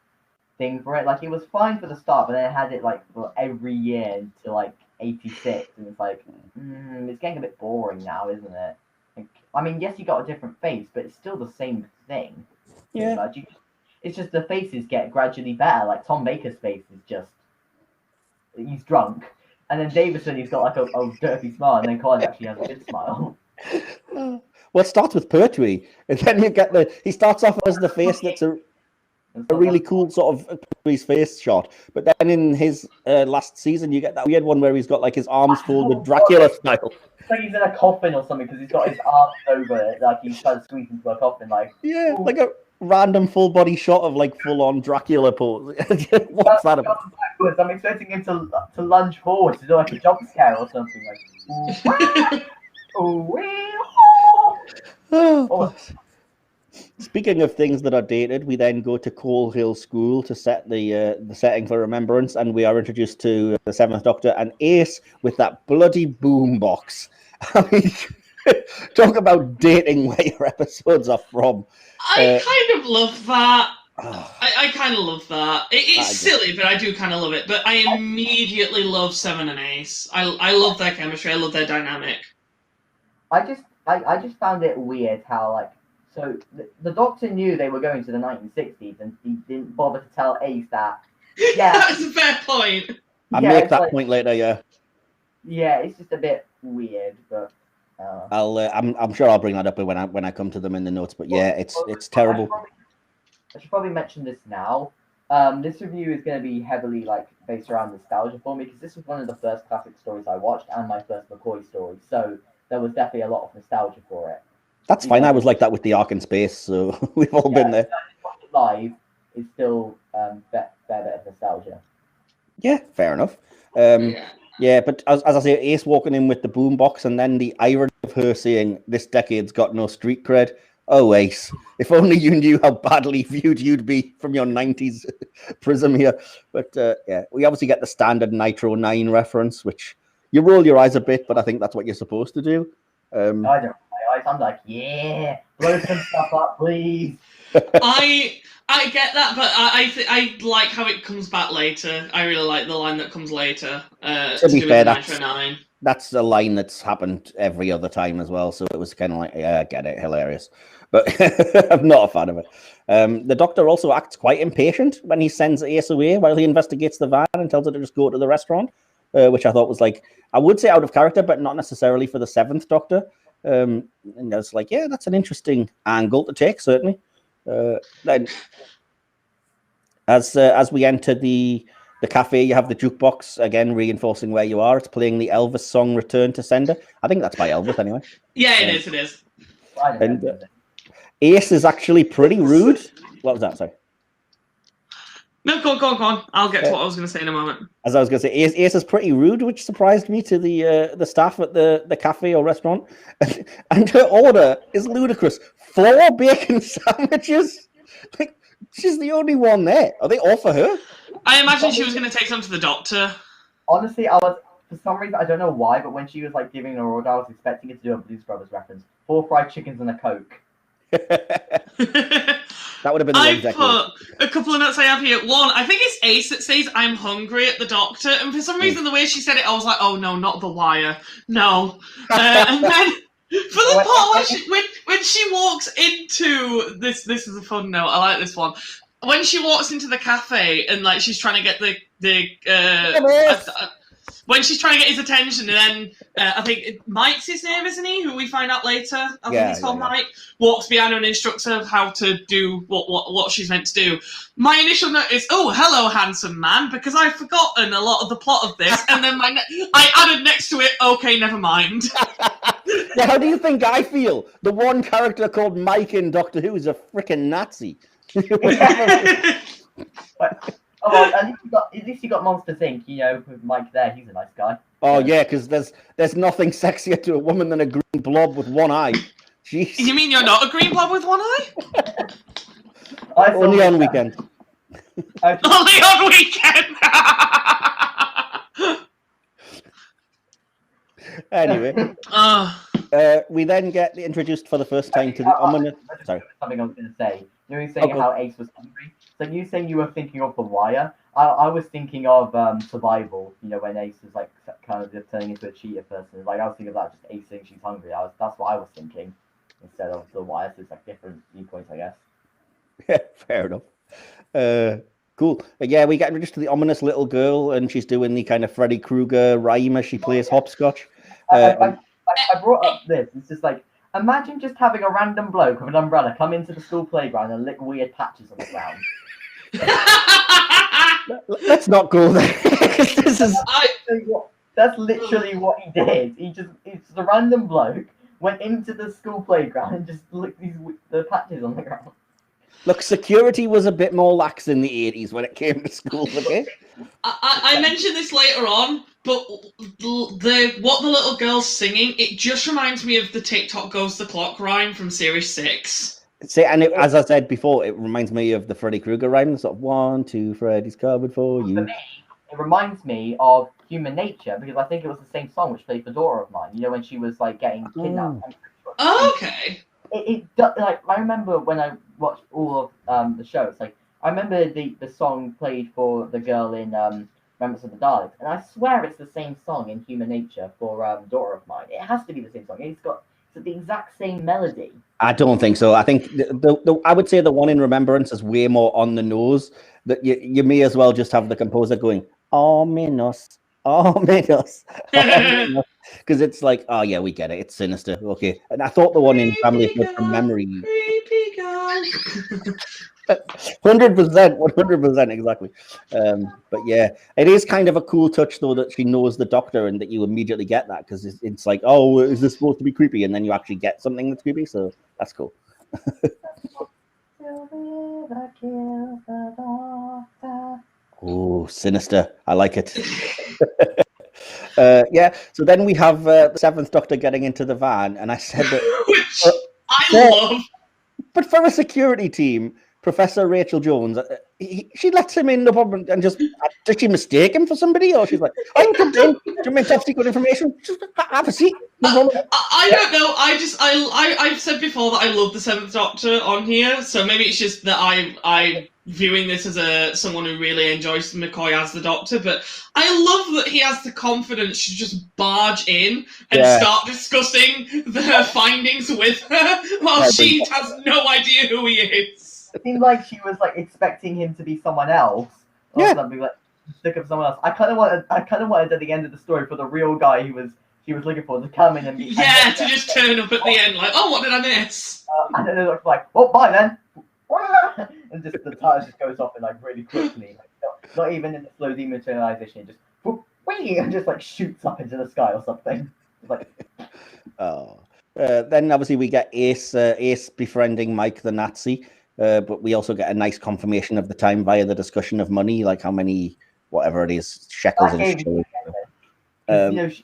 thing for it. Like, it was fine for the start, but then it had it, for every year until, 86. And it's it's getting a bit boring now, isn't it? Yes, you got a different face, but it's still the same thing. Yeah. It's just the faces get gradually better. Like, Tom Baker's face is just... He's drunk. And then Davison, he's got, a dirty smile, and then Colin actually has a good smile. Well, it starts with Pertwee, and then you get he starts off as the face that's a really cool sort of his face shot, but then in his last season you get that weird one where he's got his arms folded Dracula style. It's like he's in a coffin or something because he's got his arms over it, like he's trying to squeeze into a coffin. Yeah, like a random full body shot of full on Dracula pose. What's that about? I'm expecting him to lunge forward to do a jump scare or something Speaking of things that are dated, we then go to Coal Hill School to set the setting for Remembrance, and we are introduced to the 7th Doctor and Ace with that bloody boombox. Talk about dating where your episodes are from. I kind of love that. I kind of love that. It's silly, but I do kind of love it. But I immediately love 7 and Ace. I love their chemistry. I love their dynamic. I just found it weird how so the Doctor knew they were going to the 1960s and he didn't bother to tell Ace that. Yeah, that's a fair point. I'll make that point later. Yeah. Yeah, it's just a bit weird, but. I'm sure I'll bring that up when I come to them in the notes. But yeah, it's terrible. I should probably mention this now. This review is going to be heavily like based around nostalgia for me because this was one of the first classic stories I watched and my first McCoy story. So there was definitely a lot of nostalgia for it. That's fine. I was like that with the Ark in Space, so we've all been there. Live is still better of nostalgia. Yeah, fair enough. Yeah, but as I say, Ace walking in with the boombox and then the irony of her saying, "This decade's got no street cred." Oh, Ace, if only you knew how badly viewed you'd be from your 90s prism here. But yeah, we obviously get the standard Nitro 9 reference, which you roll your eyes a bit, but I think that's what you're supposed to do. I don't roll my eyes. I'm like, yeah, blow some stuff up, please. I get that, but I like how it comes back later. I really like the line that comes later. To be fair, that's a line that's happened every other time as well, so it was kind of like, yeah, I get it, hilarious. But I'm not a fan of it. The Doctor also acts quite impatient when he sends Ace away while he investigates the van and tells her to just go to the restaurant, which I thought was like, I would say out of character, but not necessarily for the 7th Doctor. And I was like, yeah, that's an interesting angle to take, certainly. Then, as we enter the cafe, you have the jukebox again, reinforcing where you are. It's playing the Elvis song "Return to Sender." I think that's by Elvis, anyway. Yeah, it is. It is. And Ace is actually pretty rude. What was that? Sorry. No, go on. I'll get to what I was going to say in a moment. As I was going to say, Ace is pretty rude, which surprised me to the staff at the cafe or restaurant. And her order is ludicrous: 4 bacon sandwiches. Like, she's the only one there. Are they all for her? I imagine she was going to take some to the Doctor. Honestly, I was, for some reason, I don't know why, but when she was like giving her order, I was expecting her to do a Blues Brothers reference. 4 fried chickens and a Coke. That would have been the I put a couple of notes I have here. One, I think it's Ace that says, "I'm hungry" at the Doctor. And for some reason, the way she said it, I was like, oh no, not the wire. No. And then for the part when she walks into this is a fun note. I like this one. When she walks into the cafe and like she's trying to get when she's trying to get his attention, and then I think Mike's his name, isn't he? Who we find out later. I think he's called Mike. Walks behind her and instructs her how to do what she's meant to do. My initial note is, "Oh, hello, handsome man," because I've forgotten a lot of the plot of this, and then I added next to it, "Okay, never mind." Yeah, how do you think I feel? The one character called Mike in Doctor Who is a freaking Nazi. Oh, well, at least you got Monsters Inc. You know, with Mike there, he's a nice guy. Oh yeah, because there's nothing sexier to a woman than a green blob with one eye. Jeez. You mean you're not a green blob with one eye? Only on weekend. Only on weekend. Anyway, we then get introduced for the first time to the ominous. Sorry. Something I was going to say. You know, you saying how Ace was hungry. So you saying you were thinking of The Wire. I was thinking of Survival. You know, when Ace was like kind of just turning into a cheater person. Like I was thinking about just Ace saying she's hungry. That's what I was thinking instead of The Wire. So it's like different viewpoints, I guess. Yeah, fair enough. Cool. But yeah, we get introduced to the ominous little girl, and she's doing the kind of Freddy Krueger rhyme as she plays hopscotch. I brought up this. It's just like, imagine just having a random bloke with an umbrella come into the school playground and lick weird patches on the ground. Let's not go there. That's literally what he did. It's a random bloke went into the school playground and just licked the patches on the ground. Look, security was a bit more lax in the 80s when it came to schools, okay? I mentioned this later on, but what the little girl's singing, it just reminds me of the TikTok Goes the Clock rhyme from Series 6. See, and as I said before, it reminds me of the Freddy Krueger rhyme, sort of 1, 2, Freddy's coming for you. For me, it reminds me of Human Nature, because I think it was the same song which played for Daughter of Mine, you know, when she was like getting kidnapped. Oh, okay. Like I remember when I watched all of the shows, like I remember the song played for the girl in Remembrance of the Daleks, and I swear it's the same song in Human Nature for Daughter of Mine. It has to be the same song. It's the exact same melody. I don't think so. I think I would say the one in Remembrance is way more on the nose. That you may as well just have the composer going ominous, ominous, because it's like, oh yeah, we get it. It's sinister. Okay, and I thought the one in Family Feud from memory. 100%, 100%, exactly. But yeah, it is kind of a cool touch though that she knows the Doctor and that you immediately get that because it's like, oh, is this supposed to be creepy? And then you actually get something that's creepy. So that's cool. Oh, sinister! I like it. Yeah. So then we have the Seventh Doctor getting into the van, and I said that, Which I love. but for a security team, Professor Rachel Jones, she lets him in, no problem, and just did she mistake him for somebody, or she's like, "I'm jumped in. Do you mean to have secret information? Just have a seat." No problem. I don't know. I've said before that I love the Seventh Doctor on here, so maybe it's just that I'm viewing this as someone who really enjoys McCoy as the Doctor. But I love that he has the confidence to just barge in and start discussing her findings with her while she has no idea who he is. It seemed like she was like expecting him to be someone else or something, like stick of someone else. I kind of wanted at the end of the story for the real guy she was looking for to come in and be to just turn up at the end like, oh, what did I miss? And then it looks like, well, bye then. And just the tire just goes off and like really quickly, like, not even in the slow dematerialization, it just whee, and just like shoots up into the sky or something. It's like, then obviously we get Ace befriending Mike the Nazi, but we also get a nice confirmation of the time via the discussion of money, like how many, whatever it is, shekels and shit. Ace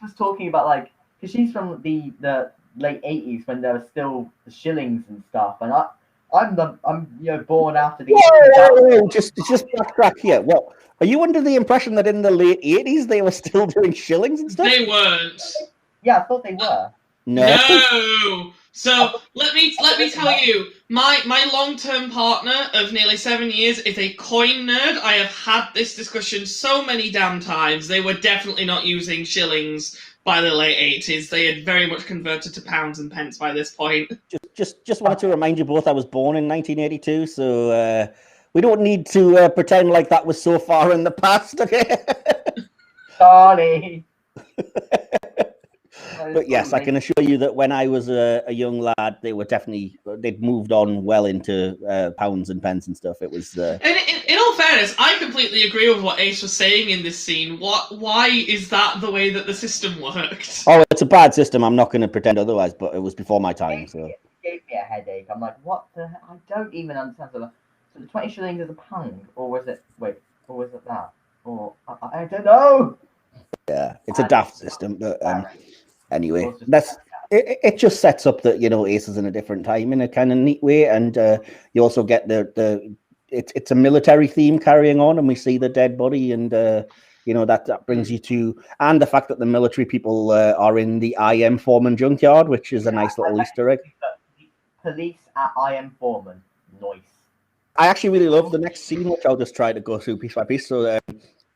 was talking about like, because she's from the late 80s when there were still the shillings and stuff, and I'm born after the. Whoa, just backtrack here. What, are you under the impression that in the late 80s they were still doing shillings and stuff? They weren't. Yeah, I thought they were. No. So let me tell you, my long-term partner of nearly 7 years is a coin nerd. I have had this discussion so many damn times. They were definitely not using shillings by the late 80s. They had very much converted to pounds and pence by this point. Just wanted to remind you both I was born in 1982, so we don't need to pretend like that was so far in the past, okay? Sorry. But yes, I can assure you that when I was a young lad, they'd moved on well into pounds and pence and stuff. It was. In all fairness, I completely agree with what Ace was saying in this scene. Why is that the way that the system worked? Oh, it's a bad system. I'm not going to pretend otherwise, but it was before my time. So it gave me a headache. I'm like, what the hell? I don't even understand. So the 20 shillings is a pound, or was it? Wait, or was it that? Or I don't know. Yeah, it's a daft system, but. Anyway, it just sets up that Ace is in a different time in a kind of neat way, and you also get it's a military theme carrying on, and we see the dead body, and that brings you to, and the fact that the military people are in the IM Foreman junkyard, which is a nice little Easter egg. Police at IM Foreman, nice. I actually really love the next scene, which I'll just try to go through piece by piece. So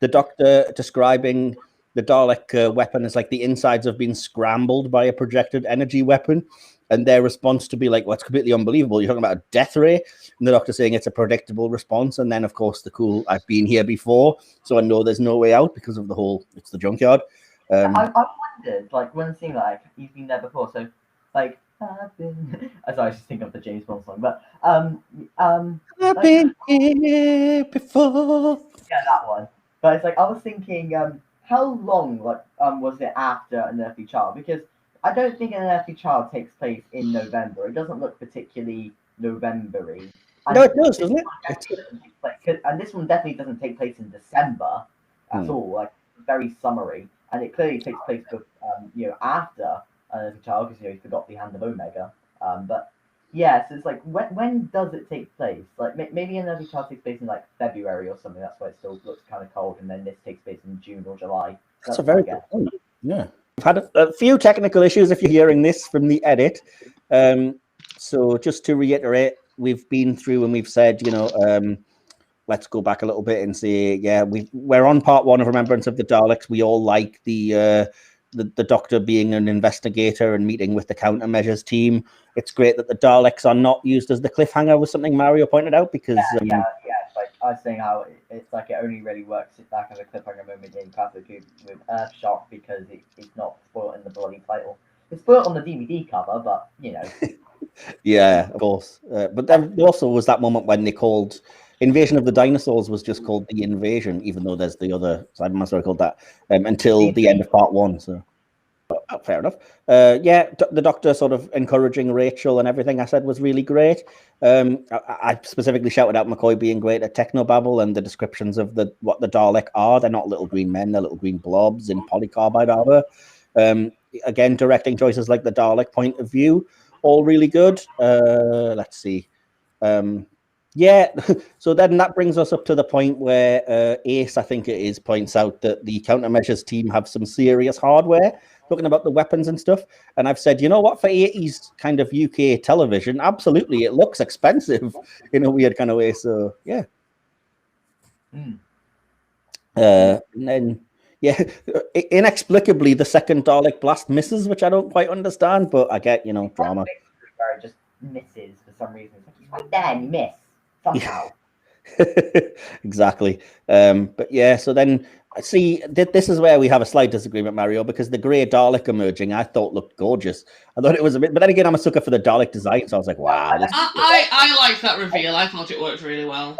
the Doctor describing the Dalek weapon is like the insides have been scrambled by a projected energy weapon, and their response to be like, well, it's completely unbelievable. You're talking about a death ray, and the Doctor saying it's a predictable response, and then of course the cool, I've been here before, so I know there's no way out because of the whole, it's the junkyard. I wondered, like when seeing like he's been there before, so like I've been. Sorry, I was just thinking of the James Bond song, but I've been here before. Yeah, that one. But it's like I was thinking. How long was it after An Earthly Child? Because I don't think An Earthly Child takes place in November. It doesn't look particularly November-y. No, it does, doesn't it? And this one definitely doesn't take place in December at all. Like very summery, and it clearly takes place after An Earthly Child because he forgot the Hand of Omega. But yeah, so it's like when does it take place? Like maybe An Earthly Child takes place in like February or something. That's why it still looks kind of cold, and then this takes place in June or July. That's a very good point. Yeah, we've had a few technical issues if you're hearing this from the edit. So just to reiterate, we've been through and we've said, let's go back a little bit and say, yeah, we're on part 1 of Remembrance of the Daleks. We all like the Doctor being an investigator and meeting with the countermeasures team. It's great that the Daleks are not used as the cliffhanger, was something Mario pointed out, because yeah. Like I was saying, how it's like it only really works back as a cliffhanger moment in Classic with Earthshock because it's not spoiled in the bloody title. It's spoiled on the DVD cover, but Yeah, of course. But then there also was that moment when they called Invasion of the Dinosaurs was just called The Invasion, even though there's the other Cyberman story called that, until the end of part 1. So fair enough. The Doctor sort of encouraging Rachel and everything I said was really great. I specifically shouted out McCoy being great at technobabble and the descriptions of what the Dalek are. They're not little green men, they're little green blobs in polycarbide armor. Again, directing choices like the Dalek point of view, all really good. Let's see. So then that brings us up to the point where Ace, I think it is, points out that the countermeasures team have some serious hardware, talking about the weapons and stuff. And I've said, you know what, for 80s kind of UK television, absolutely, it looks expensive in a weird kind of way. So, yeah. And then, inexplicably, the second Dalek blast misses, which I don't quite understand, but I get, drama. It just misses for some reason. It's like, he's right there and you miss somehow. Exactly. But yeah, so then see, this is where we have a slight disagreement, Mario, because the grey Dalek emerging I thought looked gorgeous. I thought it was a bit, but then again, I'm a sucker for the Dalek design, so I was like, wow. I liked that reveal. I thought it worked really well.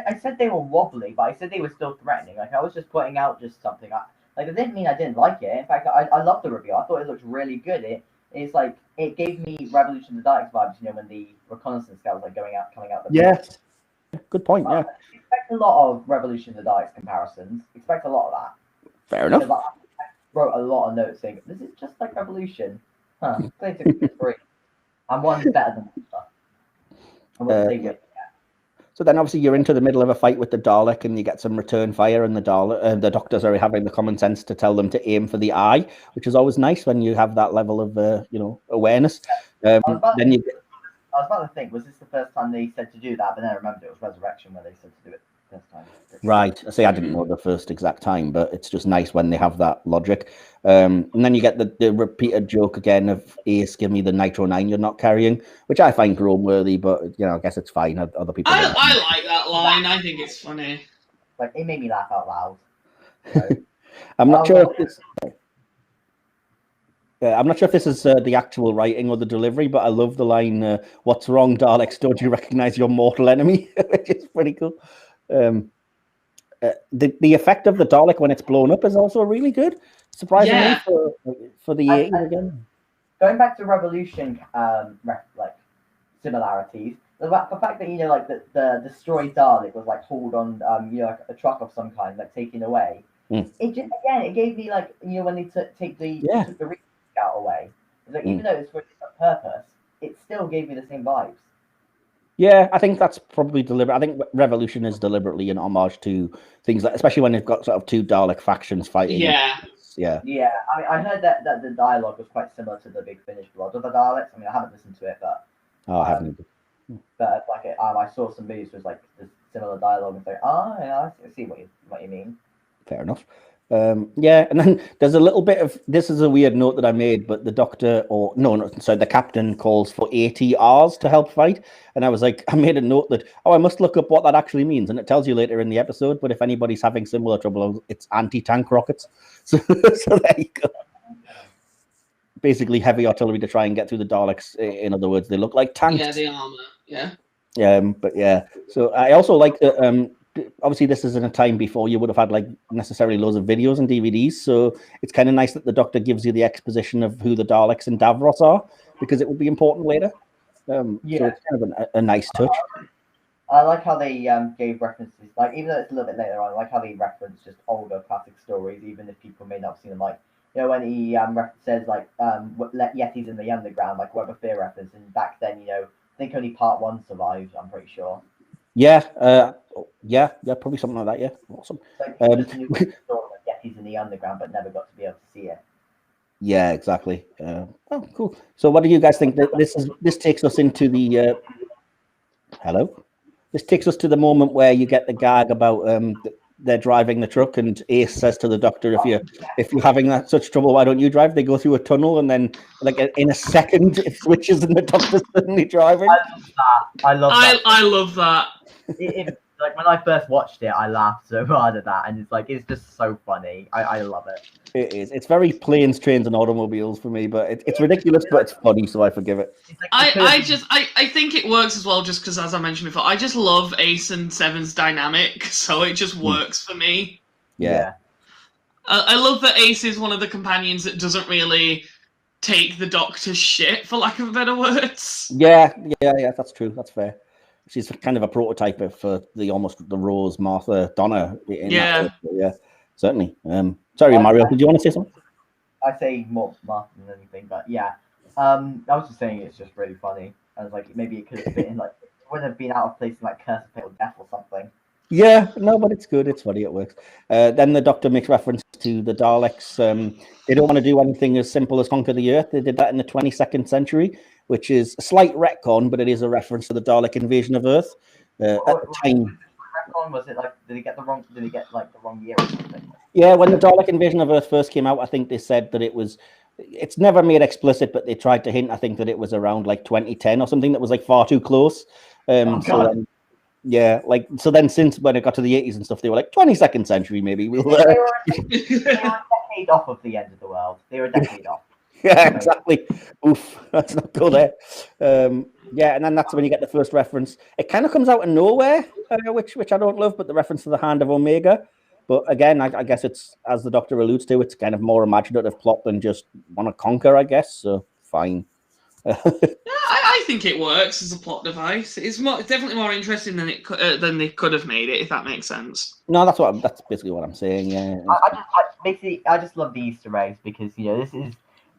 I said they were wobbly, but I said they were still threatening. Like, I was just putting out just something. I didn't mean I didn't like it. In fact, I loved the reveal. I thought it looked really good. It's like, it gave me Revolution of the Daleks vibes, when the reconnaissance scout was like coming out the Yes. Good point, yeah. Expect a lot of Revolution of the Daleks comparisons. Expect a lot of that. Fair enough. I wrote a lot of notes saying, this is just like Revolution. Play 63. And one's better than the other. So then obviously you're into the middle of a fight with the Dalek and you get some return fire and the Doctors are having the common sense to tell them to aim for the eye, which is always nice when you have that level of, awareness. I was about to think, was this the first time they said to do that? But then I remembered it was Resurrection where they said to do it the first time. Right. I say I didn't know the first exact time, but it's just nice when they have that logic. And then you get the repeated joke again of Ace, give me the Nitro 9 you're not carrying, which I find groan-worthy, but, I guess it's fine. Other people I like that line. I think it's funny. Like, it made me laugh out loud. So. I'm not sure if this... I'm not sure if this is the actual writing or the delivery, but I love the line, what's wrong, Daleks? Don't you recognize your mortal enemy? Which is pretty cool. The effect of the Dalek when it's blown up is also really good, surprisingly, for the 80s again. Going back to Revolution, similarities, the fact that, the destroyed Dalek was, hauled on, a truck of some kind, taken away, it just, again, it gave me, when they took the out away. It's even though it's for a different purpose, it still gave me the same vibes. Yeah, I think that's probably deliberate. I think Revolution is deliberately an homage to things especially when they've got sort of two Dalek factions fighting. Yeah. I mean, I heard that the dialogue was quite similar to the Big Finish Blood of the Daleks. I mean, I haven't listened to it, but I haven't. But I saw some videos with this similar dialogue and I see what you mean. Fair enough. And then there's a little bit of, this is a weird note that I made, but the Doctor, the Captain calls for ATRs to help fight, and I was like, I made a note that, I must look up what that actually means, and it tells you later in the episode, but if anybody's having similar trouble, it's anti-tank rockets. So there you go. Basically heavy artillery to try and get through the Daleks. In other words, they look like tanks. Yeah, the armor, yeah. But yeah, so I also like that, obviously this is in a time before you would have had necessarily loads of videos and DVDs, so it's kind of nice that the Doctor gives you the exposition of who the Daleks and Davros are, because it would be important later. So it's kind of a nice touch. I like how they gave references, even though it's a little bit later on, I like how they reference just older classic stories, even if people may not have seen them. When he says let Yetis in the underground, Web of Fear reference, and back then, I think only part 1 survived, I'm pretty sure. Yeah, probably something like that. Yeah, awesome. Yetis in the underground, but never got to be able to see it. Yeah, exactly. Cool. So, what do you guys think? This takes us into the hello. This takes us to the moment where you get the gag about they're driving the truck, and Ace says to the Doctor, "If you're having that such trouble, why don't you drive?" They go through a tunnel, and then in a second, it switches, and the Doctor's suddenly driving. I love that. I love that. It like when I first watched it, I laughed so hard at that, and it's just so funny. I love it. It is. It's very planes, trains, and automobiles for me, but it's ridiculous, but it's funny, so I forgive it. It's like, it could've I think it works as well, just because, as I mentioned before, I just love Ace and Seven's dynamic, so it just works for me. Yeah. I love that Ace is one of the companions that doesn't really take the Doctor's shit, for lack of better words. Yeah, that's true. That's fair. She's kind of a prototype for the Rose, Martha, Donna. Yeah. Yeah, certainly. Sorry, Mario, did you want to say something? I say more Martha than anything, but yeah. I was just saying it's just really funny. I was like, maybe it could have been like, it wouldn't have been out of place in like Curse of Fatal Death or something. Yeah, no, but it's good. It's funny. It works. Then the Doctor makes reference to the Daleks. They don't want to do anything as simple as conquer the Earth. They did that in the 22nd century, which is a slight retcon, but it is a reference to the Dalek invasion of Earth. At the time, Was it like did they get the wrong year or something? yeah, when the Dalek invasion of Earth first came out, I think they said that it was. It's never made explicit, but they tried to hint. I think that it was around like 2010 or something that was like far too close. Yeah, like so. Then since when it got to the 80s and stuff, they were like 22nd century, maybe. They were a decade off of the end of the world. They were a decade off. Yeah, exactly. Oof, let's not go there. Yeah, and then that's when you get the first reference. It kind of comes out of nowhere, which I don't love, but the reference to the Hand of Omega. But again, I guess it's, as the Doctor alludes to, it's kind of more imaginative plot than just want to conquer, I guess. So fine. Yeah, I think it works as a plot device. It's definitely more interesting than than they could have made it, if that makes sense. No, that's basically what I'm saying. Yeah. I just love the Easter eggs because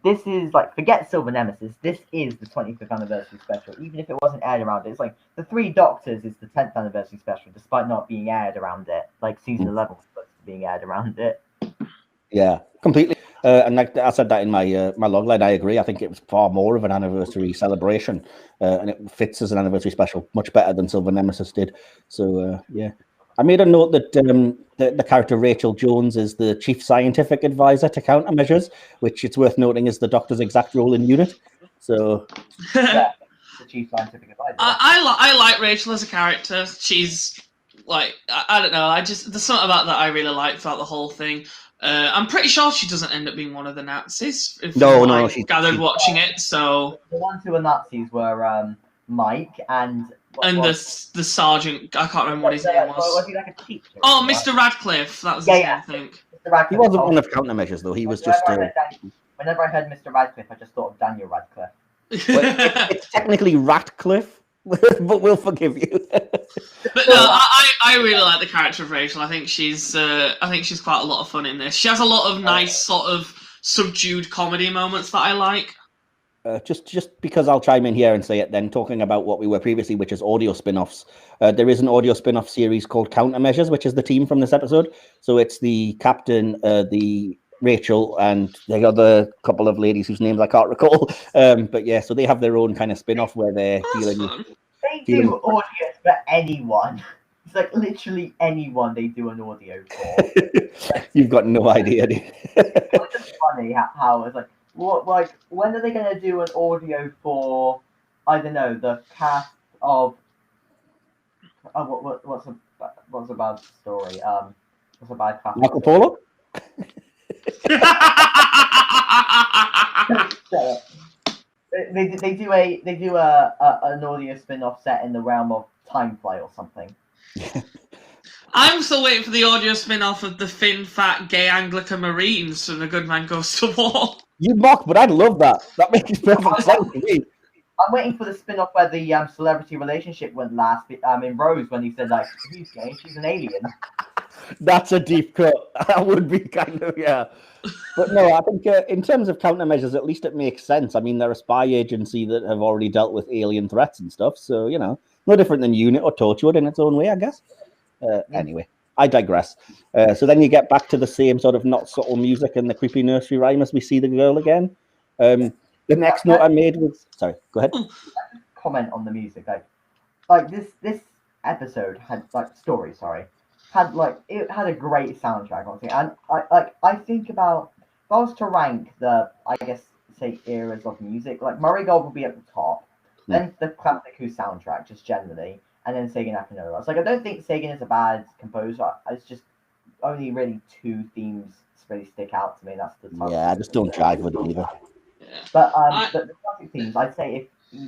this is like, forget Silver Nemesis. This is the 25th anniversary special. Even if it wasn't aired around it, it's like the Three Doctors is the 10th anniversary special, despite not being aired around it. Like season 11 was being aired around it. Yeah, completely. And like I said that in my logline, I agree. I think it was far more of an anniversary celebration, and it fits as an anniversary special much better than Silver Nemesis did. So yeah, I made a note that the character Rachel Jones is the chief scientific advisor to countermeasures, which it's worth noting is the Doctor's exact role in Unit. So yeah, the chief scientific advisor. I like Rachel as a character. She's like, I don't know. There's something about that I really like throughout the whole thing. I'm pretty sure she doesn't end up being one of the Nazis. No, she gathered watching it. So the ones who were Nazis were Mike and the sergeant. I can't remember what his name was. Was he like a teacher? Oh, Mr. Radcliffe. That was his name, I think. Mr. Radcliffe. He wasn't one of countermeasures, though. He was just. Whenever I heard Mr. Radcliffe, I just thought of Daniel Radcliffe. Well, it's technically Ratcliffe, but we'll forgive you. But no, I really like the character of Rachel. I think she's quite a lot of fun in this. She has a lot of nice sort of subdued comedy moments that I like. Just because I'll chime in here and say it then, talking about what we were previously, which is audio spin-offs. There is an audio spin-off series called Countermeasures, which is the team from this episode. So it's the captain, the Rachel, and the other couple of ladies whose names I can't recall. But yeah, so they have their own kind of spin-off where they're dealing with... They do audio for anyone. It's like literally anyone they do an audio for. You've got no idea, dude. It's just funny how it's like, when are they going to do an audio for, I don't know, the cast of, what's a bad story? What's a bad cast? Marco Polo? They do an audio spin-off set in the realm of Timefly or something. I'm still waiting for the audio spin-off of the Finn Fat Gay Anglican Marines from The Good Man Goes to War. You mock, but I'd love that. That makes perfect sense to me. I'm waiting for the spin-off where the celebrity relationship went last in Rose when he said, like, he's gay, she's an alien. That's a deep cut. That would be kind of, yeah. But no, I think in terms of countermeasures, at least it makes sense. I mean, they're a spy agency that have already dealt with alien threats and stuff. So, no different than Unit or Torchwood in its own way, I guess. Anyway, I digress. So then you get back to the same sort of not subtle music and the creepy nursery rhyme as we see the girl again. The next note I made was... Sorry, go ahead. Comment on the music. Like this episode had, like, story, sorry. It had a great soundtrack, honestly. And I think about, if I was to rank the, I guess, say, eras of music, like Murray Gold would be at the top, then the classic Who soundtrack, just generally, and then Sagan Akinora. So like, I don't think Sagan is a bad composer. It's just only really 2 themes really stick out to me. That's the type. Yeah, I just don't jive with it either. Yeah. But the classic themes, I'd say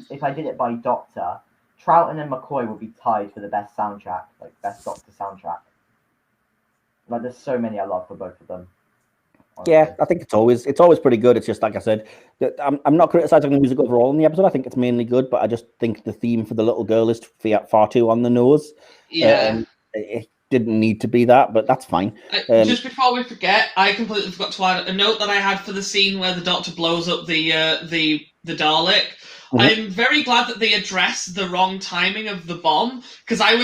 if I did it by Doctor, Troughton and McCoy would be tied for the best soundtrack, like best Doctor soundtrack. Like there's so many I love for both of them. Honestly. Yeah, I think it's always pretty good. It's just like I said, I'm not criticizing the music overall in the episode. I think it's mainly good, but I just think the theme for the little girl is far too on the nose. Yeah. It didn't need to be that, but that's fine. Just before we forget, I completely forgot to add a note that I had for the scene where the Doctor blows up the Dalek. Mhm. I'm very glad that they addressed the wrong timing of the bomb, because I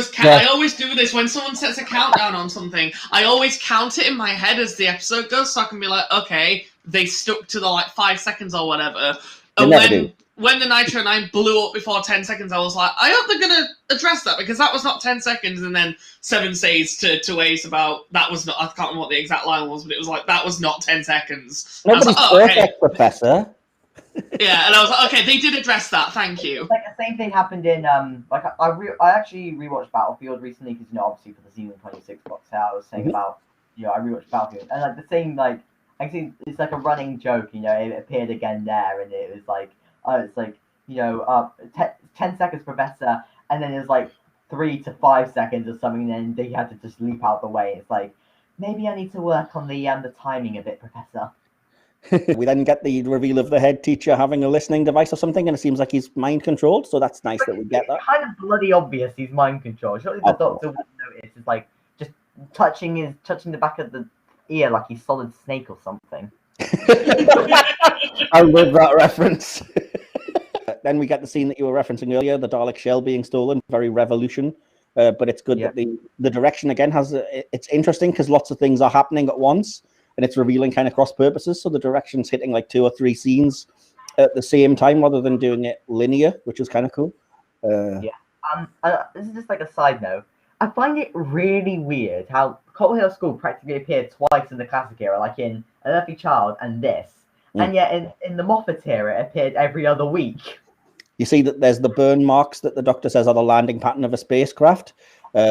always do this when someone sets a countdown on something. I always count it in my head as the episode goes, so I can be like, okay, they stuck to the 5 seconds or whatever. And when the Nitro 9 blew up before 10 seconds, I was like, I hope they're going to address that, because that was not 10 seconds. And then Seven says to Ace about, that was not, I can't remember what the exact line was, but it was like, that was not 10 seconds. Nobody's perfect, Professor. Yeah, and I was like, okay, they did address that, thank you. Like the same thing happened in I actually rewatched Battlefield recently because obviously for the season 26 box set I was saying about I rewatched Battlefield and like the same actually it's like a running joke, it appeared again there and it was like it's like 10 seconds Professor, and then it was like 3 to 5 seconds or something, and then they had to just leap out the way. It's like, maybe I need to work on the timing a bit, Professor. We then get the reveal of the head teacher having a listening device or something, and it seems like he's mind controlled. So that's nice that we get that. It's kind of bloody obvious he's mind controlled. Surely the Doctor wouldn't notice. It's like just touching the back of the ear like he's Solid Snake or something. I love that reference. Then we get the scene that you were referencing earlier, the Dalek shell being stolen. Very Revolution. But it's good that the direction again it's interesting because lots of things are happening at once. And it's revealing kind of cross purposes, so the direction's hitting like 2 or 3 scenes at the same time, rather than doing it linear, which is kind of cool. This is just like a side note. I find it really weird how Cold Hill School practically appeared twice in the classic era, like in An Earthly Child and this, and yet in the Moffat era, it appeared every other week. You see that there's the burn marks that the Doctor says are the landing pattern of a spacecraft.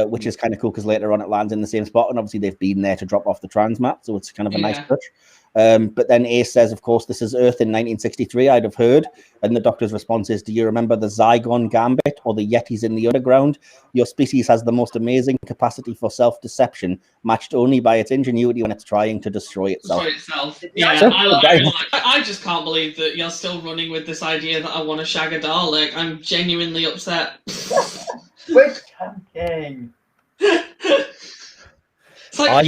Which is kind of cool because later on it lands in the same spot, and obviously they've been there to drop off the transmat, so it's kind of a nice touch. But then Ace says, of course, this is Earth in 1963, I'd have heard. And the Doctor's response is, do you remember the Zygon Gambit or the Yetis in the underground? Your species has the most amazing capacity for self-deception, matched only by its ingenuity when it's trying to destroy itself. Yeah, I just can't believe that you're still running with this idea that I want to shag a Dalek. I'm genuinely upset. Which king? It's like,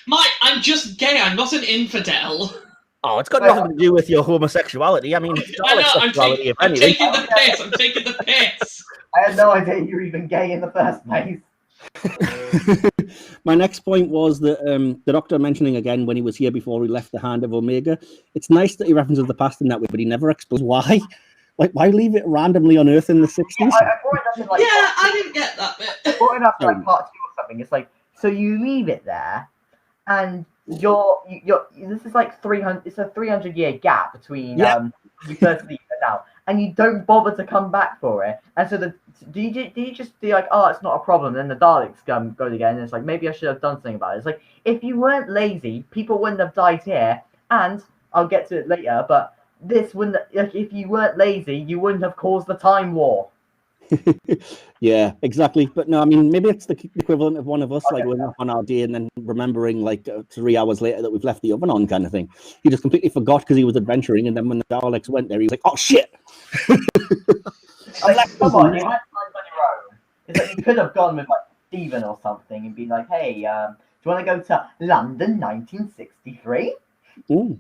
Mike, I'm just gay. I'm not an infidel. Oh, it's got nothing to do with your homosexuality. I mean, I know, I'm taking the piss. I had no idea you were even gay in the first place. My next point was that the Doctor mentioning again when he was here before he left the Hand of Omega. It's nice that he references the past in that way, but he never explains why. Like, why leave it randomly on Earth in the 60s? I brought it up in, I didn't get that bit. I brought it up in part 2 or something. It's like, so you leave it there, and you're this is like 300. It's a 300-year gap between you first leave it now, and you don't bother to come back for it. And so do you just be like, oh, it's not a problem? Then the Daleks go again, and it's like, maybe I should have done something about it. It's like, if you weren't lazy, people wouldn't have died here. And I'll get to it later, but this wouldn't, like, if you weren't lazy, you wouldn't have caused the Time War. Yeah, exactly. But no, I mean, maybe it's the equivalent of one of us, like we're up on our day and then remembering like 3 hours later that we've left the oven on, kind of thing. He just completely forgot because he was adventuring, and then when the Daleks went there, he was like, "Oh shit!" Like, come on, you had plans on your own. It's like you could have gone with like Stephen or something and be like, "Hey, do you want to go to London, 1963?" Ooh.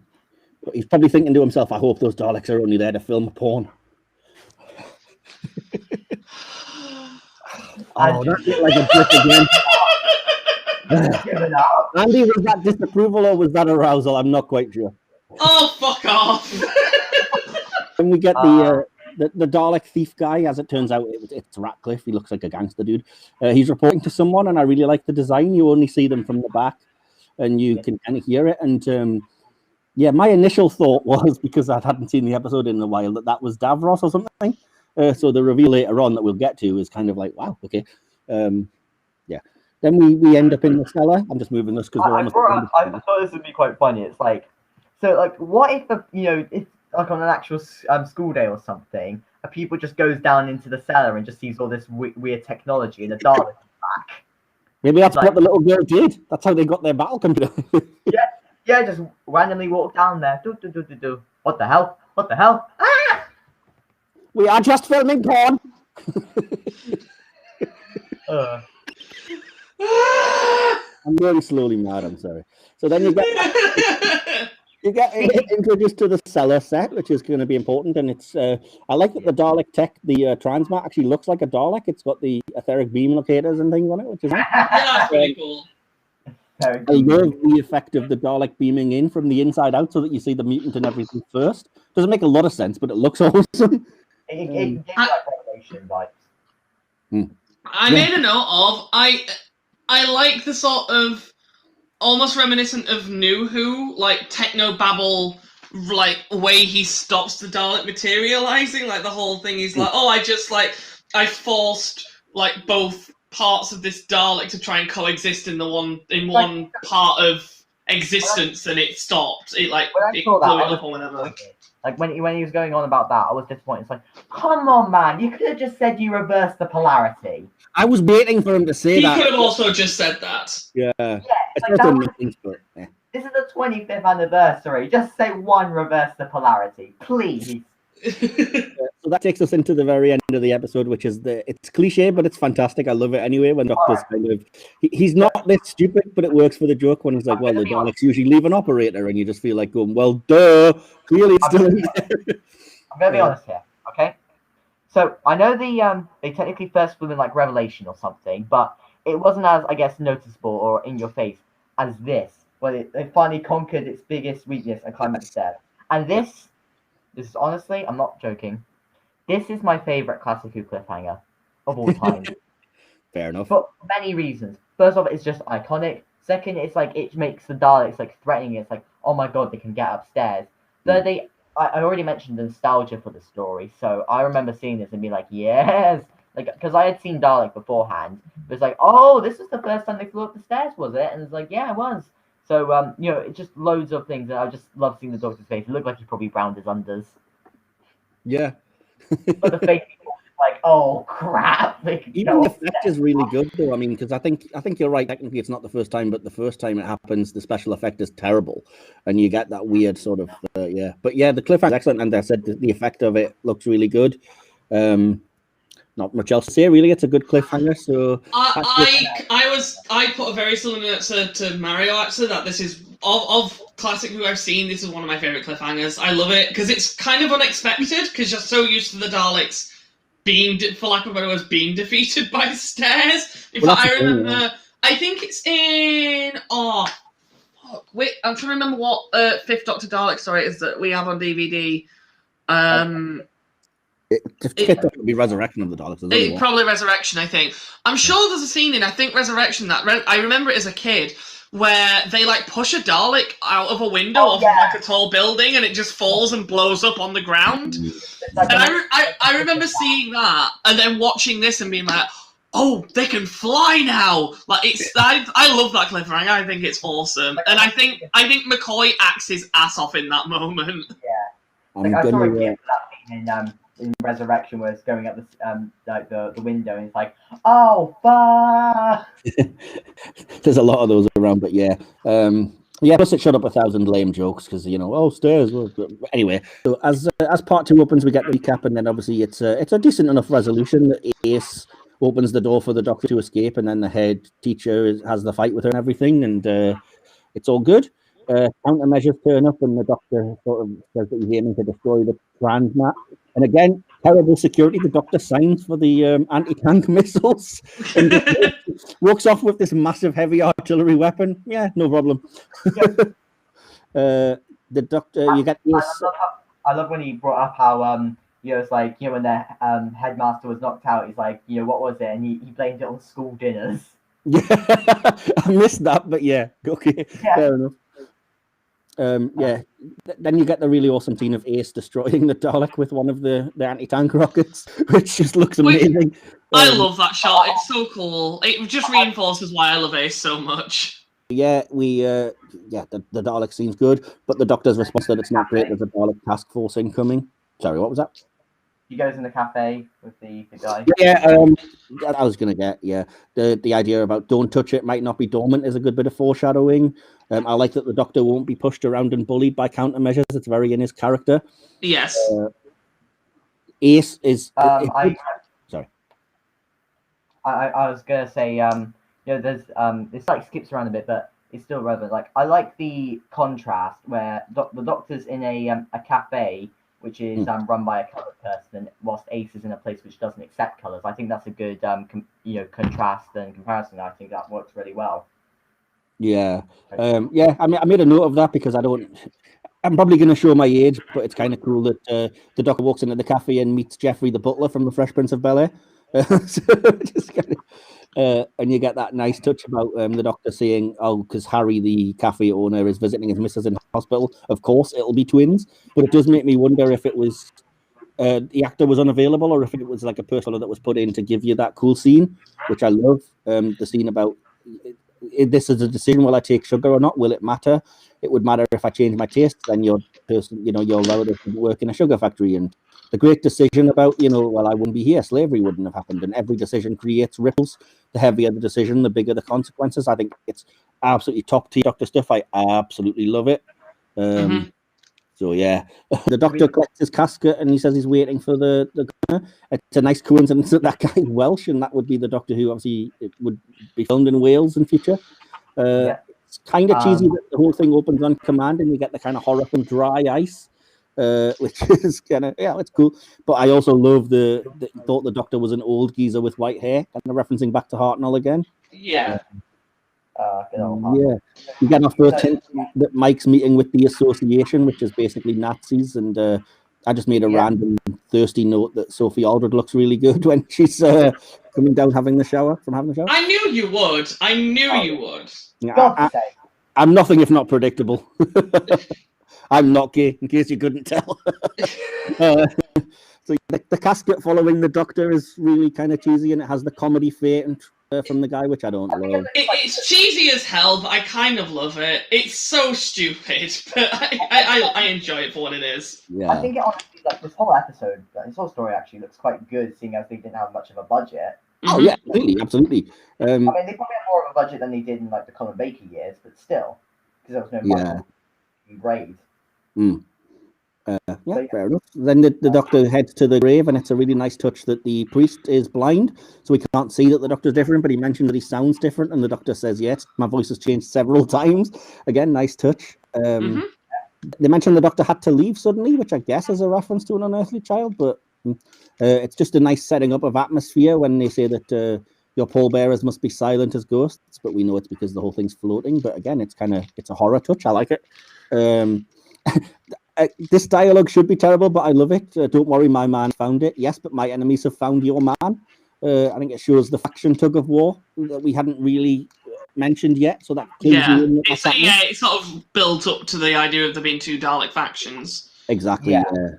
He's probably thinking to himself, I hope those Daleks are only there to film porn. Oh, that looked like a drip again. Andy, was that disapproval or was that arousal? I'm not quite sure. Oh, fuck off. And we get the Dalek thief guy, as it turns out, it's Ratcliffe. He looks like a gangster dude. He's reporting to someone, and I really like the design. You only see them from the back, and you can kind of hear it. And my initial thought was, because I hadn't seen the episode in a while, that was Davros or something. So the reveal later on that we'll get to is kind of like, wow, okay. Yeah. Then we end up in the cellar. I'm just moving this because we're almost. I thought this would be quite funny. It's like, so like, what if it's like on an actual school day or something, people just goes down into the cellar and just sees all this weird technology and the Daleks back. Maybe that's what the little girl did. That's how they got their battle computer. Yeah, just randomly walk down there. Do. What the hell? What the hell? Ah! We are just filming porn. I'm going slowly mad. I'm sorry. So then you get introduced to the cellar set, which is going to be important, and it's. I like that the Dalek tech, the transmat, actually looks like a Dalek. It's got the etheric beam locators and things on it, which is nice. That's pretty cool. I love the effect of the Dalek beaming in from the inside out, so that you see the mutant and everything first. Doesn't make a lot of sense, but it looks awesome. It gives like Revelation vibes. I made a note of I like the sort of almost reminiscent of New Who, like techno babble, like way he stops the Dalek materializing. Like the whole thing is like, oh, I forced like both parts of this Dalek to try and coexist in one part of existence, and it stopped. It like it blew it up or whatever. Like when he was going on about that, I was disappointed. It's like, come on, man, you could have just said you reversed the polarity. I was waiting for him to say that. He could have also just said that. Yeah. It's like this is the 25th anniversary. Just say one, reverse the polarity, please. So that takes us into the very end of the episode, which is it's cliche, but it's fantastic. I love it anyway. When Doctor's kind of he's not this stupid, but it works for the joke when he's like, well, the Daleks usually leave an operator, and you just feel like going, well, duh, clearly it's still in there. I'm gonna be honest here, okay? So I know they technically first flew in like Revelation or something, but it wasn't as, I guess, noticeable or in your face as this, when it finally conquered its biggest weakness and climbed up the stairs. And this is honestly, I'm not joking. This is my favorite Classic Who cliffhanger of all time. Fair enough. For many reasons. First off, it's just iconic. Second, it's like it makes the Daleks like threatening. It's like, oh my god, they can get upstairs. Thirdly, I already mentioned the nostalgia for the story, so I remember seeing this and being like, yes, like because I had seen Dalek beforehand. But it's like, oh, this is the first time they flew up the stairs, was it? And it's like, yeah, it was. So it's just loads of things, and I just love seeing the Doctor's face. It looked like he probably browned his unders. Yeah. But the face was like, oh crap! Even the effect is really good, though. I mean, because I think you're right. Technically, it's not the first time, but the first time it happens, the special effect is terrible, and you get that weird sort of yeah. But yeah, the cliffhanger is excellent, and I said the effect of it looks really good. Not much else to say, really. It's a good cliffhanger. So I put a very similar note to Mario actually, that this is of Classic Who I've seen. This is one of my favorite cliffhangers. I love it because it's kind of unexpected because you're so used to the Daleks being, for lack of a better words, being defeated by stairs. In fact, I remember. I think it's in. Oh, fuck, wait! I'm trying to remember what Fifth Doctor Dalek story it is that we have on DVD. It would be Resurrection of the Daleks. Probably Resurrection, I think. I'm sure there's a scene in, I think, Resurrection that I remember it as a kid where they like push a Dalek out of a window off of like a tall building and it just falls and blows up on the ground. And I remember seeing that and then watching this and being like, oh, they can fly now! Like I love that cliffhanger. I think it's awesome, and I think McCoy acts his ass off in that moment. Yeah, like, I saw a gif of that scene in Resurrection where it's going up the window and it's like, oh fuck. There's a lot of those around, but yeah. Plus it shut up 1,000 lame jokes because stairs. Anyway, so as part 2 opens, we get the recap, and then obviously it's a decent enough resolution. Ace opens the door for the Doctor to escape, and then the head teacher has the fight with her and everything, and it's all good. Countermeasures turn up, and the Doctor sort of says that he's aiming to destroy the transmat. And again, terrible security. The Doctor signs for the anti-tank missiles and walks off with this massive heavy artillery weapon. Yeah, no problem. Yep. The Doctor, you get this. I love when he brought up how it's like when the headmaster was knocked out. He's like, what was it? And he blamed it on school dinners. Yeah, I missed that, but yeah, okay, fair enough. Yeah. Then you get the really awesome scene of Ace destroying the Dalek with one of the anti-tank rockets, which just looks amazing. I love that shot. It's so cool. It just reinforces why I love Ace so much. Yeah, the Dalek seems good, but the Doctor's response that it's not great. There's a Dalek task force incoming. Sorry, what was that? He goes in the cafe with the guy. I was gonna get the idea about don't touch it might not be dormant is a good bit of foreshadowing. I like that the Doctor won't be pushed around and bullied by countermeasures. It's very in his character. Yes. Ace is. Sorry. I was gonna say there's it's like skips around a bit, but it's still relevant. Like I like the contrast where the Doctor's in a cafe, which is run by a coloured person, whilst Ace is in a place which doesn't accept colours. I think that's a good contrast and comparison. I think that works really well. Yeah. I mean, I made a note of that because I'm probably going to show my age, but it's kind of cool that the Doctor walks into the cafe and meets Jeffrey the butler from the Fresh Prince of Bel-Air. And you get that nice touch about the Doctor saying, because Harry, the cafe owner, is visiting his missus in hospital. Of course, it'll be twins. But it does make me wonder if it was the actor was unavailable or if it was like a person that was put in to give you that cool scene, which I love. The scene about this is a decision: will I take sugar or not? Will it matter? It would matter if I change my taste. Then your person, your relative would work in a sugar factory. And the great decision about, well, I wouldn't be here. Slavery wouldn't have happened. And every decision creates ripples. The heavier the decision, the bigger the consequences. I think it's absolutely top tier Doctor stuff. I absolutely love it. So yeah, the Doctor collects his casket and he says he's waiting for the gunner. It's a nice coincidence that guy's Welsh, and that would be the Doctor who obviously would be filmed in Wales in future. It's kind of cheesy that the whole thing opens on command and you get the kind of horror from dry ice, which is kind of it's cool. But I also love thought the Doctor was an old geezer with white hair, kind of referencing back to Hartnell again. Yeah. You get our first hint that Mike's meeting with the association, which is basically Nazis, and I just made a random thirsty note that Sophie Aldred looks really good when she's coming down having the shower. I knew you would. You would. Yeah, I'm nothing if not predictable. I'm not gay, in case you couldn't tell. So the casket following the Doctor is really kind of cheesy, and it has the comedy fate from the guy, which I don't love. It's cheesy as hell, but I kind of love it. It's so stupid, but I enjoy it for what it is. Yeah. I think it honestly, like this whole episode, this whole story actually looks quite good, seeing as they didn't have much of a budget. Oh yeah, absolutely. I mean, they probably had more of a budget than they did in like the Colin Baker years, but still, because there was no money to grade. Fair enough. Then the Doctor heads to the grave, and it's a really nice touch that the priest is blind, so we can't see that the Doctor's different, but he mentioned that he sounds different, and the Doctor says, yes, my voice has changed several times. Again, nice touch. They mentioned the Doctor had to leave suddenly, which I guess is a reference to an unearthly child, but it's just a nice setting up of atmosphere when they say that your pallbearers must be silent as ghosts, but we know it's because the whole thing's floating. But again, it's a horror touch. I like it. This dialogue should be terrible, but I love it. Don't worry, my man found it. Yes, but my enemies have found your man. I think it shows the faction tug of war that we hadn't really mentioned yet. So that it sort of built up to the idea of there being two Dalek factions. Exactly,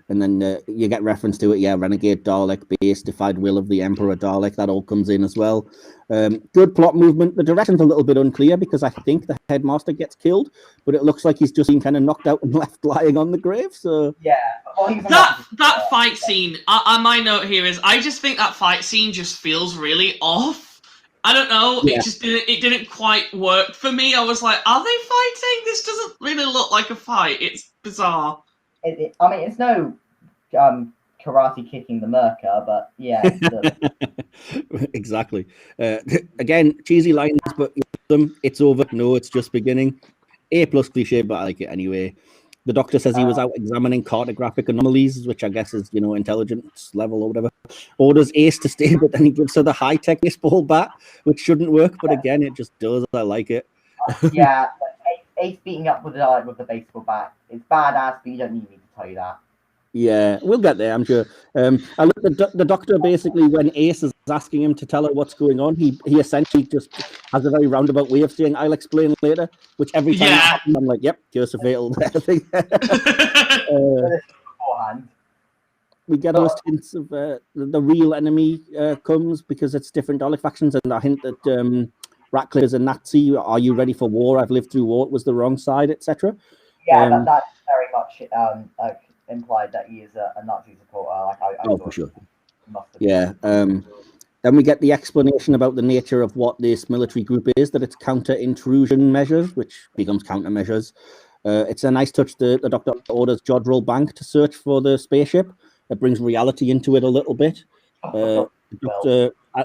and then you get reference to it. Renegade Dalek base, defied will of the Emperor Dalek. That all comes in as well. Good plot movement. The direction's a little bit unclear because I think the headmaster gets killed, but it looks like he's just been kind of knocked out and left lying on the grave. So that fight scene. My note here is I just think that fight scene just feels really off. I don't know. Yeah. It didn't quite work for me. I was like, are they fighting? This doesn't really look like a fight. It's bizarre. I mean, it's no karate kicking the Merca, but yeah. Exactly. Again, cheesy lines, but it's over. No, it's just beginning. A+ cliche, but I like it anyway. The Doctor says he was out examining cartographic anomalies, which I guess is, intelligence level or whatever. Orders Ace to stay, but then he gives her the high-tech baseball bat, which shouldn't work, but again, it just does. I like it. Ace beating up with the baseball bat. It's badass, but you don't need me to tell you that. Yeah, we'll get there, I'm sure. I look the Doctor basically, when Ace is asking him to tell her what's going on, he essentially just has a very roundabout way of saying, "I'll explain later," which every time that happens, I'm like, "Yep, curse of fatal." Beforehand. We get those hints of the real enemy comes because it's different Dalek factions, and that hint that Ratcliffe is a Nazi. Are you ready for war? I've lived through war. It was the wrong side, etc. Yeah, that's very much implied that he is a Nazi supporter. Like I for sure. Must have then we get the explanation about the nature of what this military group is, that it's counter-intrusion measures, which becomes countermeasures. It's a nice touch. The Doctor orders Jodrell Bank to search for the spaceship. It brings reality into it a little bit. I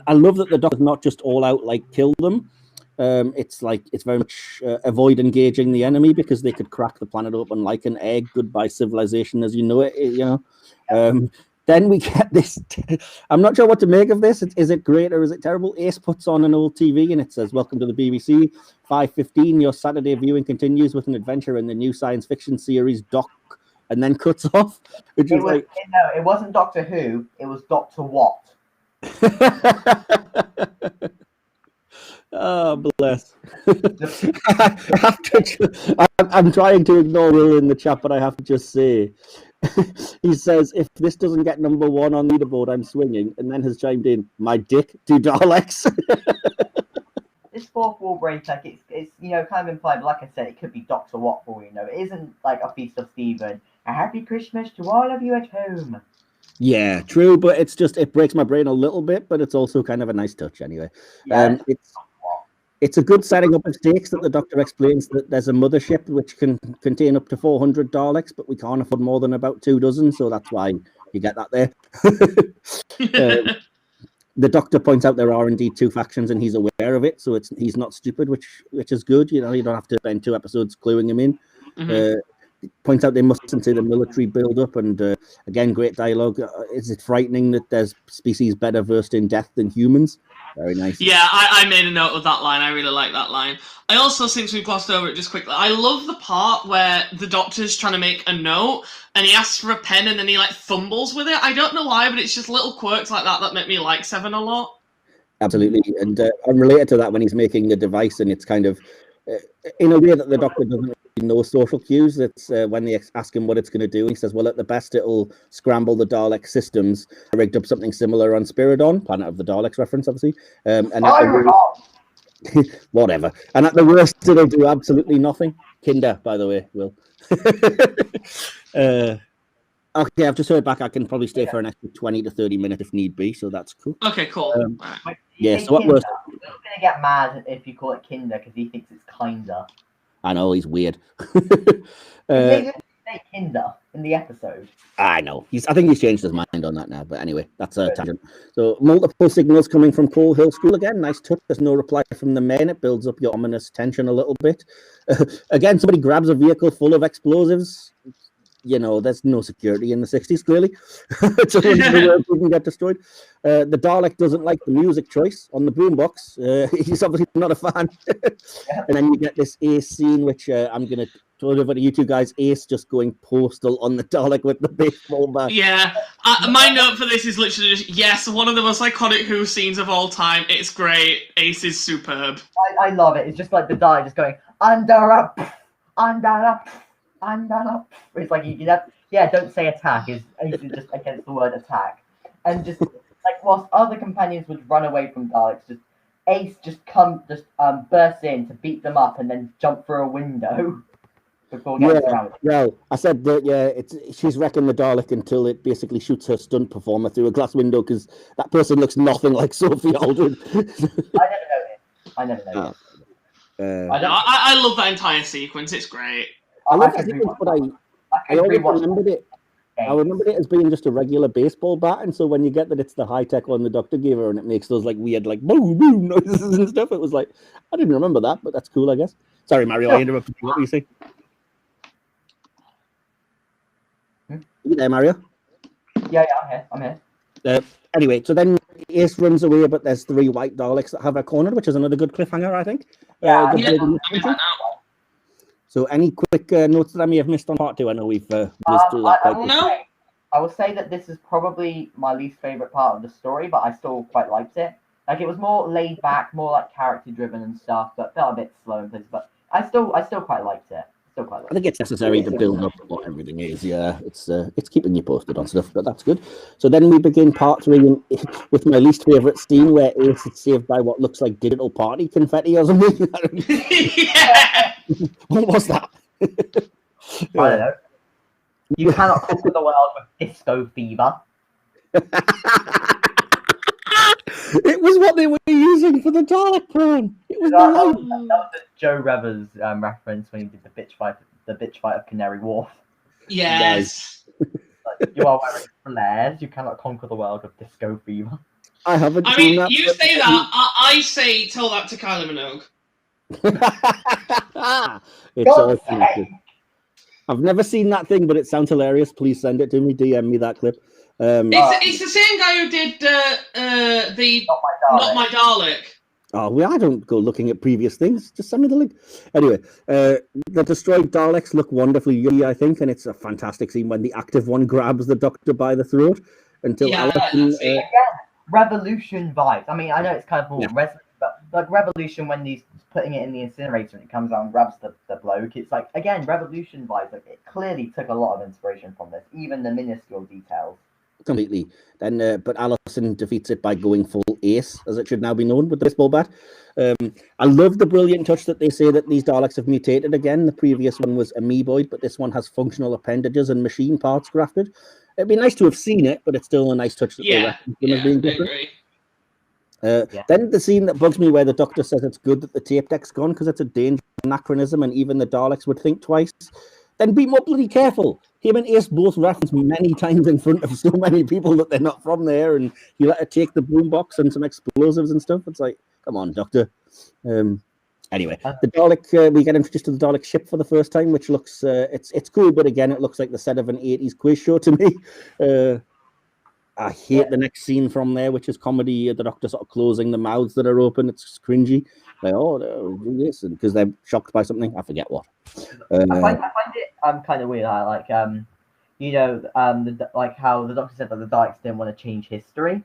love that the Doctor's not just all out like kill them. It's very much avoid engaging the enemy because they could crack the planet open like an egg. Goodbye civilization as you know it. Then we get this. I'm not sure what to make of this. Is it great or is it terrible? Ace puts on an old TV and it says, "Welcome to the BBC. 5:15. Your Saturday viewing continues with an adventure in the new science fiction series Doc," and then cuts off. No, it wasn't Doctor Who. It was Doctor What. Oh, bless. I'm trying to ignore Will in the chat, but I have to just say, he says, "If this doesn't get number 1 on leaderboard, I'm swinging," and then has chimed in, "My dick to Daleks." This fourth wall break, like it's kind of implied, but like I said, it could be Doctor What for you know. It isn't like a Feast of Stephen. A happy Christmas to all of you at home. Yeah, true, but it breaks my brain a little bit, but it's also kind of a nice touch anyway. Yeah, it's a good setting up of stakes that the Doctor explains that there's a mothership which can contain up to 400 Daleks, but we can't afford more than about 2 dozen, so that's why you get that there. The Doctor points out there are indeed 2 factions, and he's aware of it, so he's not stupid, which is good. You don't have to spend 2 episodes cluing him in. Points out they mustn't see the military build up, and again, great dialogue. Is it frightening that there's species better versed in death than humans? Very nice. Yeah, I made a note of that line. I really like that line. I also, since we glossed over it just quickly, I love the part where the Doctor's trying to make a note and he asks for a pen and then he fumbles with it. I don't know why, but it's just little quirks like that make me like Seven a lot. Absolutely, and I'm related to that when he's making the device, and it's kind of in a way that the Doctor doesn't really know social cues. It's when they ask him what it's going to do, he says, "Well, at the best, it'll scramble the Dalek systems." I rigged up something similar on Spiridon, Planet of the Daleks reference, obviously. Whatever. And at the worst, it'll do absolutely nothing. Kinder, by the way, Will. Okay, I've just heard back. I can probably stay for an extra 20 to 30 minutes if need be, so that's cool. Okay, cool. So what was? He's going to get mad if you call it Kinder because he thinks it's kinder. I know, he's weird. They didn't say Kinder in the episode. I know. I think he's changed his mind on that now, but anyway, that's a tangent. So multiple signals coming from Coal Hill School again. Nice touch. There's no reply from the men. It builds up your ominous tension a little bit. Again, somebody grabs a vehicle full of explosives. There's no security in the 60s, clearly. So the world can get destroyed. The Dalek doesn't like the music choice on the boombox. He's obviously not a fan. And then you get this Ace scene, which I'm going to throw it over to you two guys. Ace just going postal on the Dalek with the baseball bat. Yeah. My note for this is literally just, yes, one of the most iconic Who scenes of all time. It's great. Ace is superb. I love it. It's just like the Dalek just going, under up. It's like don't say attack. It's just against the word attack, and just like whilst other companions would run away from Daleks, just Ace bursts in to beat them up and then jump through a window before getting surrounded. Well, I said that she's wrecking the Dalek until it basically shoots her stunt performer through a glass window because that person looks nothing like Sophie Aldred. I never know. I love that entire sequence. It's great. I love the sequence, but I always remembered it. I remembered it as being just a regular baseball bat, and so when you get that it's the high tech one the Doctor gave her, and it makes those weird boom boom noises and stuff, it was like I didn't remember that, but that's cool, I guess. Sorry, Mario, I interrupted you. What were you saying? You there, Mario? Yeah, I'm here. Anyway, so then Ace runs away, but there's 3 white Daleks that have her cornered, which is another good cliffhanger, I think. So any quick notes that I may have missed on part 2? I know we've whizzed through that. I will say that this is probably my least favorite part of the story, but I still quite liked it. Like, it was more laid back, more like character driven and stuff, but felt a bit slow in places. But I still quite liked it. I think it's necessary to build up what everything is. Yeah, it's keeping you posted on stuff, but that's good. So then we begin part 3 with my least favorite scene, where Ace is saved by what looks like digital party confetti or something. Yeah. What was that? I don't know. You cannot conquer the world with disco fever. It was what they were using for the Dalek plan. It was That was the Joe Revers reference when he did the bitch fight of Canary Wharf. Yes. Like, you are wearing flares. You cannot conquer the world with disco fever. I haven't I seen mean, that. you say that. I say tell that to Kylie Minogue. It's God's all connected. I've never seen that thing, but it sounds hilarious. Please send it to me. DM me that clip. It's the same guy who did the Not My Dalek. Oh, well, I don't go looking at previous things. Just send me the link. Anyway, the destroyed Daleks look wonderfully yummy, I think, and it's a fantastic scene when the active one grabs the Doctor by the throat until Alison... Revolution vibes. I mean, I know it's kind of more resonant, but like Revolution when he's putting it in the incinerator and it comes out and grabs the bloke, it's like, again, Revolution vibes. Like, it clearly took a lot of inspiration from this, even the minuscule details. Completely. Then, but Alison defeats it by going full Ace, as it should now be known, with the baseball bat. I love the brilliant touch that they say that these Daleks have mutated again. The previous one was amoeboid, but this one has functional appendages and machine parts grafted. It'd be nice to have seen it, but it's still a nice touch that they reference them as being different. Then the scene that bugs me where the Doctor says it's good that the tape deck's gone because it's a dangerous anachronism and even the Daleks would think twice. Then be more bloody careful. Him and Ace both reference many times in front of so many people that they're not from there, and he let her take the boombox and some explosives and stuff. It's like, come on, Doctor. Anyway, the Dalek, we get introduced to the Dalek ship for the first time, which looks, it's cool, but again, it looks like the set of an 80s quiz show to me. I hate the next scene from there, which is comedy. The Doctor sort of closing the mouths that are open. It's cringy. Like, oh, no, do this, because they're shocked by something. I forget what. I find it kind of weird. Like like how the Doctor said that the Daleks didn't want to change history,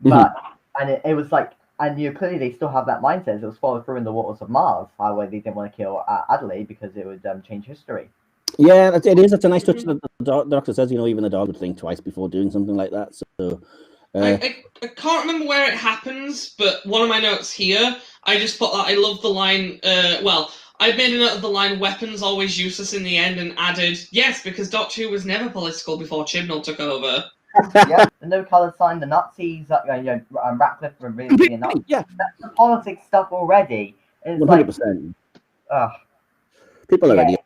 but and it was like, and clearly they still have that mindset. It was followed through in the Waters of Mars, how they didn't want to kill Adelaide because it would change history. Yeah, it is. It's a nice touch that the Doctor says, even the dog would think twice before doing something like that. So I can't remember where it happens, but one of my notes here, I just put that I love the line, I made a note of the line, weapons always useless in the end, and added, yes, because Doctor Who was never political before Chibnall took over. Yeah, the no colour sign, the Nazis, Ratcliffe were really being a Nazi. Yeah. That's the politics stuff already. It's 100%. Like, people are idiots.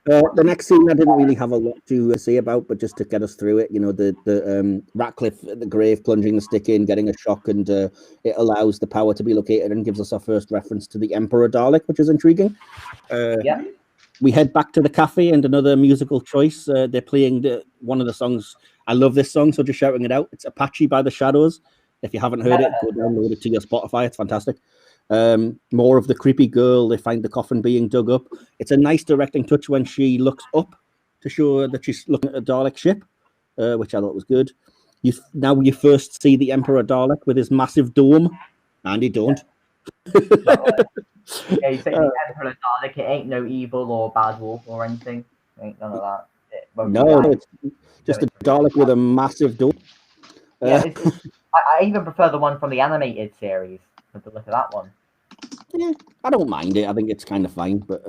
The next scene I didn't really have a lot to say about, but just to get us through it, the Ratcliffe at the grave plunging the stick in, getting a shock, and it allows the power to be located and gives us our first reference to the Emperor Dalek, which is intriguing. We head back to the cafe and another musical choice. They're playing one of the songs. I love this song, so just shouting it out. It's Apache by the Shadows. If you haven't heard it, go download it to your Spotify. It's fantastic. More of the creepy girl. They find the coffin being dug up. It's a nice directing touch when she looks up to show that she's looking at a Dalek ship, which I thought was good. Now you first see the Emperor Dalek with his massive dome, and he don't. Yeah, you say the Emperor Dalek, it ain't no evil or bad wolf or anything. Ain't none of that. No, it's just a Dalek with a massive dome. I even prefer the one from the animated series. Have to look at that one. Yeah, I don't mind it. I think it's kind of fine, but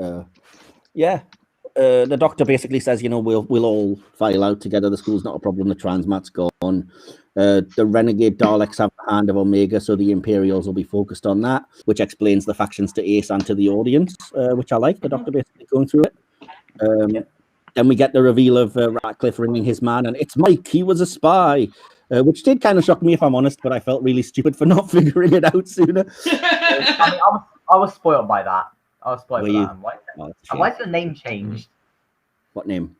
the Doctor basically says, we'll all file out together. The school's not a problem. The transmat's gone. The renegade Daleks have the hand of Omega, so the Imperials will be focused on that, which explains the factions to Ace and to the audience, which I like. The Doctor basically going through it. Then we get the reveal of Ratcliffe ringing his man, and it's Mike. He was a spy. Which did kind of shock me, if I'm honest, but I felt really stupid for not figuring it out sooner. I was spoiled by that. I was spoiled by that. Why is the name changed? What name?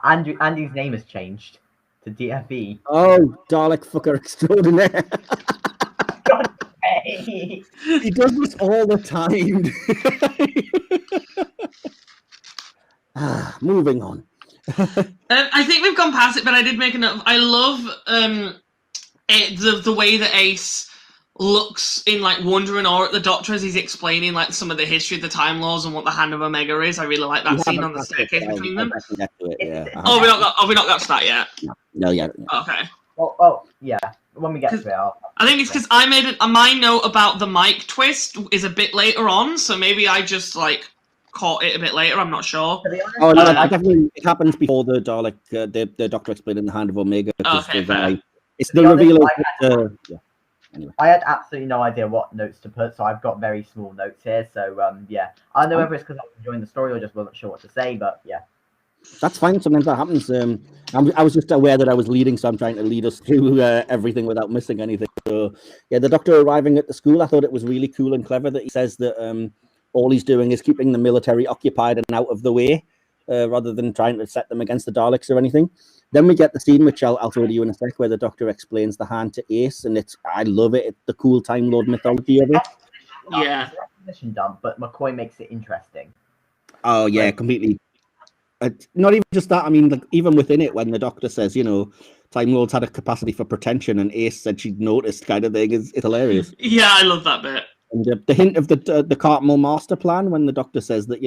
Andy's name has changed to DFE. Oh, Dalek fucker extraordinaire. God, hey. He does this all the time. Moving on. I think we've gone past it, but I did make a note. I love the way that Ace looks in like wonder and awe at the Doctor as he's explaining like some of the history of the Time Lords and what the Hand of Omega is. I really like that scene on the staircase between them. Oh, we not got to that yet. No, yeah. Okay. Oh, yeah. When we get to it, I think it's because I made my note about the mic twist is a bit later on, so maybe I just like caught it a bit later. I'm not sure. Oh no, definitely it happens before the Dalek, the Doctor explaining the Hand of Omega. Okay, fair. It's the reveal of yeah. Anyway. I had absolutely no idea what notes to put, so I've got very small notes here. So yeah, I don't know whether it's because I was enjoying the story or just wasn't sure what to say, but yeah. That's fine. Sometimes that happens. I was just aware that I was leading, so I'm trying to lead us through everything without missing anything. So yeah, the Doctor arriving at the school, I thought it was really cool and clever that he says that all he's doing is keeping the military occupied and out of the way, rather than trying to set them against the Daleks or anything. Then we get the scene, which I'll throw to you in a sec, where the Doctor explains the hand to Ace, and I love it. It's the cool Time Lord mythology of it. Yeah. It's exposition dump, but McCoy makes it interesting. Oh yeah, completely. Not even just that. I mean, like, even within it, when the Doctor says, Time Lords had a capacity for pretension, and Ace said she'd noticed, kind of thing, is hilarious. Yeah, I love that bit. And the hint of the Cartmel master plan, when the Doctor says that,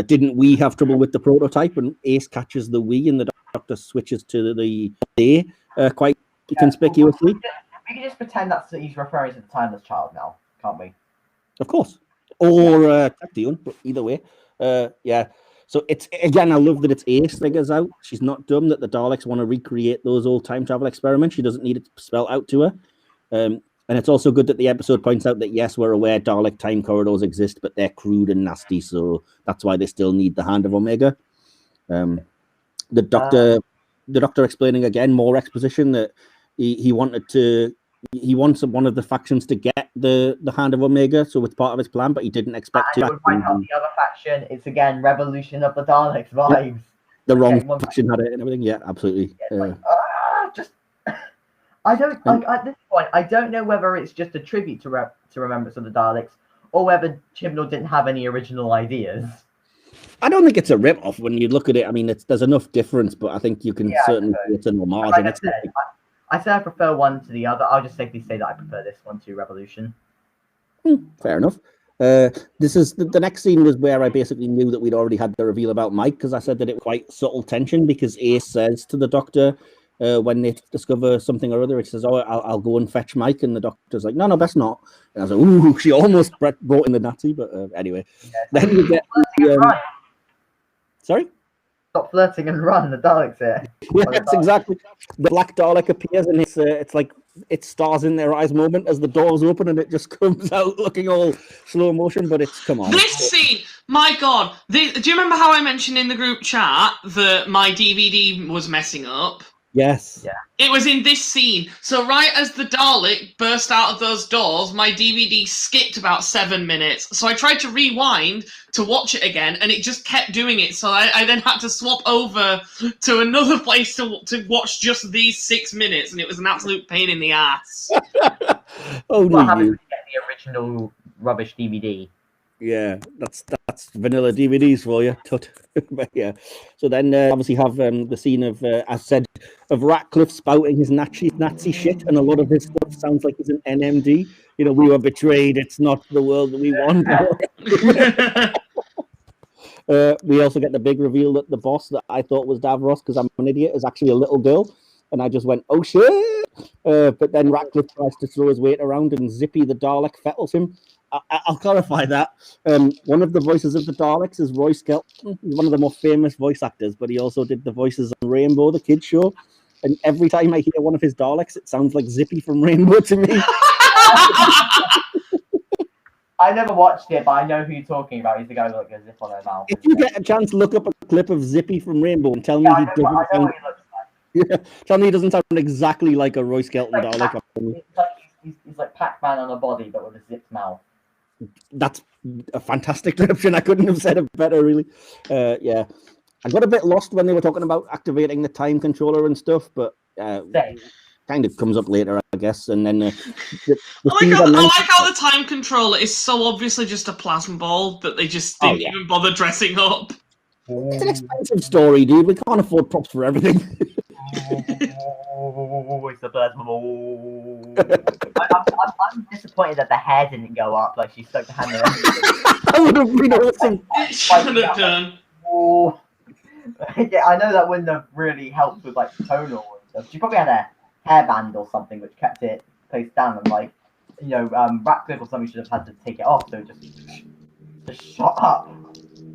didn't we have trouble with the prototype, and Ace catches the we, and the Doctor switches to the they quite conspicuously. We can just pretend he's referring to the Timeless Child now, can't we? Of course. Or Tactium, but either way. Yeah. So it's, again, I love that it's Ace figures out. She's not dumb that the Daleks want to recreate those old time travel experiments. She doesn't need it spelled out to her. And it's also good that the episode points out that, yes, we're aware Dalek time corridors exist, but they're crude and nasty, so that's why they still need the Hand of Omega. The Doctor explaining again, more exposition, that he wants one of the factions to get the Hand of Omega, so it's part of his plan, but he didn't expect to. And would find out the other faction. It's again Revolution of the Daleks vibes. The wrong faction had it and everything. Yeah, absolutely. I don't like at this point. I don't know whether it's just a tribute to Remembrance of the Daleks, or whether Chibnall didn't have any original ideas. I don't think it's a rip-off when you look at it. I mean, there's enough difference, but I think you can certainly say it's an homage. Like I say I prefer one to the other. I'll just safely say that I prefer this one to Revolution. Fair enough. This is the next scene was where I basically knew that we'd already had the reveal about Mike, because I said that it was quite subtle tension, because Ace says to the Doctor when they discover something or other, he says, I'll go and fetch Mike, and the Doctor's like, no, best not. And I was like, ooh, she almost brought in the Nazi, but anyway. Then you get sorry? Stop flirting and run, the Daleks here. Yes, exactly. The Black Dalek appears, and it's like it stars in their eyes moment as the doors open, and it just comes out looking all slow motion, but come on. This scene, my God. Do you remember how I mentioned in the group chat that my DVD was messing up? Yes. Yeah. It was in this scene. So right as the Dalek burst out of those doors, my DVD skipped about 7 minutes. So I tried to rewind to watch it again, and it just kept doing it. So I then had to swap over to another place to watch just these 6 minutes, and it was an absolute pain in the ass. What happened to get the original rubbish DVD? Yeah, that's vanilla DVDs for you. Tut. But yeah. So then obviously have the scene of, as said, of Ratcliffe spouting his Nazi shit, and a lot of his stuff sounds like he's an NMD. We were betrayed. It's not the world that we want. We also get the big reveal that the boss that I thought was Davros, because I'm an idiot, is actually a little girl. And I just went, oh shit! But then Ratcliffe tries to throw his weight around, and Zippy the Dalek fettles him. I'll clarify that. One of the voices of the Daleks is Roy Skelton. He's one of the more famous voice actors, but he also did the voices on Rainbow, the kids show. And every time I hear one of his Daleks, it sounds like Zippy from Rainbow to me. I never watched it, but I know who you're talking about. He's the guy with like a zip on their mouth. If you get a chance, look up a clip of Zippy from Rainbow and tell me he doesn't sound. What he looks like. Yeah, tell me he doesn't sound exactly like a Roy Skelton Dalek. He's like Pac-Man on a body, but with a zipped mouth. That's a fantastic description. I couldn't have said it better, really. Yeah, I got a bit lost when they were talking about activating the time controller and stuff, but kind of comes up later, I guess. And then I like how the time controller is so obviously just a plasma ball that they just didn't even bother dressing up. It's an expensive story, dude. We can't afford props for everything. It's the first I'm disappointed that the hair didn't go up. Like she stuck the hand around. That would have been awesome. It should have done. Oh. Yeah, I know that wouldn't have really helped with like tonal and stuff. She probably had a hairband or something which kept it placed down, and like Ratcliffe or something should have had to take it off, so it just shot up.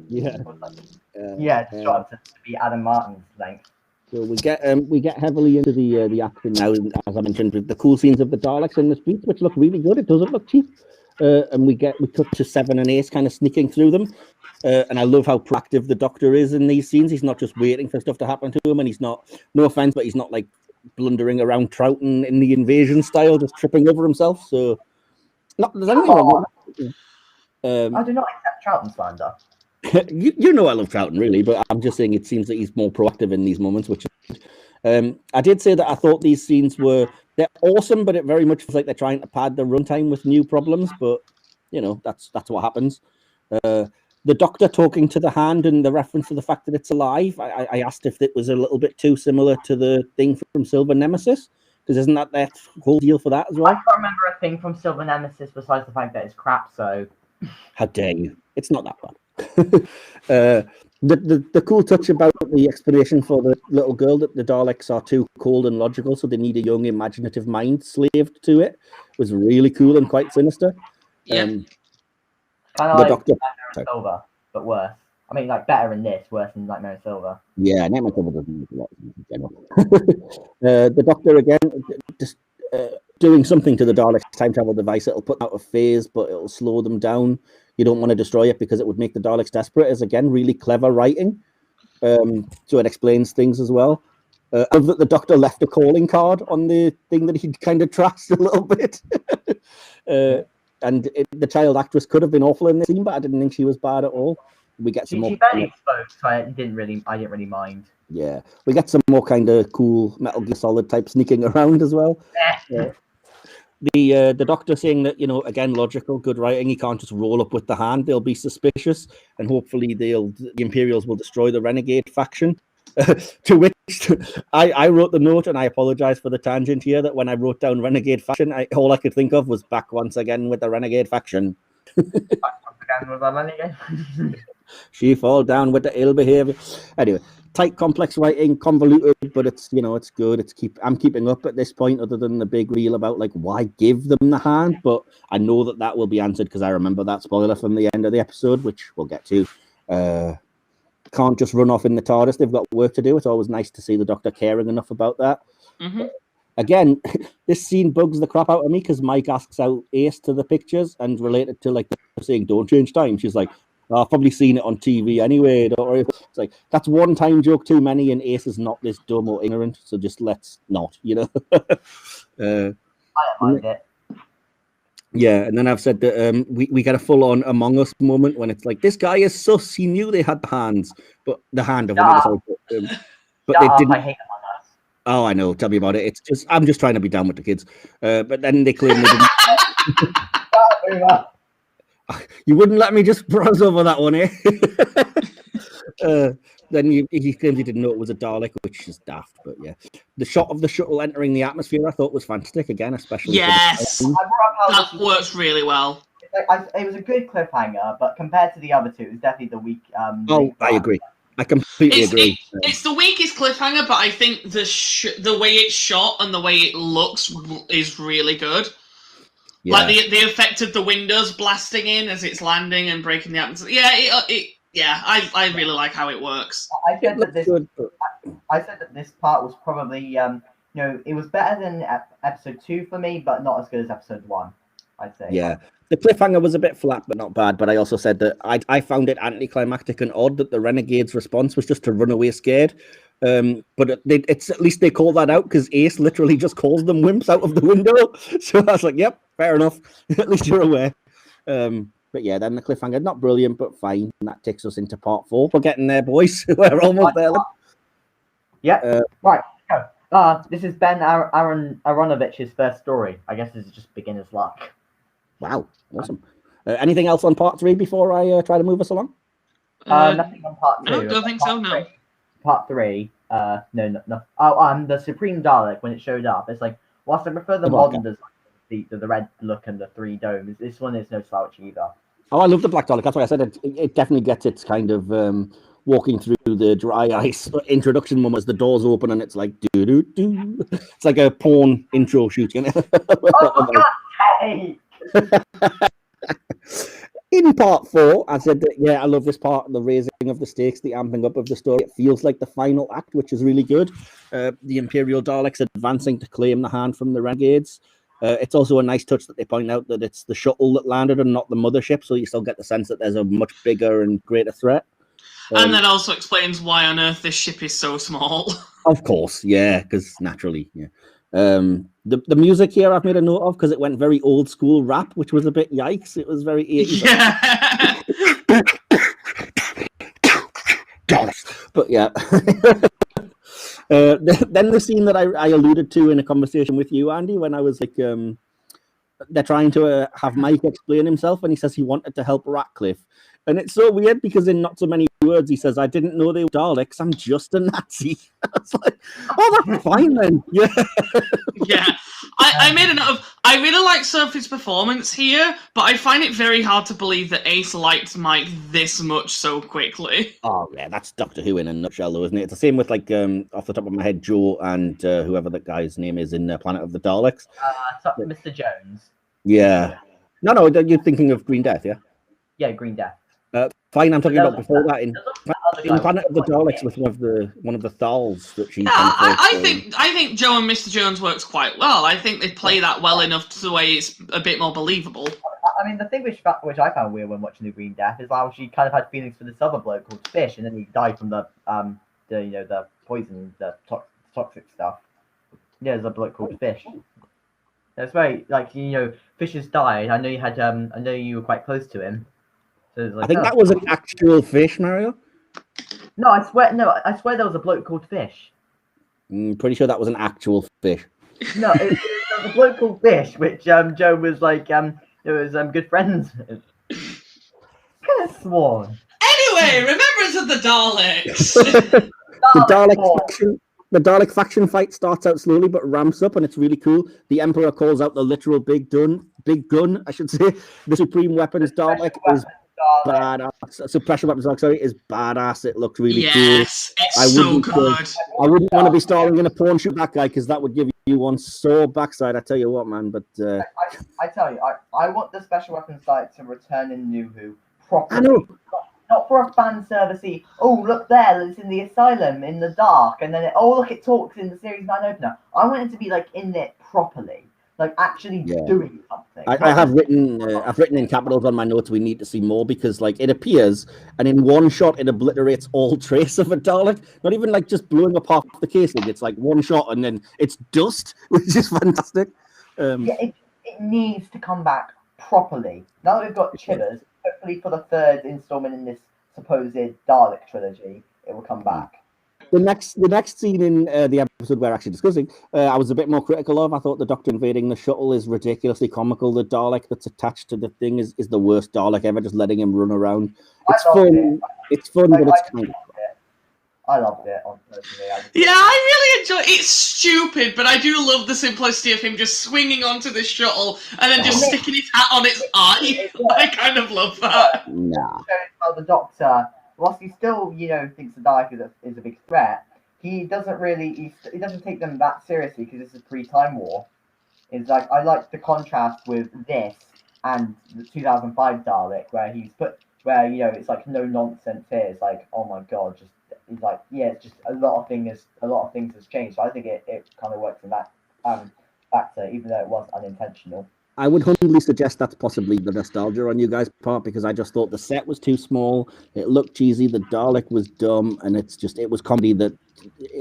Yeah. Just shot up to be Adam Martin's length. So we get heavily into the action now, as I mentioned, with the cool scenes of the Daleks in the streets, which look really good. It doesn't look cheap. And we cut to 7 and Ace kind of sneaking through them. And I love how proactive the Doctor is in these scenes. He's not just waiting for stuff to happen to him, and he's not, no offense, but he's not like blundering around Troughton in the Invasion style, just tripping over himself. So, there's anything wrong with that. I do not accept Troughton slander. you know I love Troughton, really, but I'm just saying it seems that he's more proactive in these moments, which I did say that I thought these scenes they're awesome, but it very much feels like they're trying to pad the runtime with new problems, but that's what happens. The Doctor talking to the hand and the reference to the fact that it's alive, I asked if it was a little bit too similar to the thing from Silver Nemesis, because isn't that whole deal for that as well? I can't remember a thing from Silver Nemesis besides the fact that it's crap, so... How dare you? It's not that bad. The cool touch about the explanation for the little girl that the Daleks are too cold and logical, so they need a young, imaginative mind slaved to it, was really cool and quite sinister. Yeah. Kind of like Doctor... Nightmare on Silver, but worse. I mean, like better in this, worse than Nightmare on Silver. Yeah, Nightmare on Silver doesn't make a lot of sense in general. The Doctor again, just doing something to the Daleks time travel device. It'll put out a phase, but it'll slow them down. You don't want to destroy it because it would make the Daleks desperate. Is again really clever writing. So it explains things as well. I love that the Doctor left a calling card on the thing that he'd kind of trashed a little bit. And the child actress could have been awful in this scene, but I didn't think she was bad at all. We get some more. She barely spoke, so I didn't really mind. Yeah, we get some more kind of cool Metal Gear Solid type sneaking around as well. The Doctor saying that again, logical, good writing. He can't just roll up with the hand; they'll be suspicious, and hopefully the Imperials will destroy the Renegade faction. To which I wrote the note, and I apologize for the tangent here, that when I wrote down Renegade faction, all I could think of was back once again with the Renegade faction. She fall down with the ill behavior. Anyway, tight, complex writing, convoluted, but it's it's good. I'm keeping up at this point, other than the big reel about like why give them the hand, but I know that will be answered because I remember that spoiler from the end of the episode, which we'll get to. Can't just run off in the TARDIS. They've got work to do. It's always nice to see the Doctor caring enough about that. Mm-hmm. Again, this scene bugs the crap out of me because Mike asks out Ace to the pictures and related to like saying don't change time. She's like, I've probably seen it on TV anyway. Don't worry. It's like that's one time joke too many, and Ace is not this dumb or ignorant. So just let's not, I don't mind it. Yeah, and then I've said that we get a full-on Among Us moment when it's like, this guy is sus. He knew they had the hands, but the hand of but they didn't. I hate Among Us. Oh, I know. Tell me about it. It's just I'm just trying to be down with the kids. But then they claim they didn't. You wouldn't let me just browse over that one, eh? Then he claims he didn't know it was a Dalek, which is daft, but yeah. The shot of the shuttle entering the atmosphere I thought was fantastic again, especially. Yes, that works really well. It was a good cliffhanger, but compared to the other two, it was definitely the weak. I agree. I completely agree. It's the weakest cliffhanger, but I think the way it's shot and the way it looks is really good. Yeah. Like the effect of the windows blasting in as it's landing and breaking the atmosphere. Yeah, I really like how it works. I said that this part was probably it was better than episode 2 for me, but not as good as episode 1. I'd say. Yeah, the cliffhanger was a bit flat, but not bad. But I also said that I found it anticlimactic and odd that the Renegade's response was just to run away scared. But it's at least they call that out because Ace literally just calls them wimps out of the window. So I was like, yep, fair enough. At least you're aware. But yeah, then the cliffhanger, not brilliant, but fine. And that takes us into part 4. We're getting there, boys. We're almost there. Yeah. Right. This is Ben Aronovich's first story. I guess this is just beginner's luck. Wow. Awesome. Anything else on part 3 before I try to move us along? Nothing on part 2. No, don't think so. No. Part 3. No. Oh, the Supreme Dalek when it showed up. It's like whilst I prefer the modern design, the red look and the 3 domes. This one is no slouch either. Oh, I love the Black Dalek. That's why I said it definitely gets its kind of walking through the dry ice introduction moment as the doors open and it's like do do do. It's like a porn intro shoot, you know. Oh my God! In part 4, I said that, yeah, I love this part, the raising of the stakes, the amping up of the story. It feels like the final act, which is really good. The Imperial Daleks advancing to claim the hand from the Renegades. It's also a nice touch that they point out that it's the shuttle that landed and not the mothership, so you still get the sense that there's a much bigger and greater threat. And that also explains why on Earth this ship is so small. Of course, yeah, because naturally, yeah. The music here I've made a note of because it went very old school rap, which was a bit yikes. It was very 80s. Yeah. But yeah. Then the scene that I alluded to in a conversation with you, Andy, when I was like, they're trying to have Mike explain himself, and he says he wanted to help Ratcliffe. And it's so weird because in not so many words, he says, I didn't know they were Daleks. I'm just a Nazi. It's like, oh, that's fine then. Yeah. Yeah. I made a note of, I really like Sophie's performance here, but I find it very hard to believe that Ace liked Mike this much so quickly. Oh, yeah, that's Doctor Who in a nutshell, though, isn't it? It's the same with, like, off the top of my head, Joe and whoever that guy's name is in Planet of the Daleks. Mr. Jones. Yeah. No, you're thinking of Green Death, yeah? Yeah, Green Death. Fine, I'm talking about before that in Planet of the Daleks with one of the Thals that she. Yeah, I think Joe and Mr. Jones works quite well. I think they play that well enough to the way it's a bit more believable. I mean, the thing which I found weird when watching the Green Death is how she kind of had feelings for this other bloke called Fish, and then he died from the poison, the toxic stuff. Yeah, there's a bloke called Fish. That's very Fish has died. I know you had I know you were quite close to him. So like, I think that was an actual fish, Mario. No, I swear there was a bloke called Fish. Pretty sure that was an actual fish. No, it was a bloke called Fish, which Joe was like, it was good friends. Kind of sworn. Anyway, Remembrance of the Daleks. The Dalek faction fight starts out slowly but ramps up, and it's really cool. The Emperor calls out the literal big gun, I should say. The Supreme Weapons Dalek is badass. Suppression Weapons Dalek, is badass. It looked really cool. Yes, it's so good. I wouldn't want to be starring in a porn shoot that guy because that would give you one sore backside. I tell you what, man. But I tell you, I want the Special Weapons Dalek to return in New Who properly. I know. Not for a fan servicey. Oh, look there! It's in the asylum in the dark, and then look, it talks in the series 9 opener. I want it to be like in it properly, like actually doing something. I have written, I've written in capitals on my notes. We need to see more because, like, it appears, and in one shot, it obliterates all trace of a Dalek. Not even like just blowing up half the casing. It's like one shot, and then it's dust, which is fantastic. It needs to come back properly. Now that we've got Chivers, hopefully for the 3rd installment in this supposed Dalek trilogy, it will come back. The next scene in the episode we're actually discussing, I was a bit more critical of. I thought the Doctor invading the shuttle is ridiculously comical. The Dalek that's attached to the thing is the worst Dalek ever, just letting him run around. It's fun. It's fun, but it's kind of... I loved it. Yeah, I really enjoy it. It's stupid, but I do love the simplicity of him just swinging onto the shuttle and then just sticking his hat on its eye. I kind of love that. Nah. How the Doctor, whilst he still, thinks the Dalek is a big threat, he doesn't really, he doesn't take them that seriously because this is pre-Time War. It's like, I like the contrast with this and the 2005 Dalek, where it's like no nonsense here. It's like, oh my god, it's like, it's just a lot of things has changed. So I think it kind of works in that factor, even though it was unintentional. I would humbly suggest that's possibly the nostalgia on you guys' part because I just thought the set was too small. It looked cheesy. The Dalek was dumb, and it was comedy that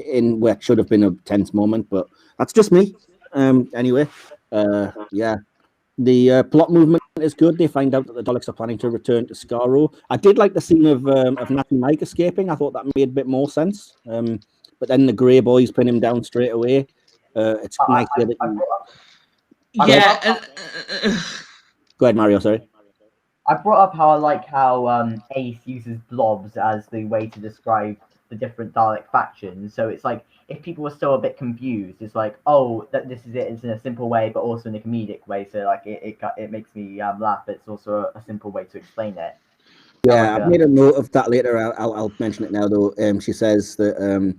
in where it should have been a tense moment. But that's just me. Anyway, the plot movement is good. They find out that the Daleks are planning to return to Skaro. I did like the scene of Nazi Mike escaping. I thought that made a bit more sense. But then the Grey Boys pin him down straight away. It's nice that. Yeah. Go ahead, Mario. Sorry. I brought up how I like how Ace uses blobs as the way to describe the different Dalek factions. So it's like if people were still a bit confused, it's like, oh, that this is it. It's in a simple way, but also in a comedic way. So like it makes me laugh. But it's also a simple way to explain it. Yeah, I've made a note of that later. I'll mention it now though. She says that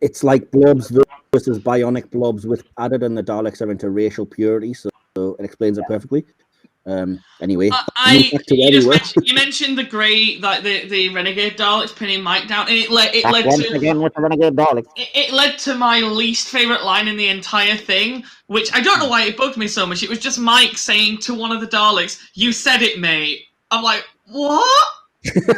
it's like blobs versus bionic blobs with added, and the Daleks are into racial purity, so it explains it perfectly. Anyway, back to where we were. You mentioned the grey, like the renegade Daleks pinning Mike down, and it led Once to again with the renegade Daleks. it led to my least favorite line in the entire thing, which I don't know why it bugged me so much. It was just Mike saying to one of the Daleks, "You said it, mate." I'm like, what?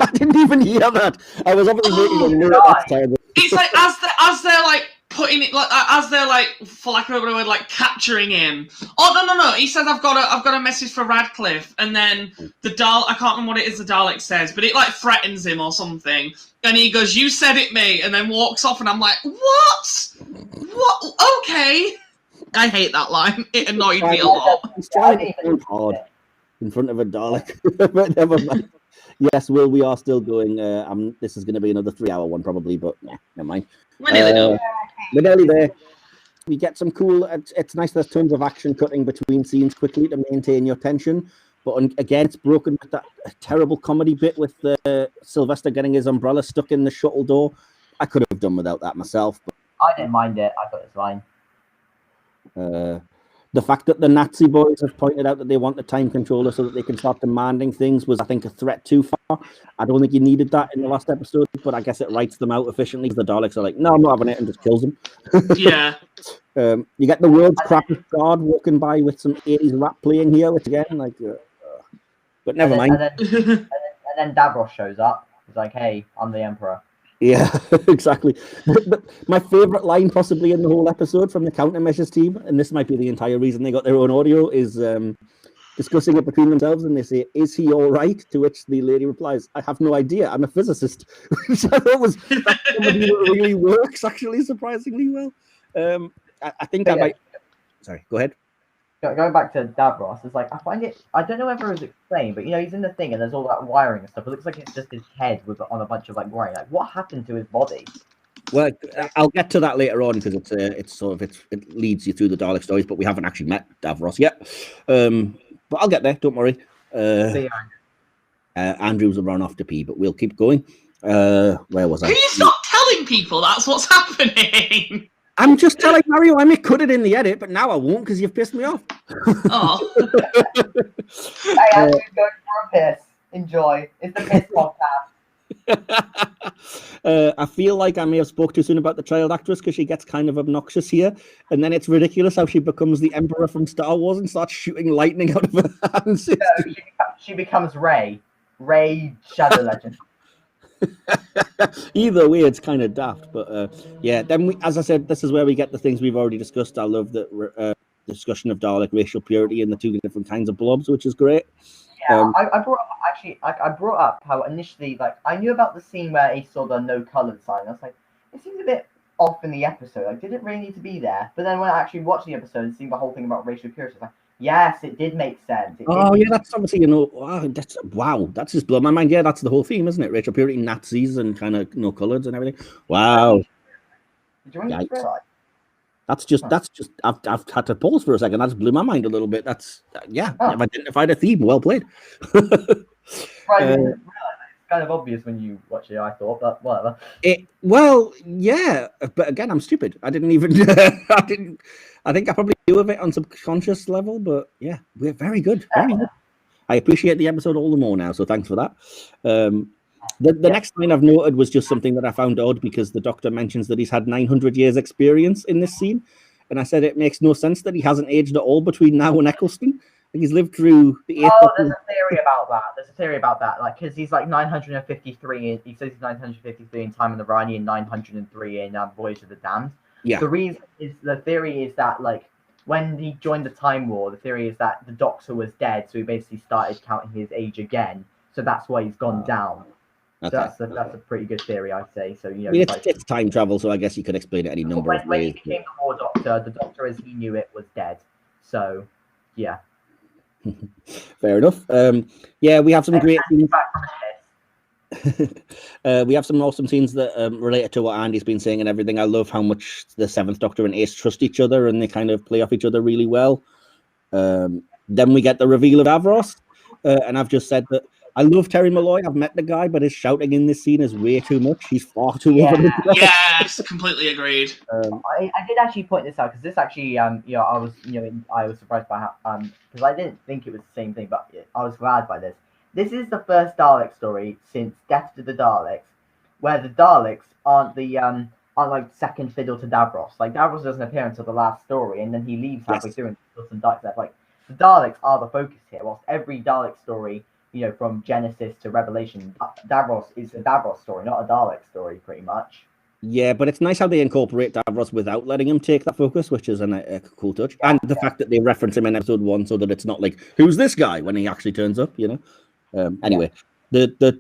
I didn't even hear that. I was obviously making a note at the time. It's like as they're like putting it, like as they're like, for lack of a better word, like capturing him. Oh no! He says I've got a message for Radcliffe, and then the I can't remember what it is the Dalek says, but it like threatens him or something, and he goes, "You said it, mate," and then walks off, and I'm like, what? Okay. I hate that line. It annoyed me a lot. He's trying to go hard in front of a Dalek, but never mind. Yes, Will, we are still going. This is going to be another 3-hour one probably, but yeah, never mind. We're nearly done. We're nearly there. We get some cool. It's nice. There's tons of action cutting between scenes quickly to maintain your tension. But again, it's broken with that terrible comedy bit with Sylvester getting his umbrella stuck in the shuttle door. I could have done without that myself. But, I didn't mind it. I thought it was fine. The fact that the Nazi boys have pointed out that they want the time controller so that they can start demanding things was, I think, a threat too far. I don't think you needed that in the last episode, but I guess it writes them out efficiently. The Daleks are like, no, I'm not having it, and just kills them. Yeah. You get the world's crappiest guard walking by with some 80s rap playing here, which again, like, but never mind. And then Davros shows up. He's like, hey, I'm the Emperor. Yeah, exactly. But my favorite line possibly in the whole episode from the countermeasures team, and this might be the entire reason they got their own audio, is discussing it between themselves, and they say, "Is he all right?" To which the lady replies, "I have no idea. I'm a physicist," which I thought was somebody that really works actually surprisingly well. I think I might. Sorry, go ahead. Going back to Davros, it's like, I find it, I don't know whether it was explained, but you know, he's in the thing and there's all that wiring and stuff. It looks like it's just his head on a bunch of like wiring. Like, what happened to his body? Well, I'll get to that later on because it leads you through the Dalek stories, but we haven't actually met Davros yet. But I'll get there. Don't worry. Andrew's a run off to pee, but we'll keep going. Where was I? Can you stop telling people that's what's happening? I'm just telling Mario I may cut it in the edit, but now I won't because you've pissed me off. Oh. Hey, Andrew's going for a piss. Enjoy. It's the piss podcast. I feel like I may have spoke too soon about the child actress because she gets kind of obnoxious here, and then it's ridiculous how she becomes the Emperor from Star Wars and starts shooting lightning out of her hands. No, she becomes Rey Shadow Legend. Either way, it's kind of daft, but yeah. Then as I said, this is where we get the things we've already discussed. I love the discussion of Dalek racial purity and the two different kinds of blobs, which is great. Yeah, I brought up how initially, like, I knew about the scene where he saw the no colored sign. I was like, it seems a bit off in the episode. Like, did it really need to be there? But then when I actually watched the episode and seeing the whole thing about racial purity, I was like, yes, it did make sense. That's obviously, wow, that's just blown my mind. Yeah, that's the whole theme, isn't it? Racial purity, Nazis, and kind of no colors and everything. Wow. Did you realize? That's just. I've had to pause for a second. That's blew my mind a little bit. That's I've identified a theme. Well played. It's kind of obvious when you watch it, I thought, but whatever. Well, yeah, but again, I'm stupid. I didn't even. I think I probably knew of it on subconscious level, but yeah, we're very good. Very good. I appreciate the episode all the more now, so thanks for that. The next line I've noted was just something that I found odd because the Doctor mentions that he's had 900 years experience in this scene, and I said it makes no sense that he hasn't aged at all between now and Eccleston. He's lived through the. There's a theory about that. Like, because he's like 953. He says he's 953 in Time in the Rani and 903 in Voyage of the Damned. Yeah. The theory is that, like, when he joined the Time War, the theory is that the Doctor was dead, so he basically started counting his age again. So that's why he's gone down. Okay. So that's a pretty good theory, I'd say. So, you know, it's time travel, so I guess you could explain it any number of ways. When he became the War Doctor, the Doctor as he knew it was dead. So, yeah. Fair enough. Yeah, we have some great scenes. Back from the test. We have some awesome scenes that related to what Andy's been saying and everything. I love how much the Seventh Doctor and Ace trust each other, and they kind of play off each other really well. Then we get the reveal of Davros, and I've just said that I love Terry Malloy. I've met the guy, but his shouting in this scene is way too much. He's far too over the top. Yes, completely agreed. I did actually point this out because this actually, I was surprised by how, because I didn't think it was the same thing, but I was glad by this. This is the first Dalek story since Death to the Daleks, where the Daleks aren't like second fiddle to Davros. Like Davros doesn't appear until the last story, and then he leaves halfway through and kills some Daleks. Like the Daleks are the focus here, whilst every Dalek story, from Genesis to Revelation, Davros is a Davros story, not a Dalek story, pretty much. Yeah, but it's nice how they incorporate Davros without letting him take that focus, which is a cool touch. And the fact that they reference him in episode 1 so that it's not like, who's this guy, when he actually turns up, Anyway, the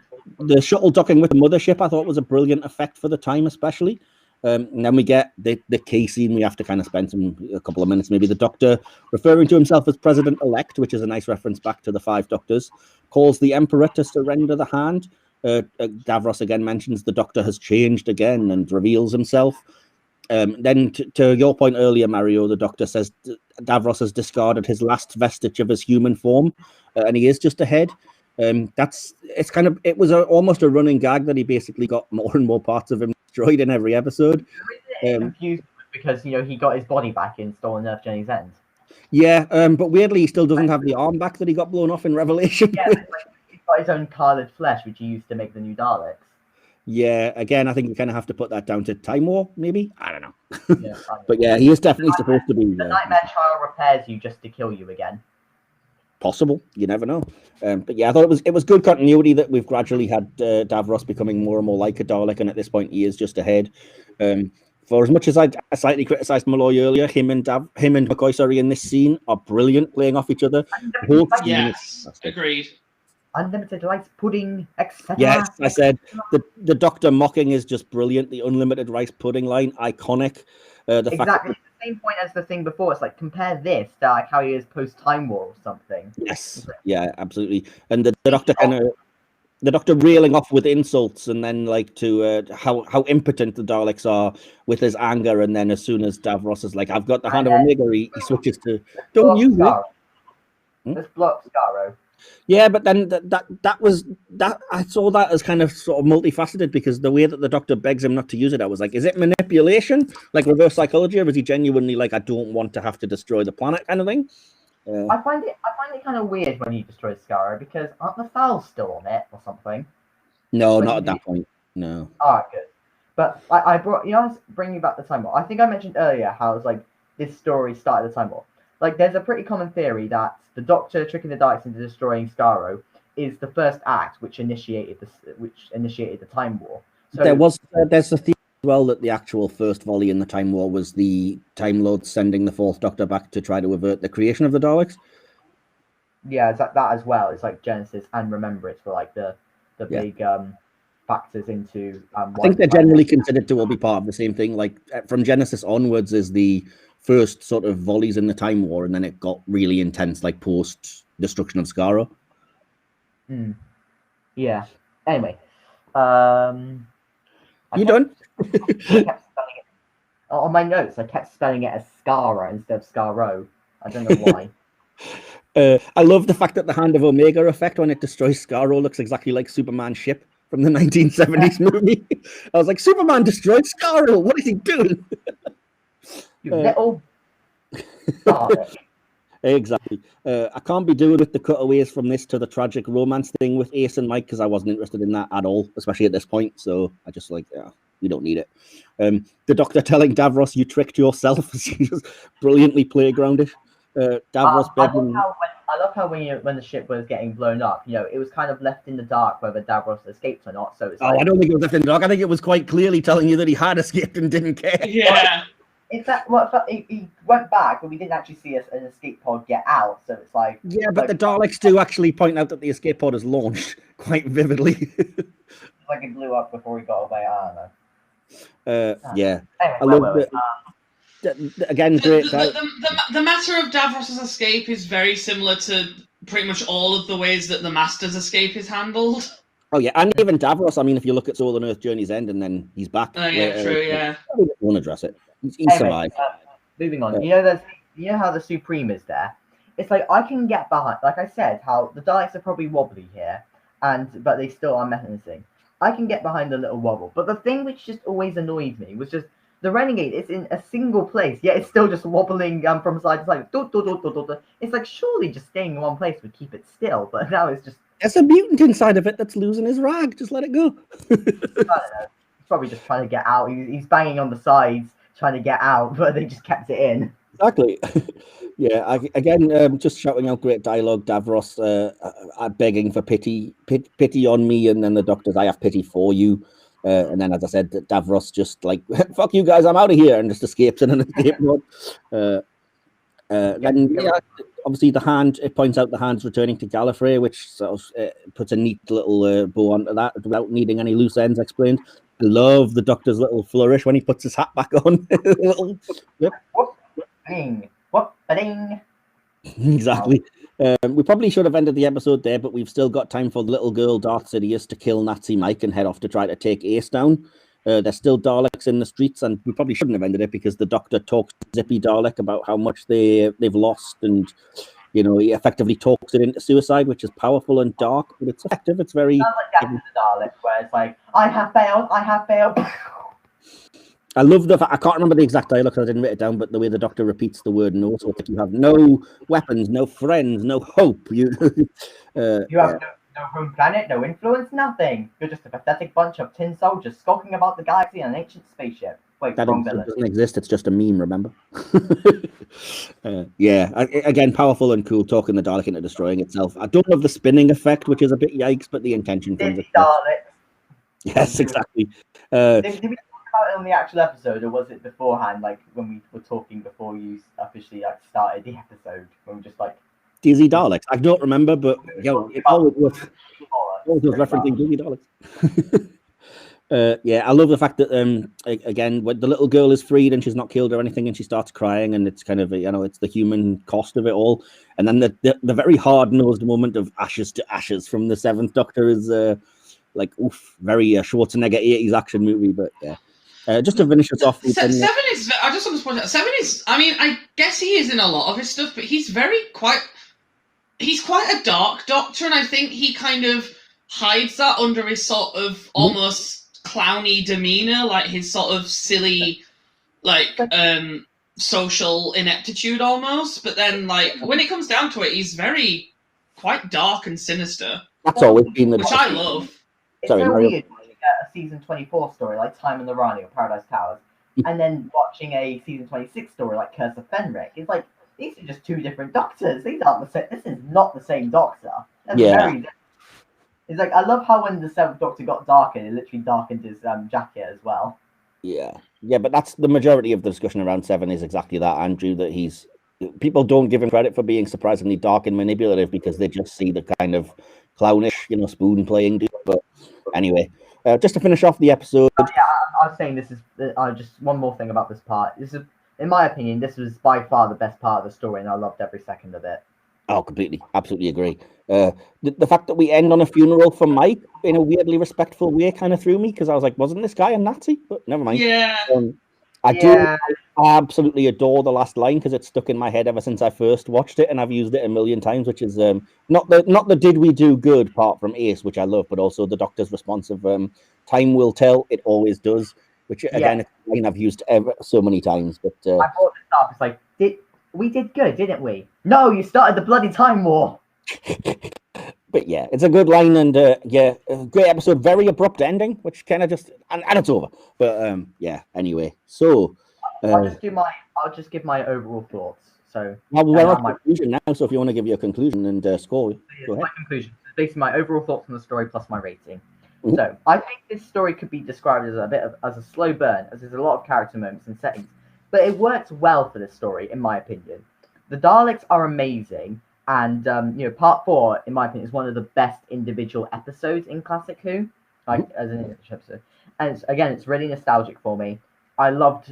shuttle docking with the mothership I thought was a brilliant effect for the time, especially. And then we get the key scene. We have to kind of spend a couple of minutes, maybe. The Doctor referring to himself as President-elect, which is a nice reference back to the 5 Doctors, calls the Emperor to surrender the hand. Davros again mentions the Doctor has changed again and reveals himself. Then to your point earlier, Mario, the Doctor says Davros has discarded his last vestige of his human form, and he is just ahead. It was almost a running gag that he basically got more and more parts of him destroyed in every episode. Confused because he got his body back in Stolen Earth Journey's End. Yeah, but weirdly he still doesn't have the arm back that he got blown off in Revelation. Yeah, he's got his own colored flesh, which he used to make the new Daleks. Yeah, again, I think you kind of have to put that down to Time War, maybe. I don't know. Yeah, but yeah, he is definitely supposed to be. The Nightmare Child repairs you just to kill you again. Possible, you never know. But yeah, I thought it was good continuity that we've gradually had Davros becoming more and more like a Dalek, and at this point he is just ahead. For as much as I slightly criticised Malloy earlier, him and McCoy, in this scene are brilliant, playing off each other. Yes, agreed. Unlimited rice pudding, etc. Yes, I said the Doctor mocking is just brilliant. The unlimited rice pudding line, iconic. Exactly. Fact that, same point as the thing before. It's like, compare this to like how he is post Time War or something. Yes, yeah, absolutely. And the Doctor the Doctor reeling off with insults, and then like to how impotent the Daleks are with his anger, and then as soon as Davros is like, "I've got the hand of Omega," he switches to, "Don't use it." Let's block Scarrow. Yeah, but then that was I saw that as kind of sort of multifaceted, because the way that the Doctor begs him not to use it, I was like, is it manipulation, like reverse psychology, or is he genuinely like, I don't want to have to destroy the planet kind of thing? I find it kind of weird when he destroys Scarrow, because aren't the files still on it or something? No, not at that point. No. Ah, good. But I brought, I was bringing back the Time War. I think I mentioned earlier how it's like this story started the Time War. Like, there's a pretty common theory that the Doctor tricking the Daleks into destroying Scarrow is the first act which initiated the Time War. So there's a theory as well that the actual first volley in the Time War was the Time Lord sending the Fourth Doctor back to try to avert the creation of the Daleks. Yeah, it's like that as well. It's like Genesis and Remembrance were like the big factors into. I think they're generally considered to all be part of the same thing. Like from Genesis onwards is the first sort of volleys in the Time War, and then it got really intense, like post destruction of Scarrow. Yeah. Anyway, you done? On my notes, I kept spelling it as Scarrow instead of Scarrow. I don't know why. I love the fact that the Hand of Omega effect, when it destroys Scarrow, looks exactly like Superman's ship from the 1970s movie. I was like, Superman destroyed Scarrow. What is he doing? You little Dalek. Exactly. I can't be doing with the cutaways from this to the tragic romance thing with Ace and Mike, because I wasn't interested in that at all, especially at this point. So I just like, we don't need it. The Doctor telling Davros, "You tricked yourself," as he just brilliantly playgrounded. Davros begging. I love how when the ship was getting blown up, it was kind of left in the dark whether Davros escaped or not. So it's I don't think it was left in the dark. I think it was quite clearly telling you that he had escaped and didn't care. Yeah. In fact, he went back, but we didn't actually see an escape pod get out. So it's like, yeah, but the Daleks do actually point out that the escape pod is launched quite vividly. It's like it blew up before he got away. I don't know. Yeah, anyway, again, great. The matter of Davros' escape is very similar to pretty much all of the ways that the Master's escape is handled. Oh yeah, and even Davros. I mean, if you look at Soul and Earth Journey's End, and then he's back. Oh yeah, later, true, yeah. I won't address it. He Anyway, survived. moving on. Yeah. You know how the Supreme is there. It's like I can get behind. Like I said, how the Daleks are probably wobbly here, but they still are menacing. I can get behind the little wobble. But the thing which just always annoyed me was just the Renegade is in a single place, yet it's still just wobbling from side to side. It's like surely just staying in one place would keep it still, but now it's just. There's a mutant inside of it that's losing his rag. Just let it go. I don't know. He's probably just trying to get out. He's banging on the sides trying to get out, but they just kept it in. Exactly. Yeah. Again, just shouting out great dialogue. Davros begging for pity on me, and then the Doctor's, I have pity for you. And then, as I said, Davros just like, fuck you guys, I'm out of here, and just escapes in an escape mode. Then, obviously, the hand, it points out the hand's returning to Gallifrey, which sort of puts a neat little bow onto that without needing any loose ends explained. I love the Doctor's little flourish when he puts his hat back on. Yep. Whoop-a-ding. Exactly. We probably should have ended the episode there, but we've still got time for the little girl Darth Sidious to kill Nazi Mike and head off to try to take Ace down. There's still Daleks in the streets, and we probably shouldn't have ended it because the Doctor talks to Zippy Dalek about how much they've lost, and he effectively talks it into suicide, which is powerful and dark, but it's effective. It's very. Sounds like Death of the Dalek, where it's like, I have failed. I love the fact, I can't remember the exact dialogue because I didn't write it down, but the way the Doctor repeats the word no, so it's like you have no weapons, no friends, no hope. You You have no home planet, no influence, nothing. You're just a pathetic bunch of tin soldiers skulking about the galaxy in an ancient spaceship. Wait, that wrong villain. doesn't exist. It's just a meme, remember? Again, powerful and cool, talking the Dalek into destroying itself. I don't love the spinning effect, which is a bit yikes, but the intention comes across. Daleks. Yes, exactly. Did we talk about it on the actual episode, or was it beforehand, like when we were talking before you officially started the episode, when we just like Dizzy Daleks? I don't remember, but it always was referencing Dizzy Daleks. I love the fact that again, when the little girl is freed and she's not killed or anything, and she starts crying, and it's kind of it's the human cost of it all, and then the very hard-nosed moment of ashes to ashes from the Seventh Doctor is very Schwarzenegger 80s action movie, but yeah. Just to finish us off, Seven is. I just want to point out. Seven is. I mean, I guess he is in a lot of his stuff, but he's quite a dark Doctor, and I think he kind of hides that under his sort of almost clowny demeanor, like his sort of silly, social ineptitude almost. But then, when it comes down to it, he's quite dark and sinister. That's always been which I love. It's so weird watching a season 24 story like Time in the Rani or Paradise Towers, and then watching a season 26 story like Curse of Fenric. It's like these are just two different Doctors. These aren't the same. This is not the same Doctor. That's very different. It's like I love how when the Seventh Doctor got darkened, it literally darkened his jacket as well. Yeah, but that's the majority of the discussion around Seven is exactly that, Andrew. That people don't give him credit for being surprisingly dark and manipulative because they just see the kind of clownish, spoon playing dude. But anyway, just to finish off the episode. I was saying this is just one more thing about this part. This is, in my opinion, this was by far the best part of the story, and I loved every second of it. Oh, completely, absolutely agree. The fact that we end on a funeral for Mike in a weirdly respectful way kind of threw me because I was like, wasn't this guy a Nazi? But never mind. Yeah. I absolutely adore the last line because it's stuck in my head ever since I first watched it, and I've used it a million times, which is not the did we do good part from Ace, which I love, but also the Doctor's response of time will tell, it always does, which again, it's a line I've used ever so many times. But I brought this up. It's like, we did good, didn't we? No, you started the bloody Time War. But yeah, it's a good line, and a great episode. Very abrupt ending, which kind of just and it's over. But anyway, so I'll just give my overall thoughts. So we're on conclusion now. So if you want to give your conclusion and score, go ahead. My conclusion is basically my overall thoughts on the story plus my rating. Mm-hmm. So I think this story could be described as as a slow burn, as there's a lot of character moments and settings, but it works well for this story, in my opinion. The Daleks are amazing. And part 4, in my opinion, is one of the best individual episodes in Classic Who, as an individual episode. And it's really nostalgic for me. I love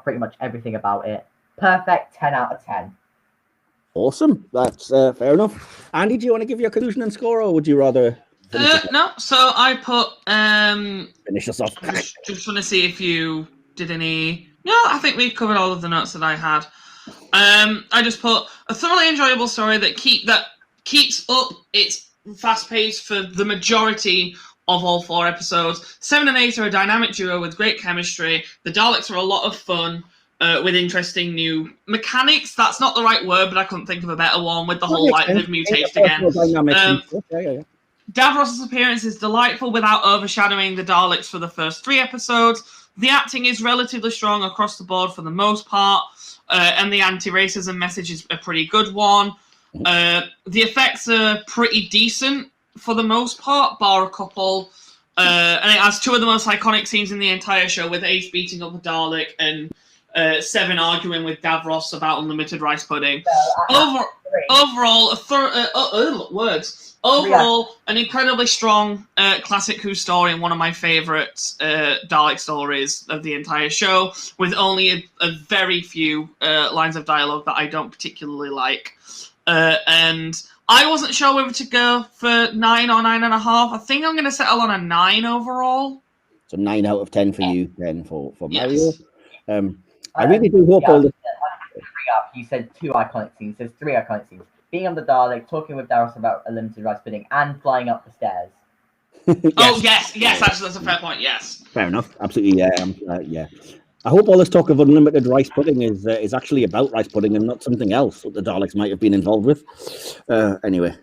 pretty much everything about it. Perfect 10 out of 10. Awesome. That's fair enough. Andy, do you want to give your conclusion and score, or would you rather No, so I put finish us off? just want to see if you did any. No, I think we covered all of the notes that I had. I just put a thoroughly enjoyable story that keeps up its fast pace for the majority of all 4 episodes. 7 and 8 are a dynamic duo with great chemistry. The Daleks are a lot of fun. With interesting new mechanics. That's not the right word, but I couldn't think of a better one with the whole, like, they've mutated again. Davros's appearance is delightful without overshadowing the Daleks for the first 3 episodes. The acting is relatively strong across the board for the most part, and the anti-racism message is a pretty good one. The effects are pretty decent for the most part, bar a couple. And it has 2 of the most iconic scenes in the entire show, with Ace beating up the Dalek and 7 arguing with Davros about unlimited rice pudding. Overall, an incredibly strong classic Who story and one of my favourite Dalek stories of the entire show, with only a very few lines of dialogue that I don't particularly like. And I wasn't sure whether to go for 9 or 9.5. I think I'm going to settle on a 9 overall. So 9 out of 10 for you, then for Mario. Yes. I really do hope all the... You said 2 iconic scenes. There's 3 iconic scenes. Being on the Dalek, talking with Davros about a limited rice pudding, and flying up the stairs. Yes, actually, that's a fair point, yes. Fair enough, absolutely, yeah. I hope all this talk of unlimited rice pudding is actually about rice pudding and not something else that the Daleks might have been involved with. Anyway.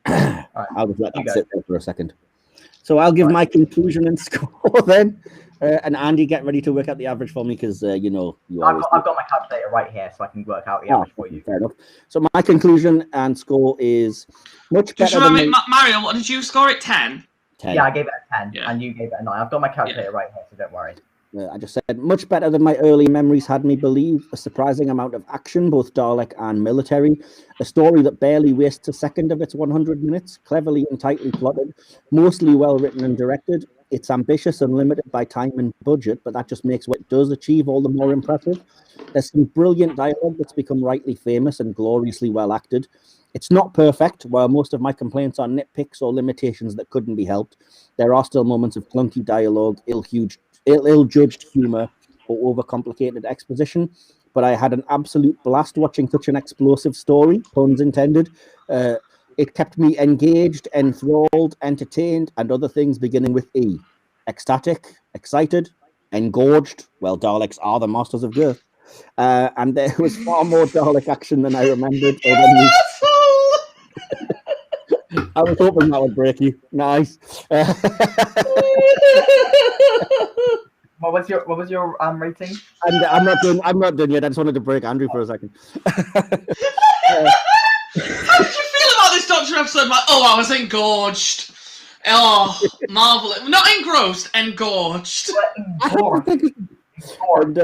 Right, I'll just let that sit there for a second. So I'll give my conclusion and score then. And Andy, get ready to work out the average for me, because I've got my calculator right here, so I can work out the average for you. Fair enough. So my conclusion and score is much better than... Mario, what did you score it? 10? 10. Yeah, I gave it a 10, and you gave it a 9. I've got my calculator right here, so don't worry. I just said much better than my early memories had me believe. A surprising amount of action, both Dalek and military. A story that barely wastes a second of its 100 minutes. Cleverly and tightly plotted. Mostly well written and directed. It's ambitious and limited by time and budget, but that just makes what it does achieve all the more impressive. There's some brilliant dialogue that's become rightly famous and gloriously well acted. It's not perfect. While most of my complaints are nitpicks or limitations that couldn't be helped, there are still moments of clunky dialogue, ill-judged humour, or overcomplicated exposition. But I had an absolute blast watching such an explosive story, puns intended. It kept me engaged, enthralled, entertained, and other things beginning with E. Ecstatic, excited, engorged. Well, Daleks are the masters of girth. And there was far more Dalek action than I remembered. I was hoping that would break you. Nice. What was your rating? And I'm not done yet. I just wanted to break Andrew for a second. How did you feel about this Doctor episode? Like, I was engorged. Oh, marvelous. Not engrossed, engorged. And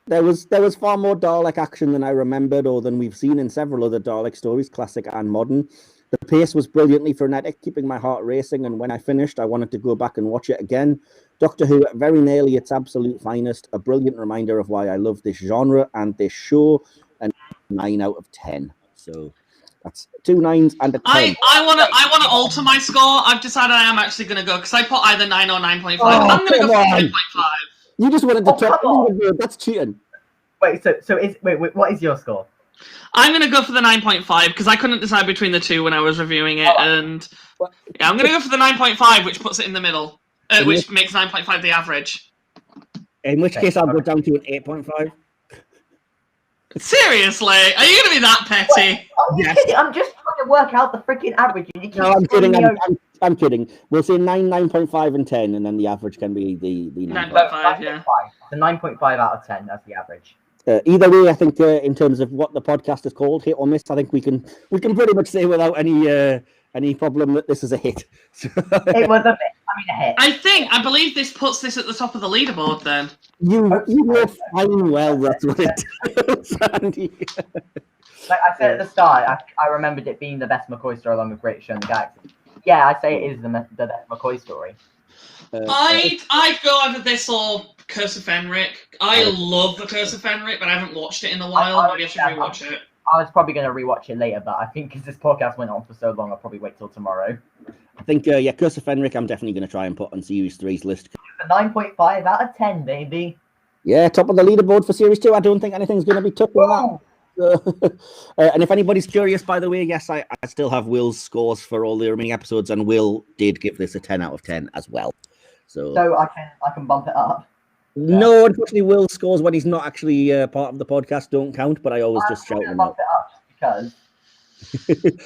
there was far more Dalek action than I remembered, or than we've seen in several other Dalek stories, classic and modern. The pace was brilliantly frenetic, keeping my heart racing, and when I finished, I wanted to go back and watch it again. Doctor Who, at very nearly its absolute finest, a brilliant reminder of why I love this genre and this show, and 9 out of 10. So that's 2 9s and a 10. I want to alter my score. I've decided I am actually going to go, because I put either 9 or 9.5. I'm going to go for 9.5. You just wanted to talk. That's cheating. Wait, what is your score? I'm going to go for the 9.5, because I couldn't decide between the 2 when I was reviewing it, and yeah, I'm going to go for the 9.5, which puts it in the middle, which makes 9.5 the average. In which case, I'll go down to an 8.5. Seriously? Are you going to be that petty? Yes. I'm just trying to work out the freaking average. No, I'm kidding. I'm kidding. We'll say 9, 9.5, and 10, and then the average can be the 9.5. Yeah. The 9.5 out of 10. That's the average. Either way, I think in terms of what the podcast is called, hit or miss, I think we can pretty much say without any problem that this is a hit. It was a miss. A hit. I believe this puts this at the top of the leaderboard. Then you know fine well that's what it does, Andy. Like I said at the start, I remembered it being the best McCoy story along with Great Show and the Galaxy. Yeah, I say it is the best McCoy story. I'd go either this or Curse of Fenric. I love the Curse of Fenric, but I haven't watched it in a while. Maybe I should rewatch it. I was probably going to rewatch it later, but I think because this podcast went on for so long, I'll probably wait till tomorrow. I think, yeah, Curse of Fenric, I'm definitely going to try and put on Series 3's list. A 9.5 out of 10, baby. Yeah, top of the leaderboard for Series 2. I don't think anything's going to be touching that. And if anybody's curious, by the way, yes, I still have Will's scores for all the remaining episodes, and Will did give this a 10 out of 10 as well. So I can bump it up. No, unfortunately, Will's scores when he's not actually part of the podcast don't count, but I always just shout them out. Bump it up because...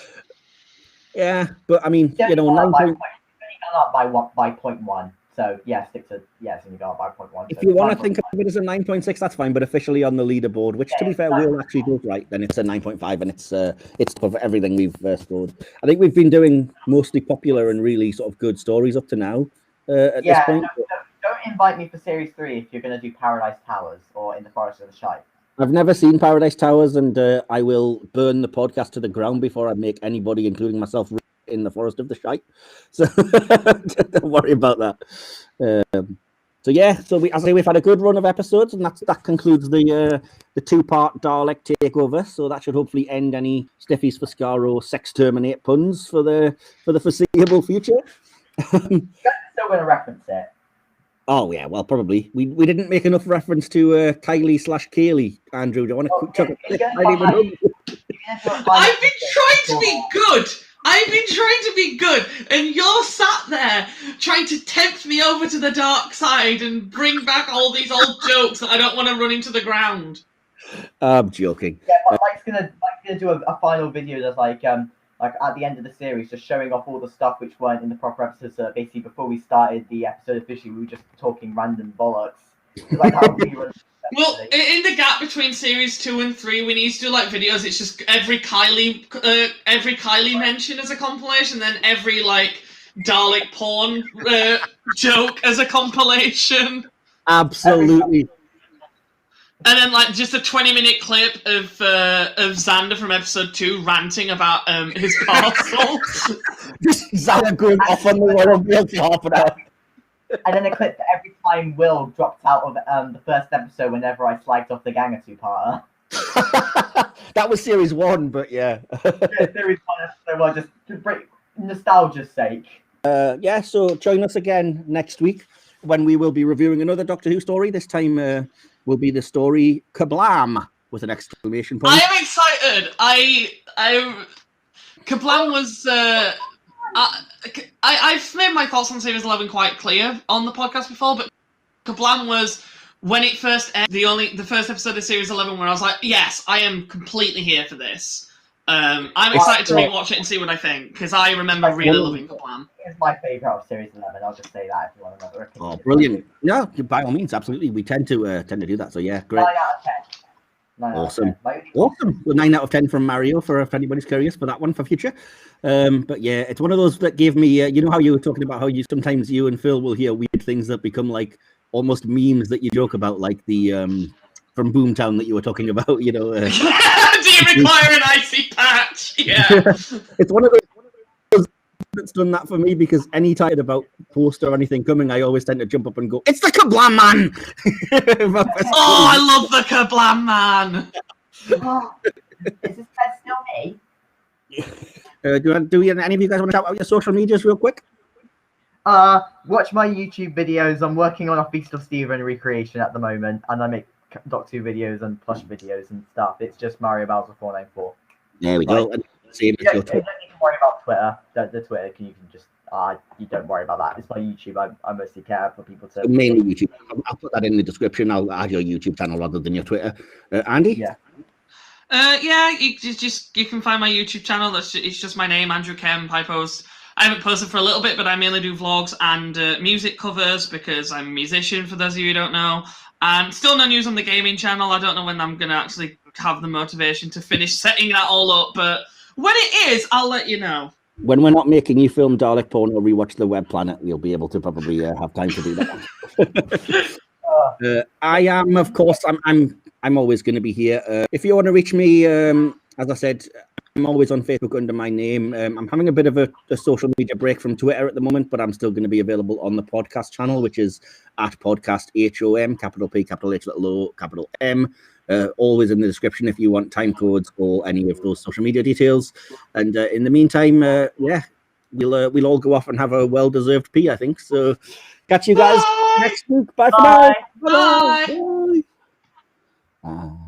Yeah, but I mean, you know, 9 point... up by 0.1. So yeah, stick to and you go up by 0.1. If you want to think of it as a 9.6, that's fine. But officially on the leaderboard, which to be fair, Will actually does right, then it's a 9.5, and it's for everything we've scored. I think we've been doing mostly popular and really sort of good stories up to now. At this point, don't invite me for Series 3 if you're going to do Paradise Towers or In the Forest of the Shite. I've never seen Paradise Towers, and I will burn the podcast to the ground before I make anybody, including myself, in the Forest of the Shite. So don't worry about that. So yeah, as I say, we've had a good run of episodes, and that concludes the 2-part Dalek takeover. So that should hopefully end any Stiffies for Scaro sex terminate puns for the foreseeable future. Still going to reference it. Oh yeah, well probably we didn't make enough reference to Kylie/Kaylee. Andrew, do you want to chuck a I've been trying to be good. And you're sat there trying to tempt me over to the dark side and bring back all these old jokes that I don't want to run into the ground. I'm joking. Yeah, but Mike's gonna do a final video that's like at the end of the series, just showing off all the stuff which weren't in the proper episodes. So basically, before we started the episode officially, we were just talking random bollocks. Like how we run. Well, in the gap between series 2 and 3, we need to do like videos. It's just every Kylie mention as a compilation, then every like Dalek porn joke as a compilation. Absolutely. And then like just a 20-minute clip of Xander from episode 2 ranting about his parcel. Just Xander going off on the wall for half an hour. And then a clip that every time Will dropped out of the first episode whenever I slagged off the gang of 2-parter. That was series 1, but yeah. Series 1, episode 1, just to break nostalgia's sake. So join us again next week when we will be reviewing another Doctor Who story. This time will be the story Kablam with an exclamation point. I am excited. Kablam was... I've made my thoughts on Series 11 quite clear on the podcast before, but Kablam was when it first aired, the first episode of Series 11 where I was like, yes, I am completely here for this. I'm excited to rewatch it and see what I think, because I remember really loving Kablam. It's my favourite of Series 11, I'll just say that if you want another opinion. Oh, brilliant. Yeah, by all means, absolutely. We tend to do that, so yeah, great. 9 out of 10. Awesome. Awesome. So 9 out of 10 from Mario, for if anybody's curious for that one for future. But yeah, it's one of those that gave me, you know how you were talking about how sometimes you and Phil will hear weird things that become like almost memes that you joke about, like the from Boomtown that you were talking about, you know. Do you require an icy patch? Yeah. It's one of those that's done that for me, because any time about post or anything coming, I always tend to jump up and go, "It's the Kablam Man!" Oh, I love the Kablam Man! Oh, is this still me? Do any of you guys want to shout out your social medias real quick? Watch my YouTube videos. I'm working on a Feast of Stephen recreation at the moment, and I make Doctor Who videos and plush videos and stuff. It's just Mario Bowser 494. There we go. Same as your Twitter. You don't need to worry about Twitter. The Twitter, you can just you don't worry about that. It's my YouTube. I mostly care for people to mainly YouTube. I'll put that in the description. I'll add your YouTube channel rather than your Twitter. Andy? Yeah. You can find my YouTube channel. It's just my name, Andrew Kemp. I haven't posted for a little bit, but I mainly do vlogs and music covers because I'm a musician, for those of you who don't know. And still no news on the gaming channel. I don't know when I'm going to actually have the motivation to finish setting that all up, but when it is, I'll let you know. When we're not making you film Dalek porn or rewatch The Web Planet, you'll be able to probably have time to do that. I am, of course, I'm always going to be here. If you want to reach me, as I said, I'm always on Facebook under my name. I'm having a bit of a social media break from Twitter at the moment, but I'm still going to be available on the podcast channel, which is at podcast HOM, capital P, capital H, little O, capital M. Always in the description if you want time codes or any of those social media details. And in the meantime, yeah, we'll all go off and have a well-deserved pee, I think. So catch you guys Bye. next week. Bye for Bye. now. Bye. Bye.